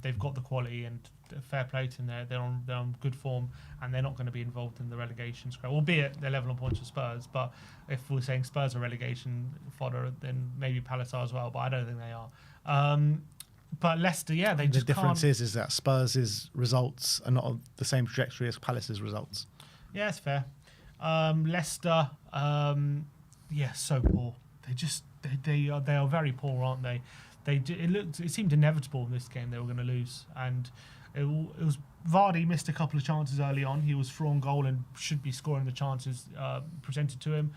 They've got the quality, and fair play to them. They're on good form, and they're not going to be involved in the relegation scrap, albeit they're level on points with Spurs. But if we're saying Spurs are relegation fodder, then maybe Palace are as well, but I don't think they are. But Leicester, yeah, they just can't. The difference can't. is that Spurs' results are not on the same trajectory as Palace's results. Yeah, it's fair. Leicester, yeah, so poor. They are very poor, aren't they? It seemed inevitable in this game they were going to lose, and it was Vardy missed a couple of chances early on. He was through on goal and should be scoring the chances presented to him,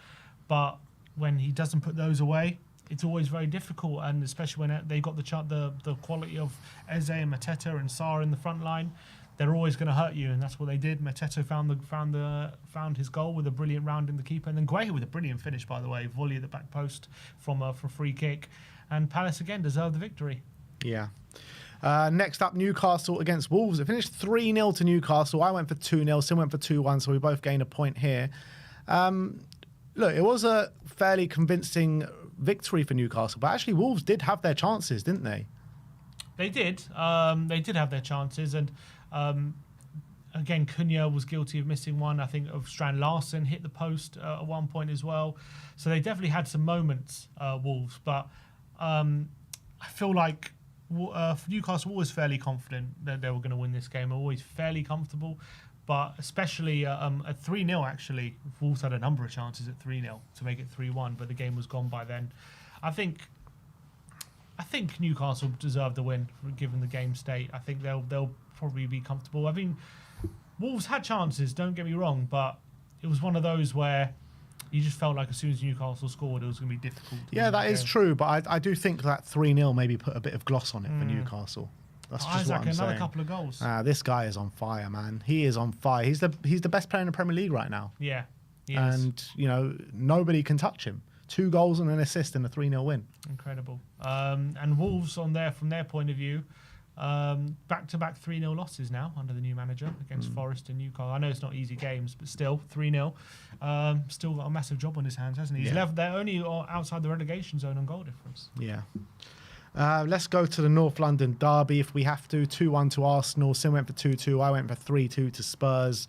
but when he doesn't put those away, it's always very difficult, and especially when they got the quality of Eze and Mateta and Sarr in the front line. They're always going to hurt you, and that's what they did. Mateta found his goal with a brilliant round in the keeper, and then Guehi with a brilliant finish, by the way, volley at the back post from a free kick, and Palace again deserved the victory. Yeah. Next up, Newcastle against Wolves. It finished 3-0 to Newcastle. I went for 2-0. Sim went for 2-1, so we both gained a point here. Look, it was a fairly convincing victory for Newcastle, but actually Wolves did have their chances, didn't they? They did. They did have their chances, and again, Cunha was guilty of missing one. I think of Strand Larsen hit the post at one point as well. So they definitely had some moments, Wolves. But I feel like Newcastle were always fairly confident that they were going to win this game. Always fairly comfortable. But especially at 3-0, actually, Wolves had a number of chances at 3-0 to make it 3-1, but the game was gone by then. I think Newcastle deserved the win, given the game state. I think they'll probably be comfortable. I mean, Wolves had chances, don't get me wrong, but it was one of those where you just felt like as soon as Newcastle scored, it was going to be difficult. Yeah, that is true, but I do think that 3-0 maybe put a bit of gloss on it for Newcastle. That's just Isaac, what I'm saying. another couple of goals. This guy is on fire, man. He is on fire. He's the best player in the Premier League right now. Yeah, he is. And, you know, nobody can touch him. 2 goals and an assist in a 3-0 win. Incredible. And Wolves from their point of view, back-to-back 3-0 losses now under the new manager against Forest and Newcastle. I know it's not easy games, but still 3-0. Still got a massive job on his hands, hasn't he? They're only outside the relegation zone on goal difference. Yeah. Let's go to the North London derby if we have to. 2-1 to Arsenal. Sim went for 2-2. I went for 3-2 to Spurs.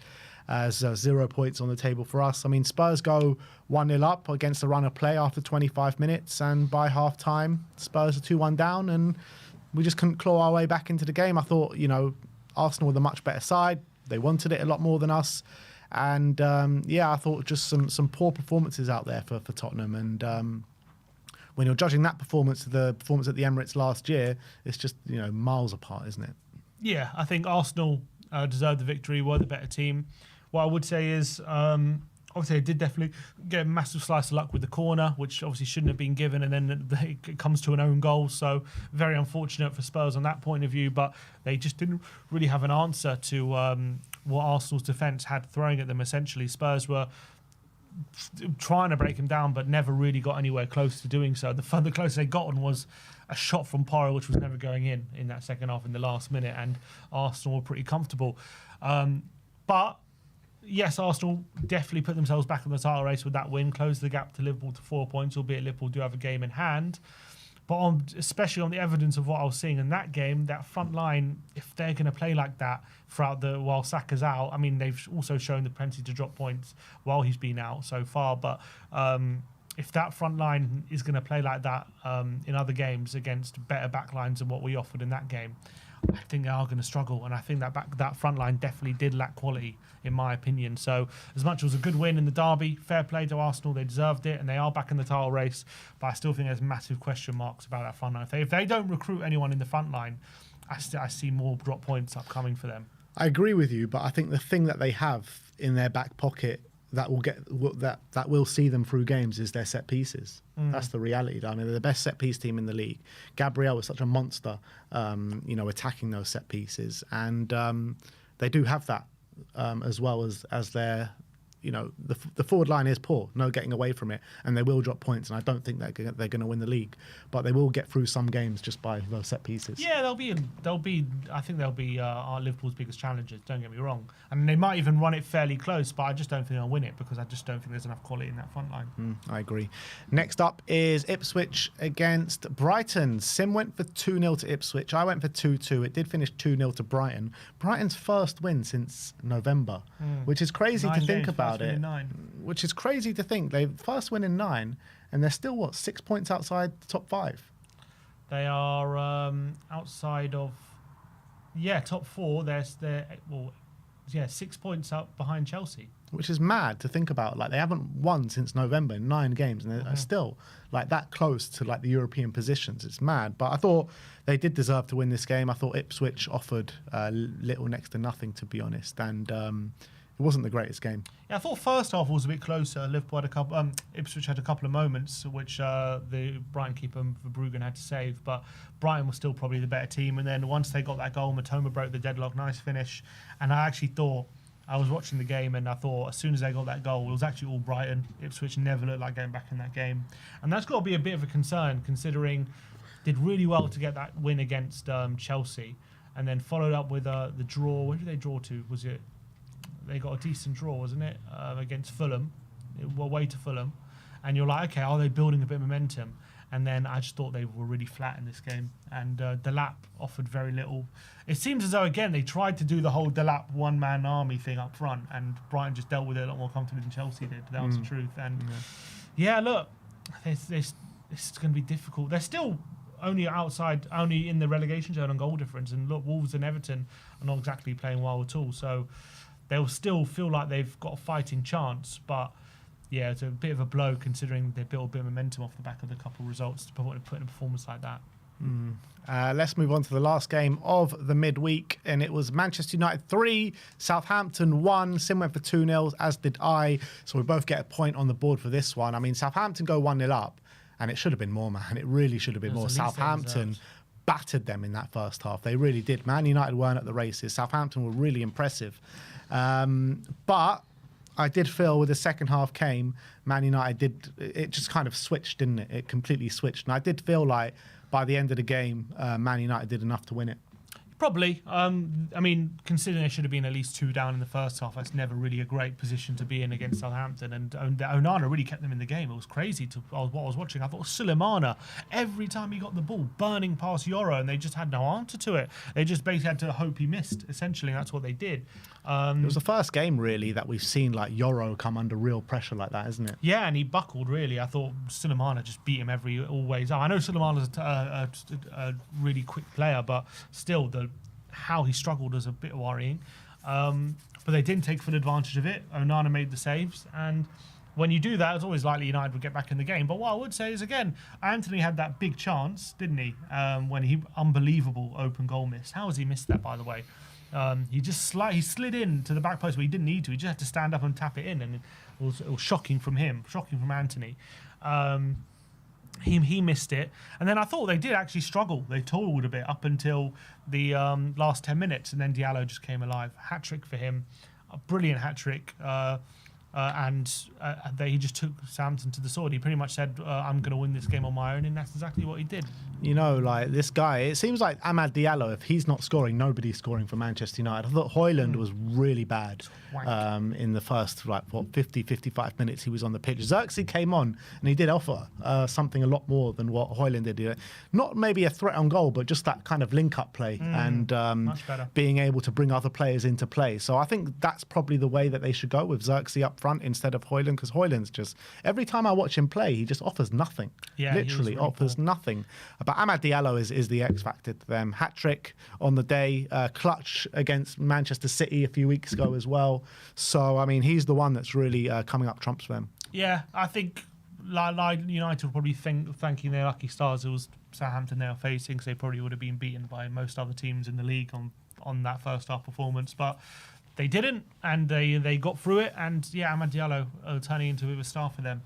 As 0 points on the table for us. I mean, Spurs go 1-0 up against the run of play after 25 minutes, and by half time, Spurs are 2-1 down, and we just couldn't claw our way back into the game. I thought, you know, Arsenal were the much better side. They wanted it a lot more than us, and I thought just some poor performances out there for Tottenham. And when you're judging that performance to the performance at the Emirates last year, it's just, you know, miles apart, isn't it? Yeah, I think Arsenal deserved the victory, were the better team. What I would say is, obviously, they did definitely get a massive slice of luck with the corner, which obviously shouldn't have been given, and then it comes to an own goal. So very unfortunate for Spurs on that point of view, but they just didn't really have an answer to what Arsenal's defence had throwing at them, essentially. Spurs were trying to break them down, but never really got anywhere close to doing so. The closest they got on was a shot from Porro, which was never going in that second half in the last minute, and Arsenal were pretty comfortable. But yes, Arsenal definitely put themselves back in the title race with that win, closed the gap to Liverpool to 4 points, albeit Liverpool do have a game in hand. But especially on the evidence of what I was seeing in that game, that front line, if they're going to play like that while Saka's out, I mean, they've also shown the plenty to drop points while he's been out so far. But if that front line is going to play like that in other games against better back lines than what we offered in that game, I think they are going to struggle, and I think that front line definitely did lack quality, in my opinion. So as much as it was a good win in the derby, fair play to Arsenal, they deserved it, and they are back in the title race, but I still think there's massive question marks about that front line. If they don't recruit anyone in the front line, I see more drop points upcoming for them. I agree with you, but I think the thing that they have in their back pocket that will see them through games is their set pieces. That's the reality. I mean, they're the best set piece team in the league. Gabriel was such a monster, attacking those set pieces, and they do have that as well as their. The forward line is poor, no getting away from it, and they will drop points. And I don't think they're going to win the league, but they will get through some games just by those set pieces. Yeah, they'll be. I think they'll be our Liverpool's biggest challengers. Don't get me wrong, and they might even run it fairly close, but I just don't think they'll win it because I just don't think there's enough quality in that front line. I agree. Next up is Ipswich against Brighton. Sim went for 2-0 to Ipswich. I went for 2-2. It did finish 2-0 to Brighton. Brighton's first win since November, which is crazy to think about. Which is crazy to think. They first win in 9, and they're still 6 points outside the top 5. They are outside of top 4. They're 6 points up behind Chelsea, which is mad to think about. Like, they haven't won since November in 9 games, and they're still like that close to like the European positions. It's mad. But I thought they did deserve to win this game. I thought Ipswich offered little next to nothing, to be honest, and it wasn't the greatest game. Yeah, I thought first half was a bit closer. Liverpool had a couple. Ipswich had a couple of moments which the Brighton keeper Verbruggen had to save, but Brighton was still probably the better team. And then once they got that goal, Matoma broke the deadlock. Nice finish. And I actually thought, I was watching the game and I thought as soon as they got that goal, it was actually all Brighton. Ipswich never looked like getting back in that game, and that's got to be a bit of a concern considering did really well to get that win against Chelsea, and then followed up with the draw. Where did they draw to? Was it? They got a decent draw, wasn't it, against Fulham, away to Fulham. And you're like, okay, are they building a bit of momentum? And then I just thought they were really flat in this game. And Delap offered very little. It seems as though, again, they tried to do the whole Delap one-man army thing up front, and Brighton just dealt with it a lot more comfortably than Chelsea did. That was the truth. And look, it's going to be difficult. They're still only in the relegation zone on goal difference. And look, Wolves and Everton are not exactly playing well at all. So they'll still feel like they've got a fighting chance, but yeah, it's a bit of a blow considering they built a bit of momentum off the back of the couple of results to put in a performance like that. Let's move on to the last game of the midweek, and it was Manchester United 3, Southampton 1. Sim went for 2-0, as did I, so we both get a point on the board for this one. I mean, Southampton go 1-0 up, and it should have been more, man. It really should have been more. Southampton battered them in that first half. They really did. Man United weren't at the races. Southampton were really impressive. But I did feel with the second half came, Man United it just kind of switched, didn't it? It completely switched. And I did feel like by the end of the game, Man United did enough to win it. Probably. I mean, considering they should have been at least 2 down in the first half, that's never really a great position to be in against Southampton. And Onana really kept them in the game. It was crazy what I was watching. I thought Sulemana, every time he got the ball, burning past Yoro, and they just had no answer to it. They just basically had to hope he missed, essentially, and that's what they did. It was the first game, really, that we've seen like Yoro come under real pressure like that, isn't it? Yeah, and he buckled, really. I thought Sulemana just beat him always. I know Sulemana's a really quick player, but still, how he struggled was a bit worrying. But they didn't take full advantage of it. Onana made the saves, and when you do that, it's always likely United would get back in the game. But what I would say is, again, Anthony had that big chance, didn't he? When he unbelievable open goal miss. How has he missed that, by the way? He just he slid in to the back post where he didn't need to. He just had to stand up and tap it in, and it was shocking from him, shocking from Anthony. He missed it, and then I thought they did actually struggle. They toiled a bit up until the last 10 minutes, and then Diallo just came alive. Hat-trick for him, a brilliant hat-trick. He just took Southampton to the sword. He pretty much said, I'm going to win this game on my own, and that's exactly what he did. You know, like this guy, it seems like Amad Diallo, if he's not scoring, nobody's scoring for Manchester United. I thought Højlund was really bad in the first, 50, 55 minutes he was on the pitch. Xerxes came on, and he did offer something a lot more than what Højlund did. Not maybe a threat on goal, but just that kind of link-up play and being able to bring other players into play. So I think that's probably the way that they should go with Xerxes up front instead of Højlund, because Højlund's just, every time I watch him play, he just offers nothing. Yeah, literally really offers nothing. But Amad Diallo is the X factor to them. Hat-trick on the day, clutch against Manchester City a few weeks ago as well. So, I mean, he's the one that's really coming up trumps for them. Yeah, I think United will probably thanking their lucky stars. It was Southampton they were facing, because they probably would have been beaten by most other teams in the league on on that first half performance, but they didn't, and they got through it. And yeah, Amad Diallo turning into a bit of a star for them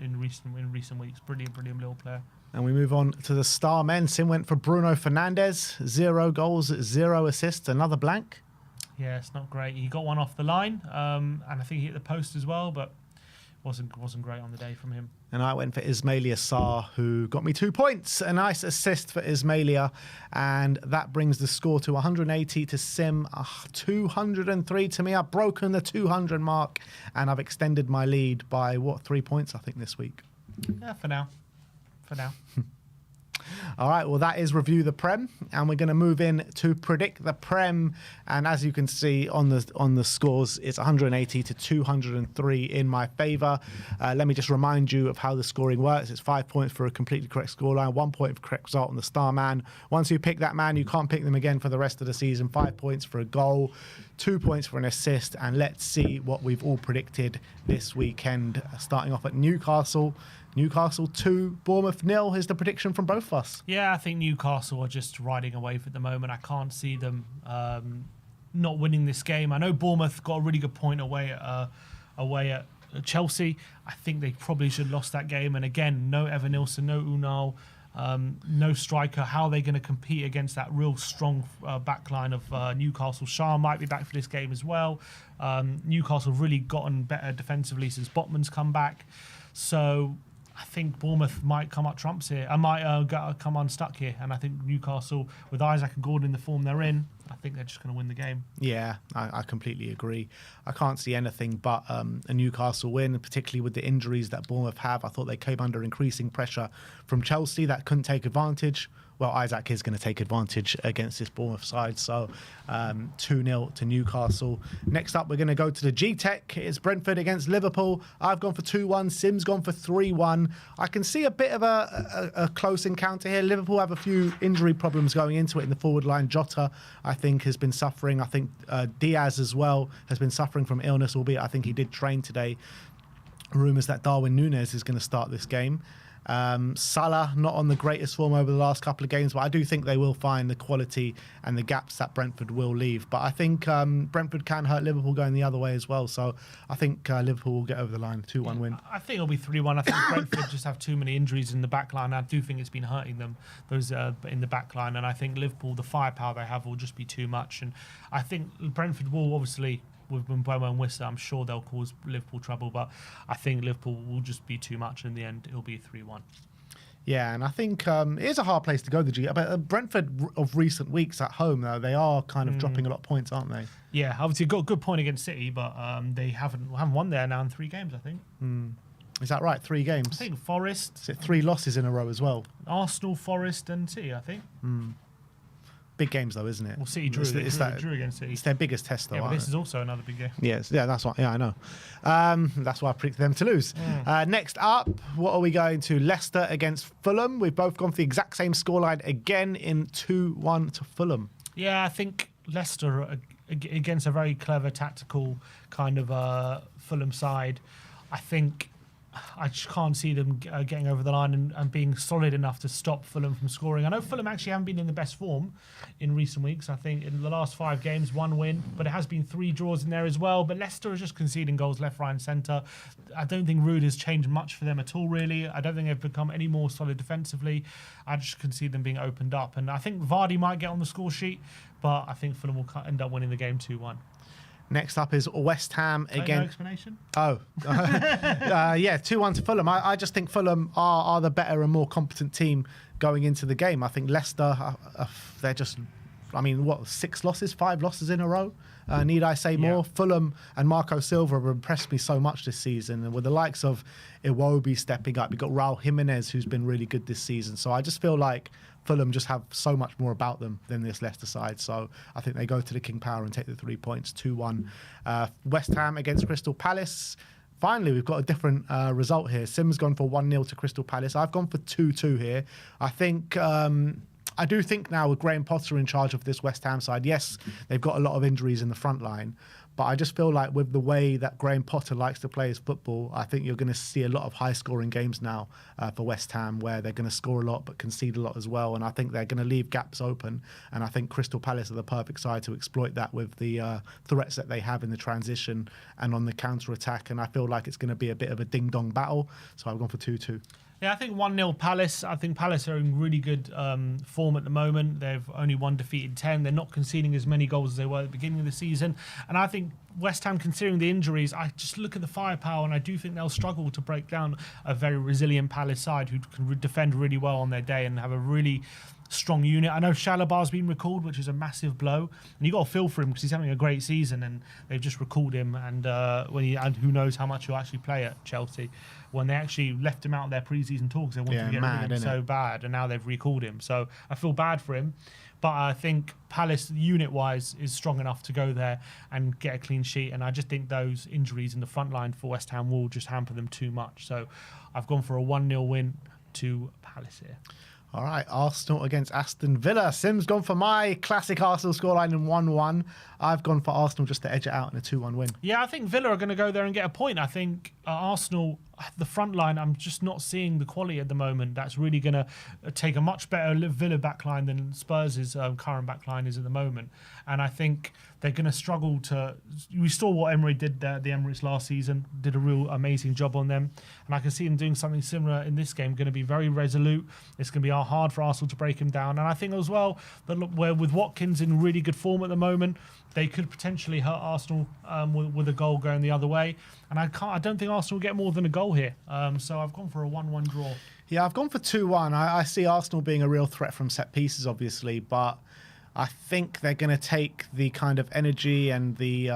in recent weeks. Brilliant little player. And we move on to the star men. Sim went for Bruno Fernandes, 0 goals, 0 assists, another blank. Yeah, it's not great. He got one off the line, and I think he hit the post as well, but wasn't great on the day from him. And I went for Ismailia Sarr, who got me 2 points. A nice assist for Ismailia. And that brings the score to 180 to Sim, 203 to me. I've broken the 200 mark, and I've extended my lead by, 3 points, I think, this week. Yeah, for now. All right, well, that is Review the Prem, and we're going to move in to Predict the Prem. And as you can see on the scores, it's 180 to 203 in my favour. Let me just remind you of how the scoring works. It's 5 points for a completely correct scoreline, 1 point for correct result on the star man. Once you pick that man, you can't pick them again for the rest of the season. 5 points for a goal, 2 points for an assist. And let's see what we've all predicted this weekend. Starting off at Newcastle 2, Bournemouth 0 is the prediction from both of us. Yeah, I think Newcastle are just riding a wave at the moment. I can't see them not winning this game. I know Bournemouth got a really good point away at Chelsea. I think they probably should have lost that game. And again, no Evan Nilsson, no Unal, no striker. How are they going to compete against that real strong backline of Newcastle? Shah might be back for this game as well. Newcastle have really gotten better defensively since Botman's come back. So I think Bournemouth might come up trumps here. I might come unstuck here. And I think Newcastle, with Isaac and Gordon in the form they're in, I think they're just going to win the game. Yeah, I completely agree. I can't see anything but a Newcastle win, particularly with the injuries that Bournemouth have. I thought they came under increasing pressure from Chelsea that couldn't take advantage. Well, Isaac is going to take advantage against this Bournemouth side. So 2-0 to Newcastle. Next up, we're going to go to the G-Tech. It's Brentford against Liverpool. I've gone for 2-1. Sim's gone for 3-1. I can see a bit of a close encounter here. Liverpool have a few injury problems going into it in the forward line. Jota, I think, has been suffering. I think Diaz as well has been suffering from illness, albeit I think he did train today. Rumours that Darwin Núñez is going to start this game. Salah not on the greatest form over the last couple of games, but I do think they will find the quality and the gaps that Brentford will leave. But I think Brentford can hurt Liverpool going the other way as well. So I think Liverpool will get over the line, 2-1 win. I think it'll be 3-1. I think Brentford just have too many injuries in the back line. I do think it's been hurting them, those in the back line. And I think Liverpool, the firepower they have will just be too much. And I think Brentford will obviously, with Mbeumo and Wissa, I'm sure they'll cause Liverpool trouble, but I think Liverpool will just be too much. In the end, it'll be 3-1. Yeah, and I think it is a hard place to go, the G. But Brentford of recent weeks at home, though, they are kind of dropping a lot of points, aren't they? Yeah, obviously got a good point against City, but they haven't won there now in 3 games, I think. Is that right? 3 games? I think Forest. Is it 3 losses in a row as well? Arsenal, Forest and City, I think. Big games, though, isn't it? Well, City drew. Drew against City. It's their biggest test, though. Yeah, but this is also another big game. Yes, yeah, that's what. Yeah, I know. That's why I predicted them to lose. Next up, what are we going to? Leicester against Fulham. We've both gone for the exact same scoreline again in 2-1 to Fulham. Yeah, I think Leicester against a very clever tactical kind of Fulham side. I think I just can't see them getting over the line and being solid enough to stop Fulham from scoring. I know Fulham actually haven't been in the best form in recent weeks. I think in the last 5 games, 1 win, but it has been 3 draws in there as well. But Leicester is just conceding goals left, right and centre. I don't think Ruud has changed much for them at all, really. I don't think they've become any more solid defensively. I just can see them being opened up. And I think Vardy might get on the score sheet, but I think Fulham will end up winning the game 2-1. Next up is West Ham again. No explanation? Oh, yeah, 2-1 to Fulham. I just think Fulham are the better and more competent team going into the game. I think Leicester, they're just, 6 losses, 5 losses in a row? Need I say more? Fulham and Marco Silva have impressed me so much this season. And with the likes of Iwobi stepping up, you've got Raul Jimenez, who's been really good this season. So I just feel like Fulham just have so much more about them than this Leicester side. So I think they go to the King Power and take the 3 points, 2-1. West Ham against Crystal Palace. Finally, we've got a different result here. Sim's gone for 1-0 to Crystal Palace. I've gone for 2-2 here. I think... I do think now with Graham Potter in charge of this West Ham side, yes, they've got a lot of injuries in the front line, But I just feel like with the way that Graham Potter likes to play his football, I think you're going to see a lot of high-scoring games now for West Ham, where they're going to score a lot but concede a lot as well. And I think they're going to leave gaps open. And I think Crystal Palace are the perfect side to exploit that with the threats that they have in the transition and on the counter-attack. And I feel like it's going to be a bit of a ding-dong battle. So I've gone for 2-2. Yeah, I think 1-0 Palace. I think Palace are in really good form at the moment. They've only won defeated 10. They're not conceding as many goals as they were at the beginning of the season. And I think West Ham, considering the injuries, I just look at the firepower and I do think they'll struggle to break down a very resilient Palace side who can defend really well on their day and have a really strong unit. I know Shalabar's been recalled, which is a massive blow, and you got to feel for him because he's having a great season, and they've just recalled him. And and who knows how much he'll actually play at Chelsea. When they actually left him out of their pre-season talks, they wanted to get rid of him so bad, and now they've recalled him. So I feel bad for him, but I think Palace, unit-wise, is strong enough to go there and get a clean sheet. And I just think those injuries in the front line for West Ham will just hamper them too much. So I've gone for a 1-0 win to Palace here. All right, Arsenal against Aston Villa. Sim's gone for my classic Arsenal scoreline in 1-1. I've gone for Arsenal just to edge it out in a 2-1 win. Yeah, I think Villa are going to go there and get a point. I think Arsenal, the front line, I'm just not seeing the quality at the moment. That's really going to take a much better Villa backline than Spurs' current backline is at the moment. And I think they're going to struggle to... We saw what Emery did at the Emirates last season, did a real amazing job on them. And I can see them doing something similar in this game, going to be very resolute. It's going to be hard for Arsenal to break him down. And I think as well, that with Watkins in really good form at the moment, they could potentially hurt Arsenal with a goal going the other way. And I don't think Arsenal will get more than a goal here. So I've gone for a 1-1 draw. Yeah, I've gone for 2-1. I see Arsenal being a real threat from set pieces, obviously, but I think they're going to take the kind of energy and the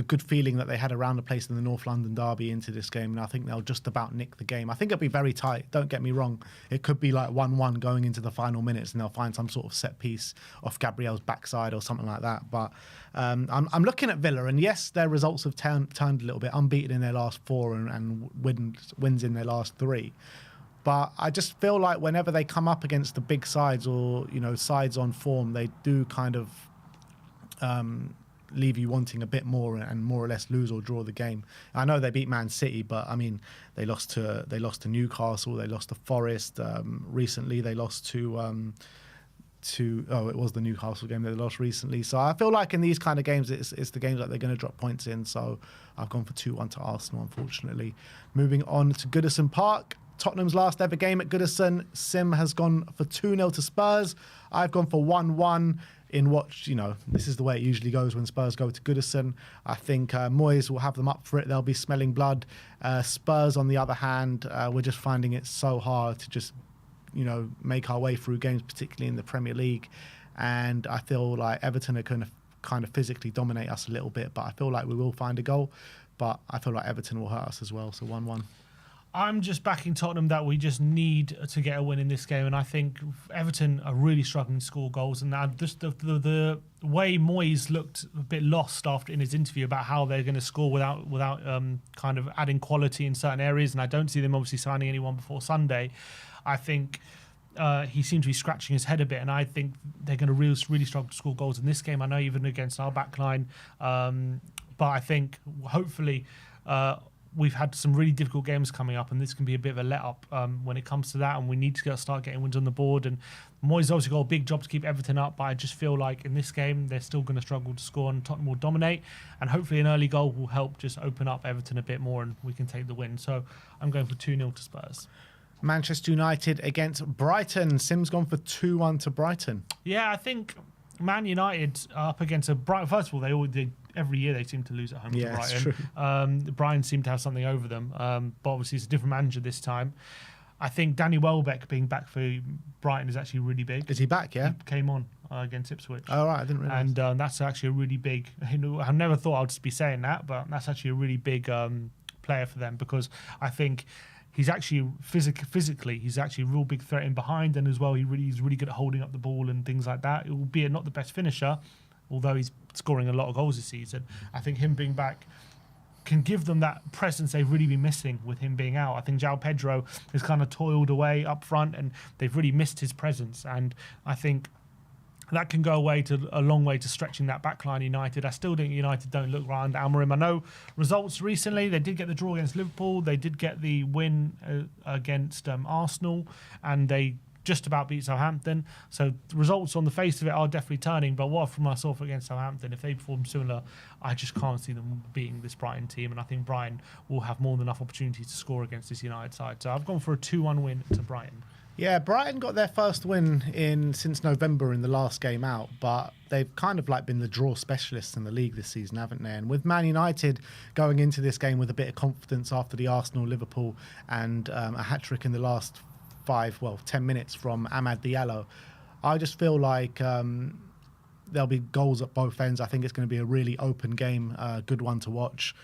good feeling that they had around the place in the North London derby into this game, and I think they'll just about nick the game. I think it'll be very tight. Don't get me wrong. It could be like 1-1 going into the final minutes, and they'll find some sort of set piece off Gabriel's backside or something like that. But I'm looking at Villa, and yes, their results have turned a little bit, unbeaten in their last 4 and wins in their last 3. But I just feel like whenever they come up against the big sides or sides on form, they do kind of leave you wanting a bit more and more or less lose or draw the game. I know they beat Man City, but I mean they lost to Newcastle, they lost to Forest recently, they lost to it was the Newcastle game they lost recently. So I feel like in these kind of games it's the games that they're going to drop points in. So I've gone for 2-1 to Arsenal, unfortunately. Moving on to Goodison Park. Tottenham's last ever game at Goodison. Sim has gone for 2-0 to Spurs. I've gone for 1-1 in what, this is the way it usually goes when Spurs go to Goodison. I think Moyes will have them up for it. They'll be smelling blood. Spurs, on the other hand, we're just finding it so hard to just, make our way through games, particularly in the Premier League. And I feel like Everton are going to kind of physically dominate us a little bit, but I feel like we will find a goal. But I feel like Everton will hurt us as well, so 1-1. I'm just backing Tottenham that we just need to get a win in this game, and I think Everton are really struggling to score goals. And just the way Moyes looked a bit lost after in his interview about how they're going to score without kind of adding quality in certain areas, and I don't see them obviously signing anyone before Sunday. I think he seems to be scratching his head a bit, and I think they're going to really struggle to score goals in this game. I know even against our backline, but I think hopefully. We've had some really difficult games coming up, and this can be a bit of a let-up when it comes to that, and we need to start getting wins on the board. And Moyes obviously got a big job to keep Everton up, but I just feel like in this game they're still going to struggle to score, and Tottenham will dominate, and hopefully an early goal will help just open up Everton a bit more and we can take the win. So I'm going for 2-0 to Spurs. Manchester United against Brighton. Sim's gone for 2-1 to Brighton. Yeah, I think Man United are up against a Brighton. First of all, they all did. Every year they seem to lose at home to Brighton. It's true. Brighton seem to have something over them, but obviously it's a different manager this time. I think Danny Welbeck being back for Brighton is actually really big. Is he back, yeah? He came on against Ipswich. Oh, right, I didn't realise. And that's actually a really big... I never thought I'd just be saying that, but that's actually a really big player for them, because I think... He's actually physically, he's actually a real big threat in behind, and as well, he's really good at holding up the ball and things like that. Albeit not the best finisher, although he's scoring a lot of goals this season. I think him being back can give them that presence they've really been missing with him being out. I think João Pedro has kind of toiled away up front, and they've really missed his presence. And I think that can go a long way to stretching that backline United. I still think United don't look right under Amorim. I know results recently, they did get the draw against Liverpool, they did get the win against Arsenal, and they just about beat Southampton. So the results on the face of it are definitely turning, but what from myself against Southampton, if they perform similar, I just can't see them beating this Brighton team, and I think Brighton will have more than enough opportunities to score against this United side. So I've gone for a 2-1 win to Brighton. Yeah, Brighton got their first win since November in the last game out, but they've kind of like been the draw specialists in the league this season, haven't they? And with Man United going into this game with a bit of confidence after the Arsenal, Liverpool, and a hat-trick in the last 10 minutes from Amad Diallo, I just feel like there'll be goals at both ends. I think it's going to be a really open game, a good one to watch.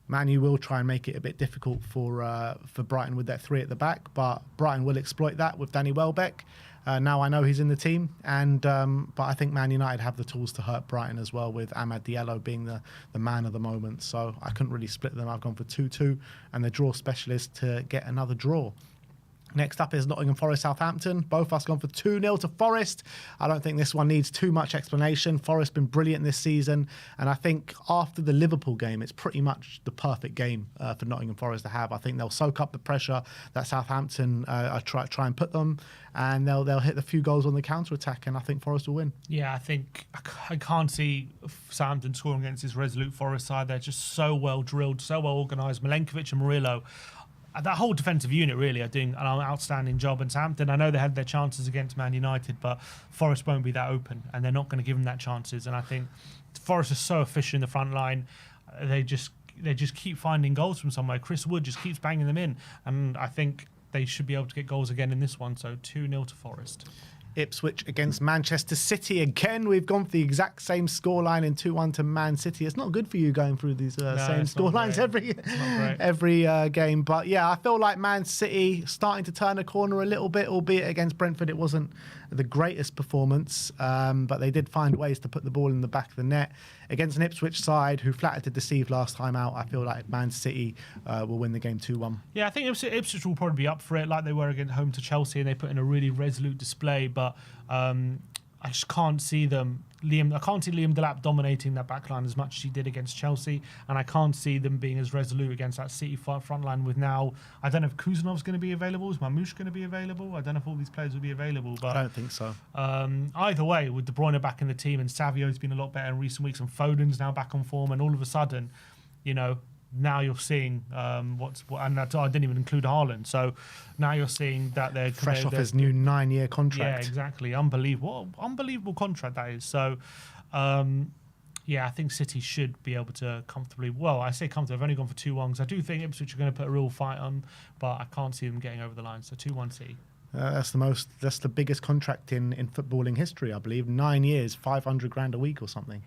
Man U will try and make it a bit difficult for Brighton with that three at the back, but Brighton will exploit that with Danny Welbeck. Now I know he's in the team, but I think Man United have the tools to hurt Brighton as well, with Amad Diallo being the man of the moment. So I couldn't really split them. I've gone for 2-2 and the draw specialist to get another draw. Next up is Nottingham Forest Southampton. Both of us gone for 2-0 to Forest. I don't think this one needs too much explanation. Forest been brilliant this season, and I think after the Liverpool game, it's pretty much the perfect game for Nottingham Forest to have. I think they'll soak up the pressure that Southampton try and put them, and they'll hit a few goals on the counter-attack, and I think Forest will win. Yeah, I think I can't see Southampton scoring against this resolute Forest side. They're just so well drilled, so well organised. Milenkovic and Murillo, that whole defensive unit really are doing an outstanding job. And Southampton, I know they had their chances against Man United, but Forest won't be that open, and they're not going to give them that chances. And I think Forest is so efficient in the front line. They just keep finding goals from somewhere. Chris Wood just keeps banging them in, and I think they should be able to get goals again in this one. So 2-0 to Forest. Ipswich against Manchester City again. We've gone for the exact same scoreline in 2-1 to Man City. It's not good for you going through these same scorelines every game. But yeah, I feel like Man City starting to turn a corner a little bit, albeit against Brentford it wasn't the greatest performance, but they did find ways to put the ball in the back of the net. Against an Ipswich side who flattered to deceive last time out, I feel like Man City will win the game 2-1. Yeah, I think Ipswich will probably be up for it, like they were against home to Chelsea, and they put in a really resolute display. But I just can't see them. I can't see Liam Delap dominating that backline as much as he did against Chelsea, and I can't see them being as resolute against that City front line. With now, I don't know if Kuzanov's going to be available. Is Mamouche going to be available? I don't know if all these players will be available. But I don't think so. Either way, with De Bruyne back in the team and Savio's been a lot better in recent weeks, and Foden's now back on form, and all of a sudden, now you're seeing and I didn't even include Haaland. So now you're seeing that they're fresh off his new 9-year contract. Yeah, exactly. Unbelievable contract that is. So, I think City should be able to comfortably. Well, I say comfortably. I've only gone for 2-1 because I do think Ipswich are going to put a real fight on, but I can't see them getting over the line. So 2-1 City. That's the biggest contract in footballing history, I believe. 9 years, 500 grand a week or something.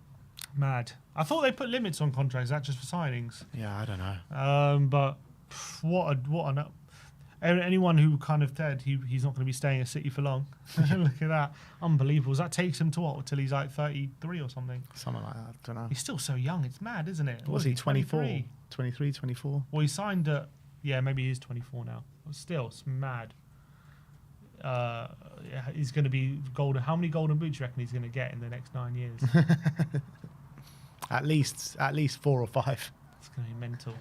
Mad. I thought they put limits on contracts. Is that just for signings? Yeah, I don't know. But anyone who kind of said he's not going to be staying at City for long. Look at that. Unbelievable. That takes him to what? Till he's like 33 or something? Something like that. I don't know. He's still so young. It's mad, isn't it? Was he 24? 23, 24? Well, he signed at... Yeah, maybe he is 24 now. But still, it's mad. He's going to be golden. How many golden boots do you reckon he's going to get in the next 9 years? At least 4 or 5. It's going to be mental.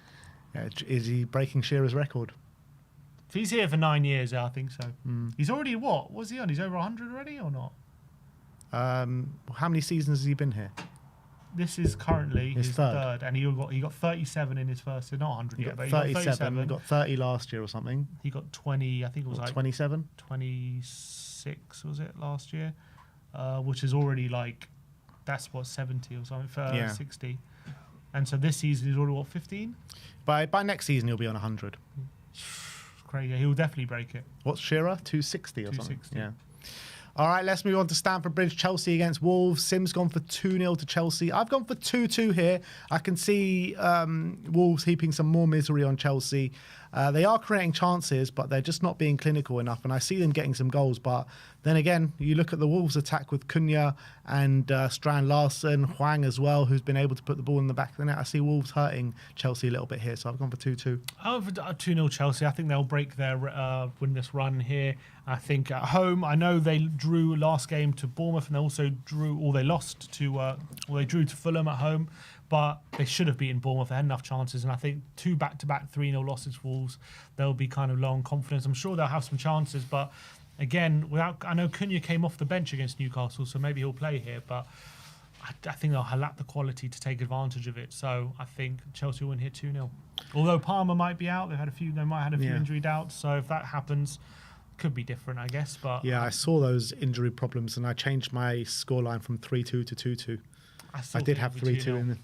Yeah, is he breaking Shearer's record? If he's here for 9 years, I think so. He's already what? What's he on? He's over 100 already or not? How many seasons has he been here? This is currently his third, and he got 37 in his first. Not 100 yet, but he got 37. He got 30 last year or something. He got 20. I think it was like 27, 26 was it last year, which is already like that's what 70 or something, 60. And so this season he's already what 15. By next season he'll be on 100. Crazy. He'll definitely break it. What's Shearer? 260 or 260. something. Yeah. All right, let's move on to Stamford Bridge. Chelsea against Wolves. Sim's gone for 2-0 to Chelsea. I've gone for 2-2 here. I can see Wolves heaping some more misery on Chelsea. They are creating chances, but they're just not being clinical enough. And I see them getting some goals. But then again, you look at the Wolves attack with Cunha and Strand Larson, Hwang as well, who's been able to put the ball in the back of the net. I see Wolves hurting Chelsea a little bit here. So I've gone for 2-2. Oh, for 2-0 Chelsea. I think they'll break their win this run here. I think at home, I know they drew last game to Bournemouth, and they also they drew to Fulham at home, but they should have beaten Bournemouth. They had enough chances, and I think 2 back-to-back 3-0 losses for Wolves, they'll be kind of low on confidence. I'm sure they'll have some chances, but again, I know Cunha came off the bench against Newcastle, so maybe he'll play here, but I think they'll lack the quality to take advantage of it. So I think Chelsea will win here 2-0. Although Palmer might be out, they might have had a few injury doubts. So if that happens, could be different, I guess. But yeah, I saw those injury problems, and I changed my scoreline from 3-2 to 2-2. I did have 3-2 in there.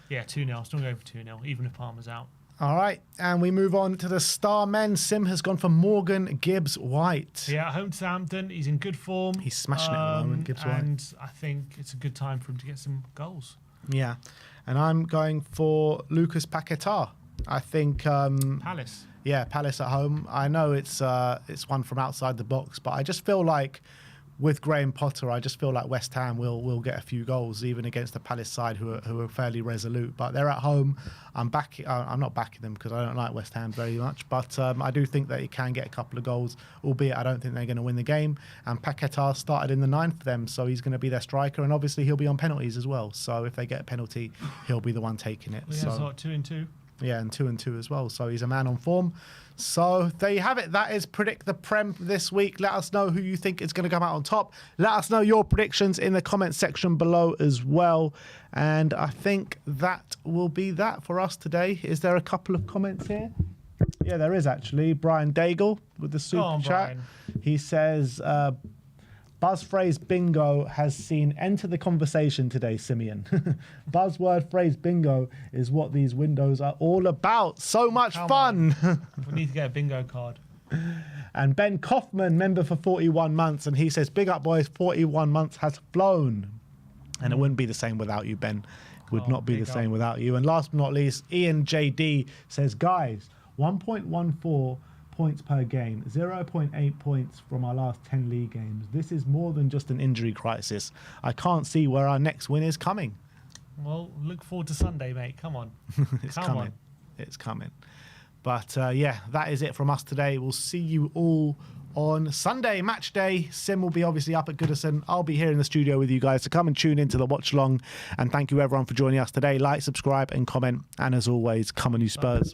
Yeah, 2-0. I'm still going for 2-0, even if Palmer's out. All right, and we move on to the star men. Sim has gone for Morgan Gibbs-White. Yeah, home to Southampton. He's in good form. He's smashing it at the moment, Gibbs-White. And I think it's a good time for him to get some goals. Yeah, and I'm going for Lucas Paquetá. I think Palace. Yeah, Palace at home. I know it's one from outside the box, but I just feel like with Graham Potter, I just feel like West Ham will get a few goals, even against the Palace side, who are fairly resolute. But they're at home. I'm not backing them because I don't like West Ham very much. But I do think that he can get a couple of goals, albeit I don't think they're going to win the game. And Paquetá started in the 9th for them, so he's going to be their striker. And obviously he'll be on penalties as well. So if they get a penalty, he'll be the one taking it. Yeah, so 2-2. Yeah, and 2-2 as well. So he's a man on form. So there you have it. That is Predict the Prem this week. Let us know who you think is going to come out on top. Let us know your predictions in the comment section below as well. And I think that will be that for us today. Is there a couple of comments here? Yeah, there is actually. Brian Daigle with the super chat. Brian. He says, Buzzphrase bingo has seen enter the conversation today, Simeon. Buzzword phrase bingo is what these windows are all about. So much fun. We need to get a bingo card. And Ben Kaufman, member for 41 months, and he says, big up boys, 41 months has flown. And it wouldn't be the same without you, Ben. It would not be the same without you. And last but not least, Ian JD says, guys, 1.14 points per game, 0.8 points from our last 10 league games. This is more than just an injury crisis. I can't see where our next win is coming. Well, look forward to Sunday, mate. Come on. It's coming. It's coming. But yeah, that is it from us today. We'll see you all on Sunday, match day. Sim will be obviously up at Goodison. I'll be here in the studio with you guys, so come and tune into the watch along. And thank you everyone for joining us today. Like, subscribe and comment. And as always, come on you Spurs.